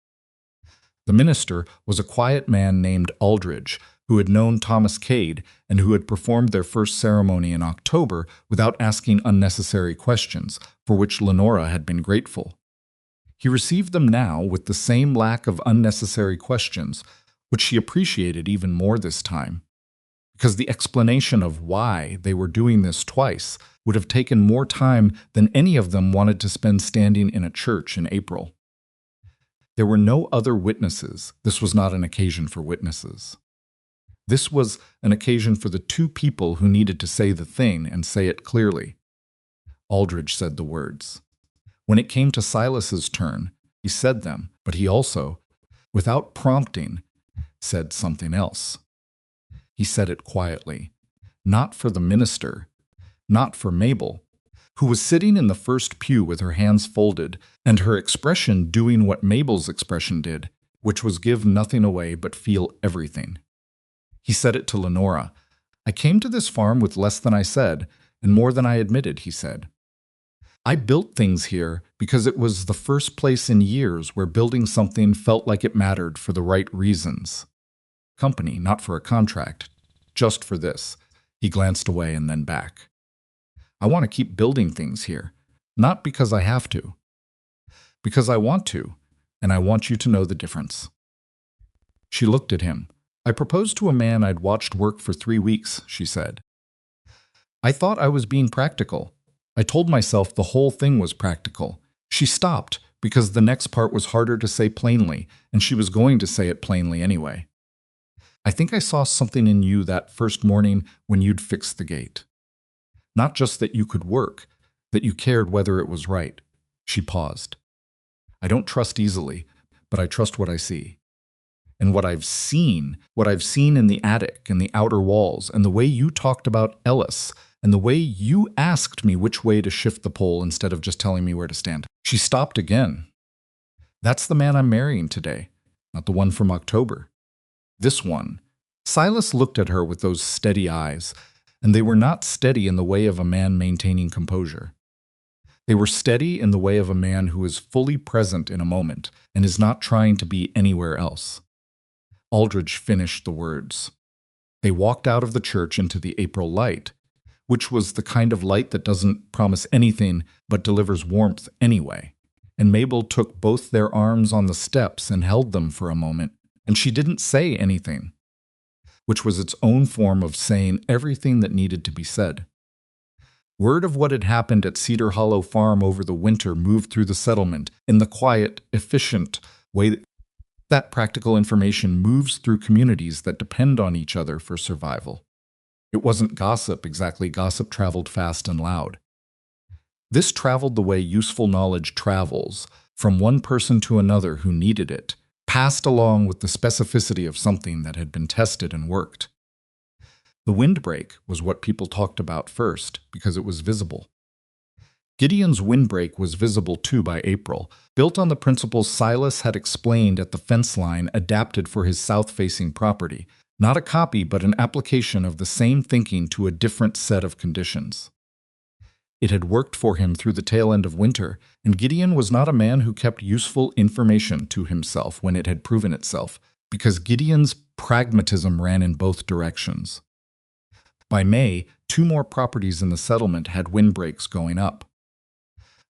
The minister was a quiet man named Aldridge, who had known Thomas Cade and who had performed their first ceremony in October without asking unnecessary questions, for which Lenora had been grateful. He received them now with the same lack of unnecessary questions, which she appreciated even more this time, because the explanation of why they were doing this twice would have taken more time than any of them wanted to spend standing in a church in April. There were no other witnesses. This was not an occasion for witnesses. This was an occasion for the two people who needed to say the thing and say it clearly. Aldridge said the words. When it came to Silas's turn, he said them, but he also, without prompting, said something else. He said it quietly, not for the minister, not for Mabel, who was sitting in the first pew with her hands folded and her expression doing what Mabel's expression did, which was give nothing away but feel everything. He said it to Lenora. I came to this farm with less than I said, and more than I admitted, he said. I built things here because it was the first place in years where building something felt like it mattered for the right reasons. Company, not for a contract. just for this. He glanced away and then back. I want to keep building things here, not because I have to, because I want to, and I want you to know the difference. She looked at him. I proposed to a man I'd watched work for 3 weeks, she said. I thought I was being practical. I told myself the whole thing was practical. She stopped because the next part was harder to say plainly, and she was going to say it plainly anyway. I think I saw something in you that first morning when you'd fixed the gate. Not just that you could work, that you cared whether it was right. She paused. I don't trust easily, but I trust what I see. And what I've seen in the attic and the outer walls, and the way you talked about Ellis, and the way you asked me which way to shift the pole instead of just telling me where to stand. She stopped again. That's the man I'm marrying today, not the one from October. This one. Silas looked at her with those steady eyes, and they were not steady in the way of a man maintaining composure. They were steady in the way of a man who is fully present in a moment and is not trying to be anywhere else. Aldridge finished the words. They walked out of the church into the April light, which was the kind of light that doesn't promise anything but delivers warmth anyway. And Mabel took both their arms on the steps and held them for a moment, and she didn't say anything, which was its own form of saying everything that needed to be said. Word of what had happened at Cedar Hollow Farm over the winter moved through the settlement in the quiet, efficient way that practical information moves through communities that depend on each other for survival. It wasn't gossip exactly. Gossip traveled fast and loud. This traveled the way useful knowledge travels, from one person to another who needed it, passed along with the specificity of something that had been tested and worked. The windbreak was what people talked about first because it was visible. Gideon's windbreak was visible too by April, built on the principles Silas had explained at the fence line adapted for his south-facing property, not a copy but an application of the same thinking to a different set of conditions. It had worked for him through the tail end of winter, and Gideon was not a man who kept useful information to himself when it had proven itself, because Gideon's pragmatism ran in both directions. By May, 2 more properties in the settlement had windbreaks going up.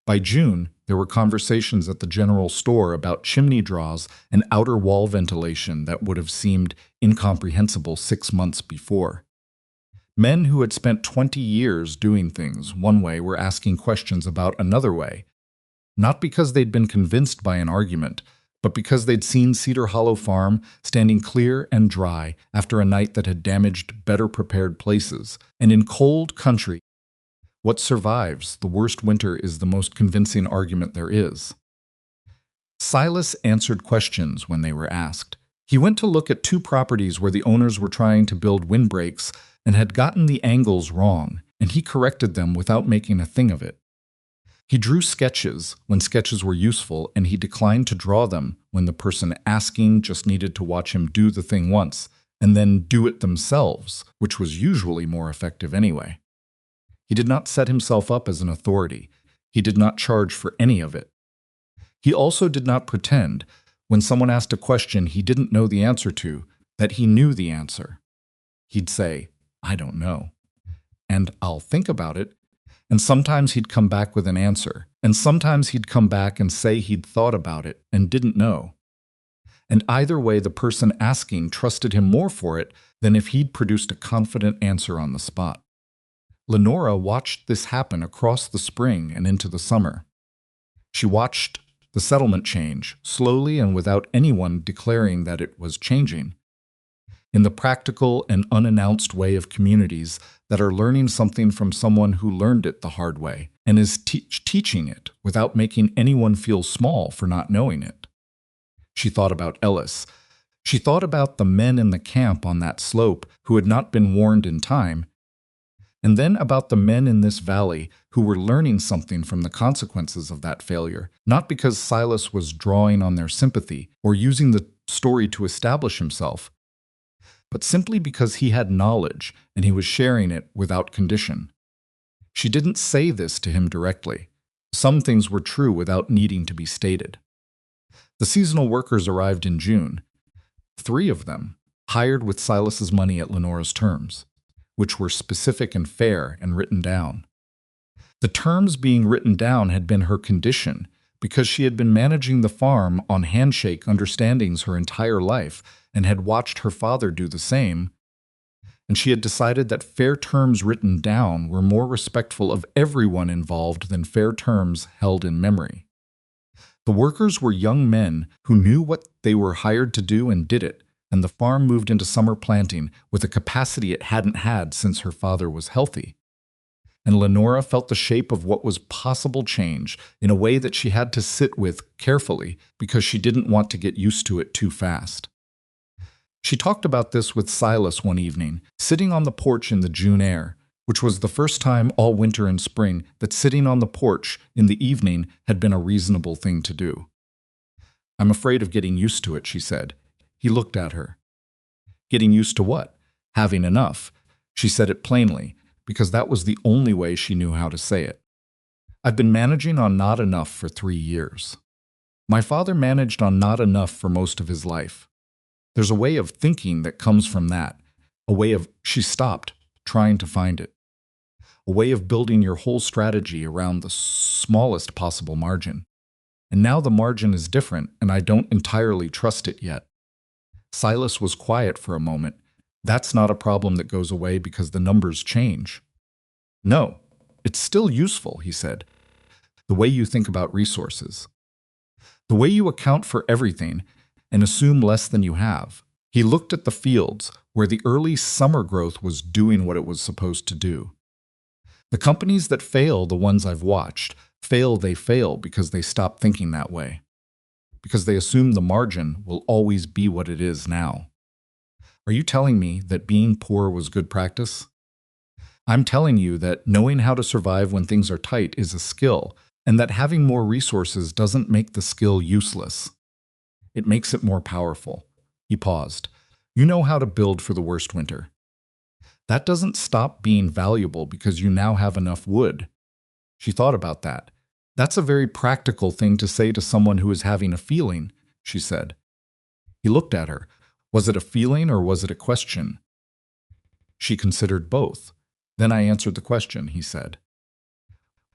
By June, there were conversations at the general store about chimney draws and outer wall ventilation that would have seemed incomprehensible 6 months before. Men who had spent 20 years doing things one way were asking questions about another way, not because they'd been convinced by an argument, but because they'd seen Cedar Hollow Farm standing clear and dry after a night that had damaged better prepared places, and in cold country. What survives the worst winter is the most convincing argument there is. Silas answered questions when they were asked. He went to look at 2 properties where the owners were trying to build windbreaks and had gotten the angles wrong, and he corrected them without making a thing of it. He drew sketches when sketches were useful, and he declined to draw them when the person asking just needed to watch him do the thing once and then do it themselves, which was usually more effective anyway. He did not set himself up as an authority. He did not charge for any of it. He also did not pretend, when someone asked a question he didn't know the answer to, that he knew the answer. He'd say, I don't know. And I'll think about it. And sometimes he'd come back with an answer. And sometimes he'd come back and say he'd thought about it and didn't know. And either way, the person asking trusted him more for it than if he'd produced a confident answer on the spot. Lenora watched this happen across the spring and into the summer. She watched the settlement change, slowly and without anyone declaring that it was changing, in the practical and unannounced way of communities that are learning something from someone who learned it the hard way and is teaching it without making anyone feel small for not knowing it. She thought about Ellis. She thought about the men in the camp on that slope who had not been warned in time, and then about the men in this valley who were learning something from the consequences of that failure, not because Silas was drawing on their sympathy or using the story to establish himself, but simply because he had knowledge and he was sharing it without condition. She didn't say this to him directly. Some things were true without needing to be stated. The seasonal workers arrived in June. 3 of them. hired with Silas's money at Lenora's terms, which were specific and fair and written down. The terms being written down had been her condition because she had been managing the farm on handshake understandings her entire life and had watched her father do the same, and she had decided that fair terms written down were more respectful of everyone involved than fair terms held in memory. The workers were young men who knew what they were hired to do and did it, and the farm moved into summer planting with a capacity it hadn't had since her father was healthy. And Lenora felt the shape of what was possible change in a way that she had to sit with carefully because she didn't want to get used to it too fast. She talked about this with Silas one evening, sitting on the porch in the June air, which was the first time all winter and spring that sitting on the porch in the evening had been a reasonable thing to do. "I'm afraid of getting used to it," she said. He looked at her. "Getting used to what?" "Having enough." She said it plainly, because that was the only way she knew how to say it. "I've been managing on not enough for 3 years. My father managed on not enough for most of his life. There's a way of thinking that comes from that, a way of—" She stopped, trying to find it. "A way of building your whole strategy around the smallest possible margin. And now the margin is different, and I don't entirely trust it yet." Silas was quiet for a moment. "That's not a problem that goes away because the numbers change." "No, it's still useful," he said. "The way you think about resources. The way you account for everything and assume less than you have." He looked at the fields where the early summer growth was doing what it was supposed to do. "The companies that fail, the ones I've watched, they fail because they stop thinking that way. Because they assume the margin will always be what it is now." "Are you telling me that being poor was good practice?" "I'm telling you that knowing how to survive when things are tight is a skill, and that having more resources doesn't make the skill useless. It makes it more powerful." He paused. "You know how to build for the worst winter. That doesn't stop being valuable because you now have enough wood." She thought about that. "That's a very practical thing to say to someone who is having a feeling," she said. He looked at her. Was it a feeling or was it a question? She considered both. "Then I answered the question," he said.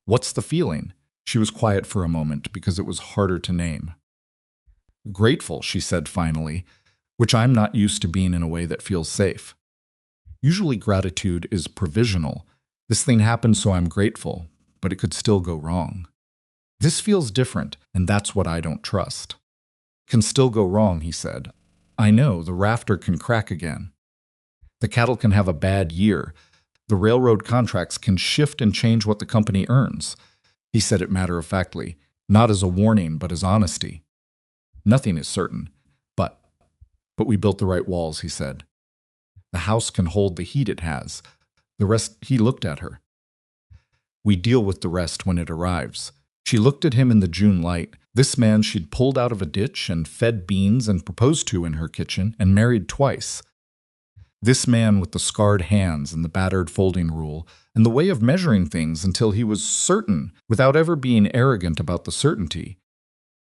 "What's the feeling?" She was quiet for a moment because it was harder to name. "Grateful," she said finally, "which I'm not used to being in a way that feels safe. Usually gratitude is provisional. This thing happened, so I'm grateful, but it could still go wrong. This feels different, and that's what I don't trust." "Can still go wrong," he said. "I know, the rafter can crack again. The cattle can have a bad year. The railroad contracts can shift and change what the company earns." He said it matter-of-factly, not as a warning, but as honesty. "Nothing is certain, but we built the right walls," he said. "The house can hold the heat it has. The rest—" He looked at her. "We deal with the rest when it arrives." She looked at him in the June light. This man she'd pulled out of a ditch and fed beans and proposed to in her kitchen and married twice. This man with the scarred hands and the battered folding rule and the way of measuring things until he was certain without ever being arrogant about the certainty.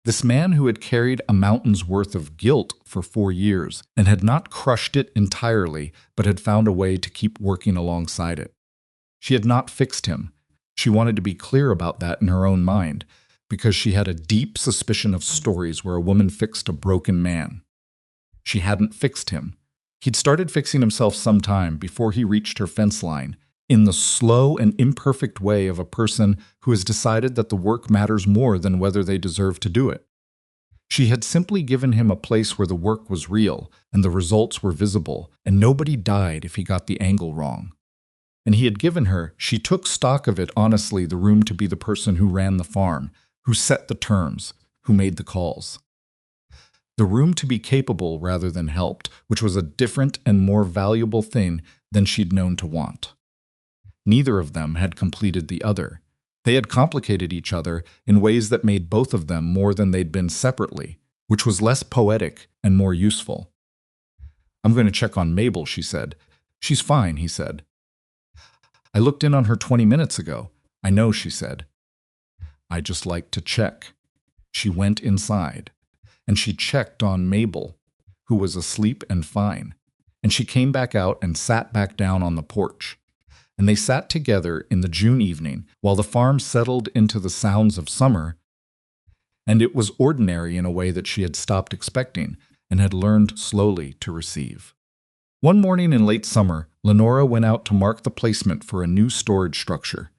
This man who had carried a mountain's worth of guilt for 4 years and had not crushed it entirely but had found a way to keep working alongside it. She had not fixed him. She wanted to be clear about that in her own mind, because she had a deep suspicion of stories where a woman fixed a broken man. She hadn't fixed him. He'd started fixing himself some time before he reached her fence line, in the slow and imperfect way of a person who has decided that the work matters more than whether they deserve to do it. She had simply given him a place where the work was real and the results were visible, and nobody died if he got the angle wrong. And he had given her, she took stock of it honestly, the room to be the person who ran the farm, who set the terms, who made the calls. The room to be capable rather than helped, which was a different and more valuable thing than she'd known to want. Neither of them had completed the other. They had complicated each other in ways that made both of them more than they'd been separately, which was less poetic and more useful. "I'm going to check on Mabel," she said. "She's fine," he said. "I looked in on her 20 minutes ago." "I know," she said. "I just like to check." She went inside, and she checked on Mabel, who was asleep and fine. and she came back out and sat back down on the porch. And they sat together in the June evening while the farm settled into the sounds of summer, and it was ordinary in a way that she had stopped expecting and had learned slowly to receive. One morning in late summer, Lenora went out to mark the placement for a new storage structure.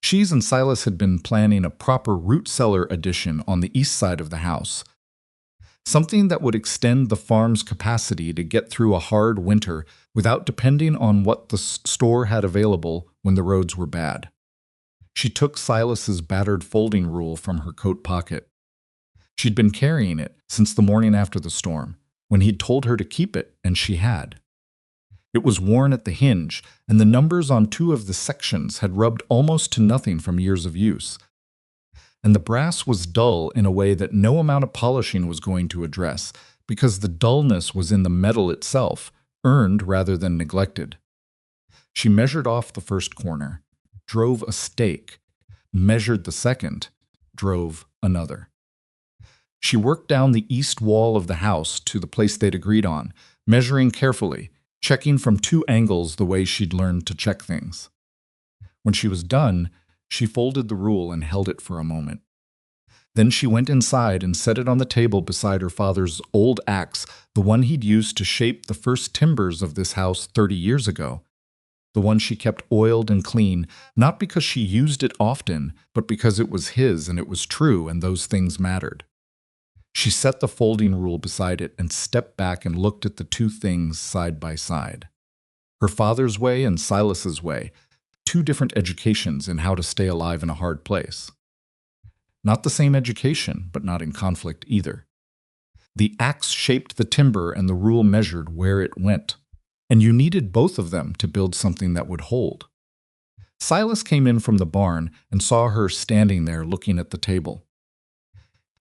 She and Silas had been planning a proper root cellar addition on the east side of the house, something that would extend the farm's capacity to get through a hard winter without depending on what the store had available when the roads were bad. She took Silas's battered folding rule from her coat pocket. She'd been carrying it since the morning after the storm, when he'd told her to keep it, and she had. It was worn at the hinge, and the numbers on 2 of the sections had rubbed almost to nothing from years of use. And the brass was dull in a way that no amount of polishing was going to address, because the dullness was in the metal itself, earned rather than neglected. She measured off the first corner, drove a stake, measured the second, drove another. She worked down the east wall of the house to the place they'd agreed on, measuring carefully, checking from 2 angles the way she'd learned to check things. When she was done, she folded the rule and held it for a moment. Then she went inside and set it on the table beside her father's old axe, the one he'd used to shape the first timbers of this house 30 years ago. The one she kept oiled and clean, not because she used it often, but because it was his and it was true and those things mattered. She set the folding rule beside it and stepped back and looked at the 2 things side by side. Her father's way and Silas's way, 2 different educations in how to stay alive in a hard place. Not the same education, but not in conflict either. The axe shaped the timber and the rule measured where it went, and you needed both of them to build something that would hold. Silas came in from the barn and saw her standing there looking at the table.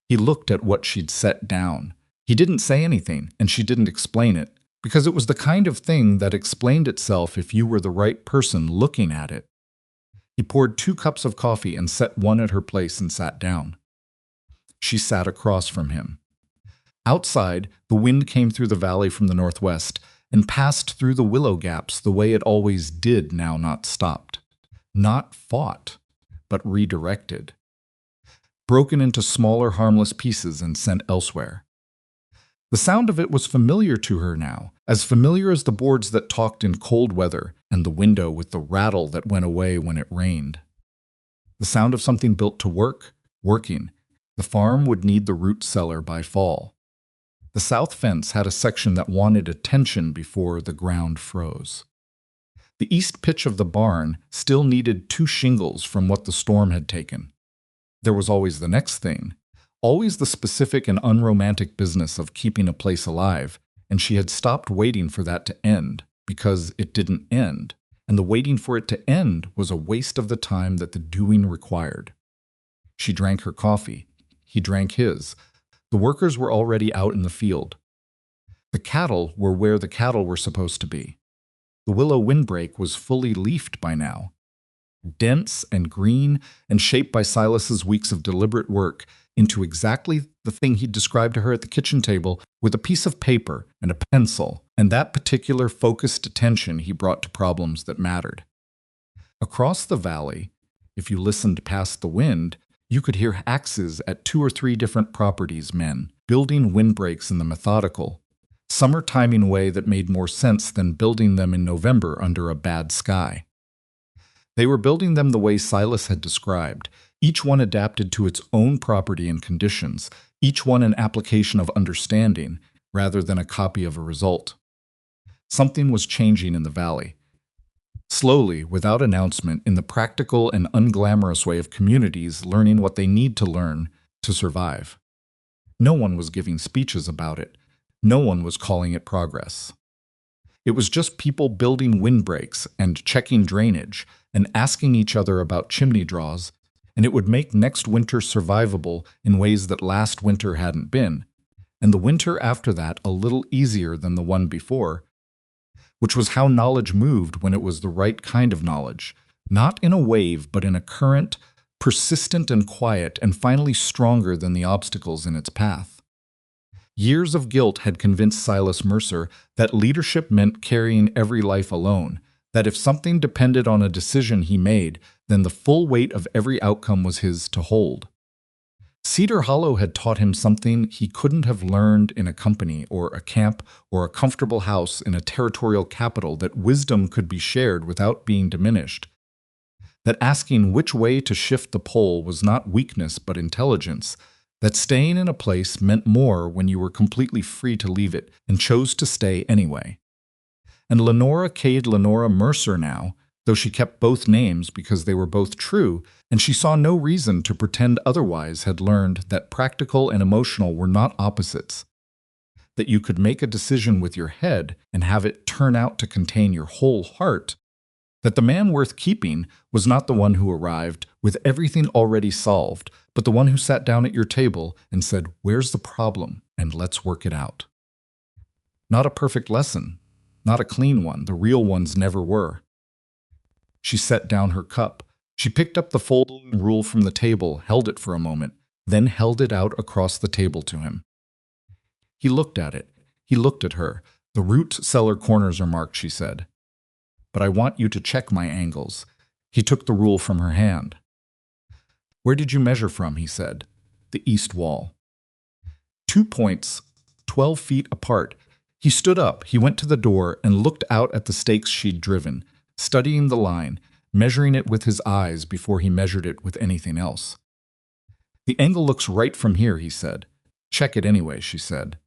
He looked at what she'd set down. He didn't say anything, and she didn't explain it, because it was the kind of thing that explained itself if you were the right person looking at it. He poured 2 cups of coffee and set one at her place and sat down. She sat across from him. Outside, the wind came through the valley from the northwest and passed through the willow gaps the way it always did, now not stopped. Not fought, but redirected. Broken into smaller, harmless pieces and sent elsewhere. The sound of it was familiar to her now, as familiar as the boards that talked in cold weather and the window with the rattle that went away when it rained. The sound of something built to work, working. The farm would need the root cellar by fall. The south fence had a section that wanted attention before the ground froze. The east pitch of the barn still needed 2 shingles from what the storm had taken. There was always the next thing, always the specific and unromantic business of keeping a place alive, and she had stopped waiting for that to end, because it didn't end, and the waiting for it to end was a waste of the time that the doing required. She drank her coffee. He drank his. The workers were already out in the field. The cattle were where the cattle were supposed to be. The willow windbreak was fully leafed by now. Dense and green and shaped by Silas's weeks of deliberate work into exactly the thing he'd described to her at the kitchen table with a piece of paper and a pencil, and that particular focused attention he brought to problems that mattered. Across the valley, if you listened past the wind, you could hear axes at 2 or 3 different properties men, building windbreaks in the methodical, summer timing way that made more sense than building them in November under a bad sky. They were building them the way Silas had described, each one adapted to its own property and conditions, each one an application of understanding, rather than a copy of a result. Something was changing in the valley. Slowly, without announcement, in the practical and unglamorous way of communities learning what they need to learn to survive. No one was giving speeches about it. No one was calling it progress. It was just people building windbreaks and checking drainage and asking each other about chimney draws, and it would make next winter survivable in ways that last winter hadn't been, and the winter after that a little easier than the one before, which was how knowledge moved when it was the right kind of knowledge, not in a wave but in a current, persistent and quiet, and finally stronger than the obstacles in its path. Years of guilt had convinced Silas Mercer that leadership meant carrying every life alone, that if something depended on a decision he made, then the full weight of every outcome was his to hold. Cedar Hollow had taught him something he couldn't have learned in a company or a camp or a comfortable house in a territorial capital, that wisdom could be shared without being diminished, that asking which way to shift the pole was not weakness but intelligence, that staying in a place meant more when you were completely free to leave it and chose to stay anyway. And Lenora Cade Lenora Mercer now, though she kept both names because they were both true, and she saw no reason to pretend otherwise, had learned that practical and emotional were not opposites, that you could make a decision with your head and have it turn out to contain your whole heart, that the man worth keeping was not the one who arrived with everything already solved, but the one who sat down at your table and said, "Where's the problem? And let's work it out." Not a perfect lesson, not a clean one. The real ones never were. She set down her cup. She picked up the folding rule from the table, held it for a moment, then held it out across the table to him. He looked at it. He looked at her. "The root cellar corners are marked," she said. "But I want you to check my angles." He took the rule from her hand. "Where did you measure from?" he said. "The east wall." 2 points, 12 feet apart. He stood up. He went to the door and looked out at the stakes she'd driven, studying the line, measuring it with his eyes before he measured it with anything else. "The angle looks right from here," he said. "Check it anyway," she said.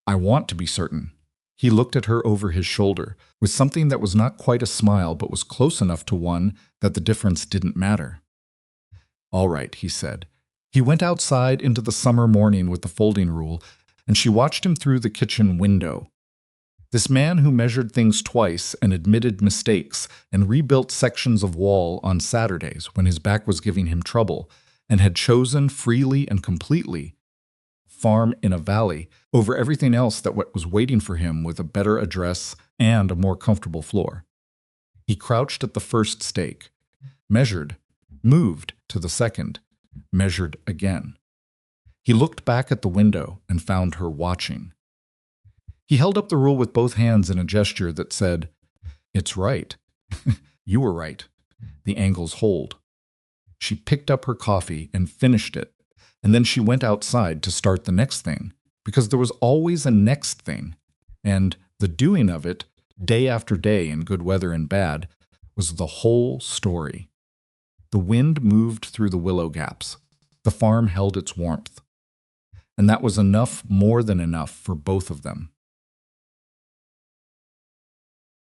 "I want to be certain." He looked at her over his shoulder, with something that was not quite a smile but was close enough to one that the difference didn't matter. "All right," he said. He went outside into the summer morning with the folding rule, and she watched him through the kitchen window. This man who measured things twice and admitted mistakes and rebuilt sections of wall on Saturdays when his back was giving him trouble, and had chosen freely and completely farm in a valley over everything else that was waiting for him with a better address and a more comfortable floor. He crouched at the first stake, measured, moved to the second, measured again. He looked back at the window and found her watching. He held up the rule with both hands in a gesture that said, "It's right. You were right. The angles hold." She picked up her coffee and finished it, and then she went outside to start the next thing, because there was always a next thing, and the doing of it, day after day in good weather and bad, was the whole story. The wind moved through the willow gaps. The farm held its warmth. And that was enough, more than enough, for both of them.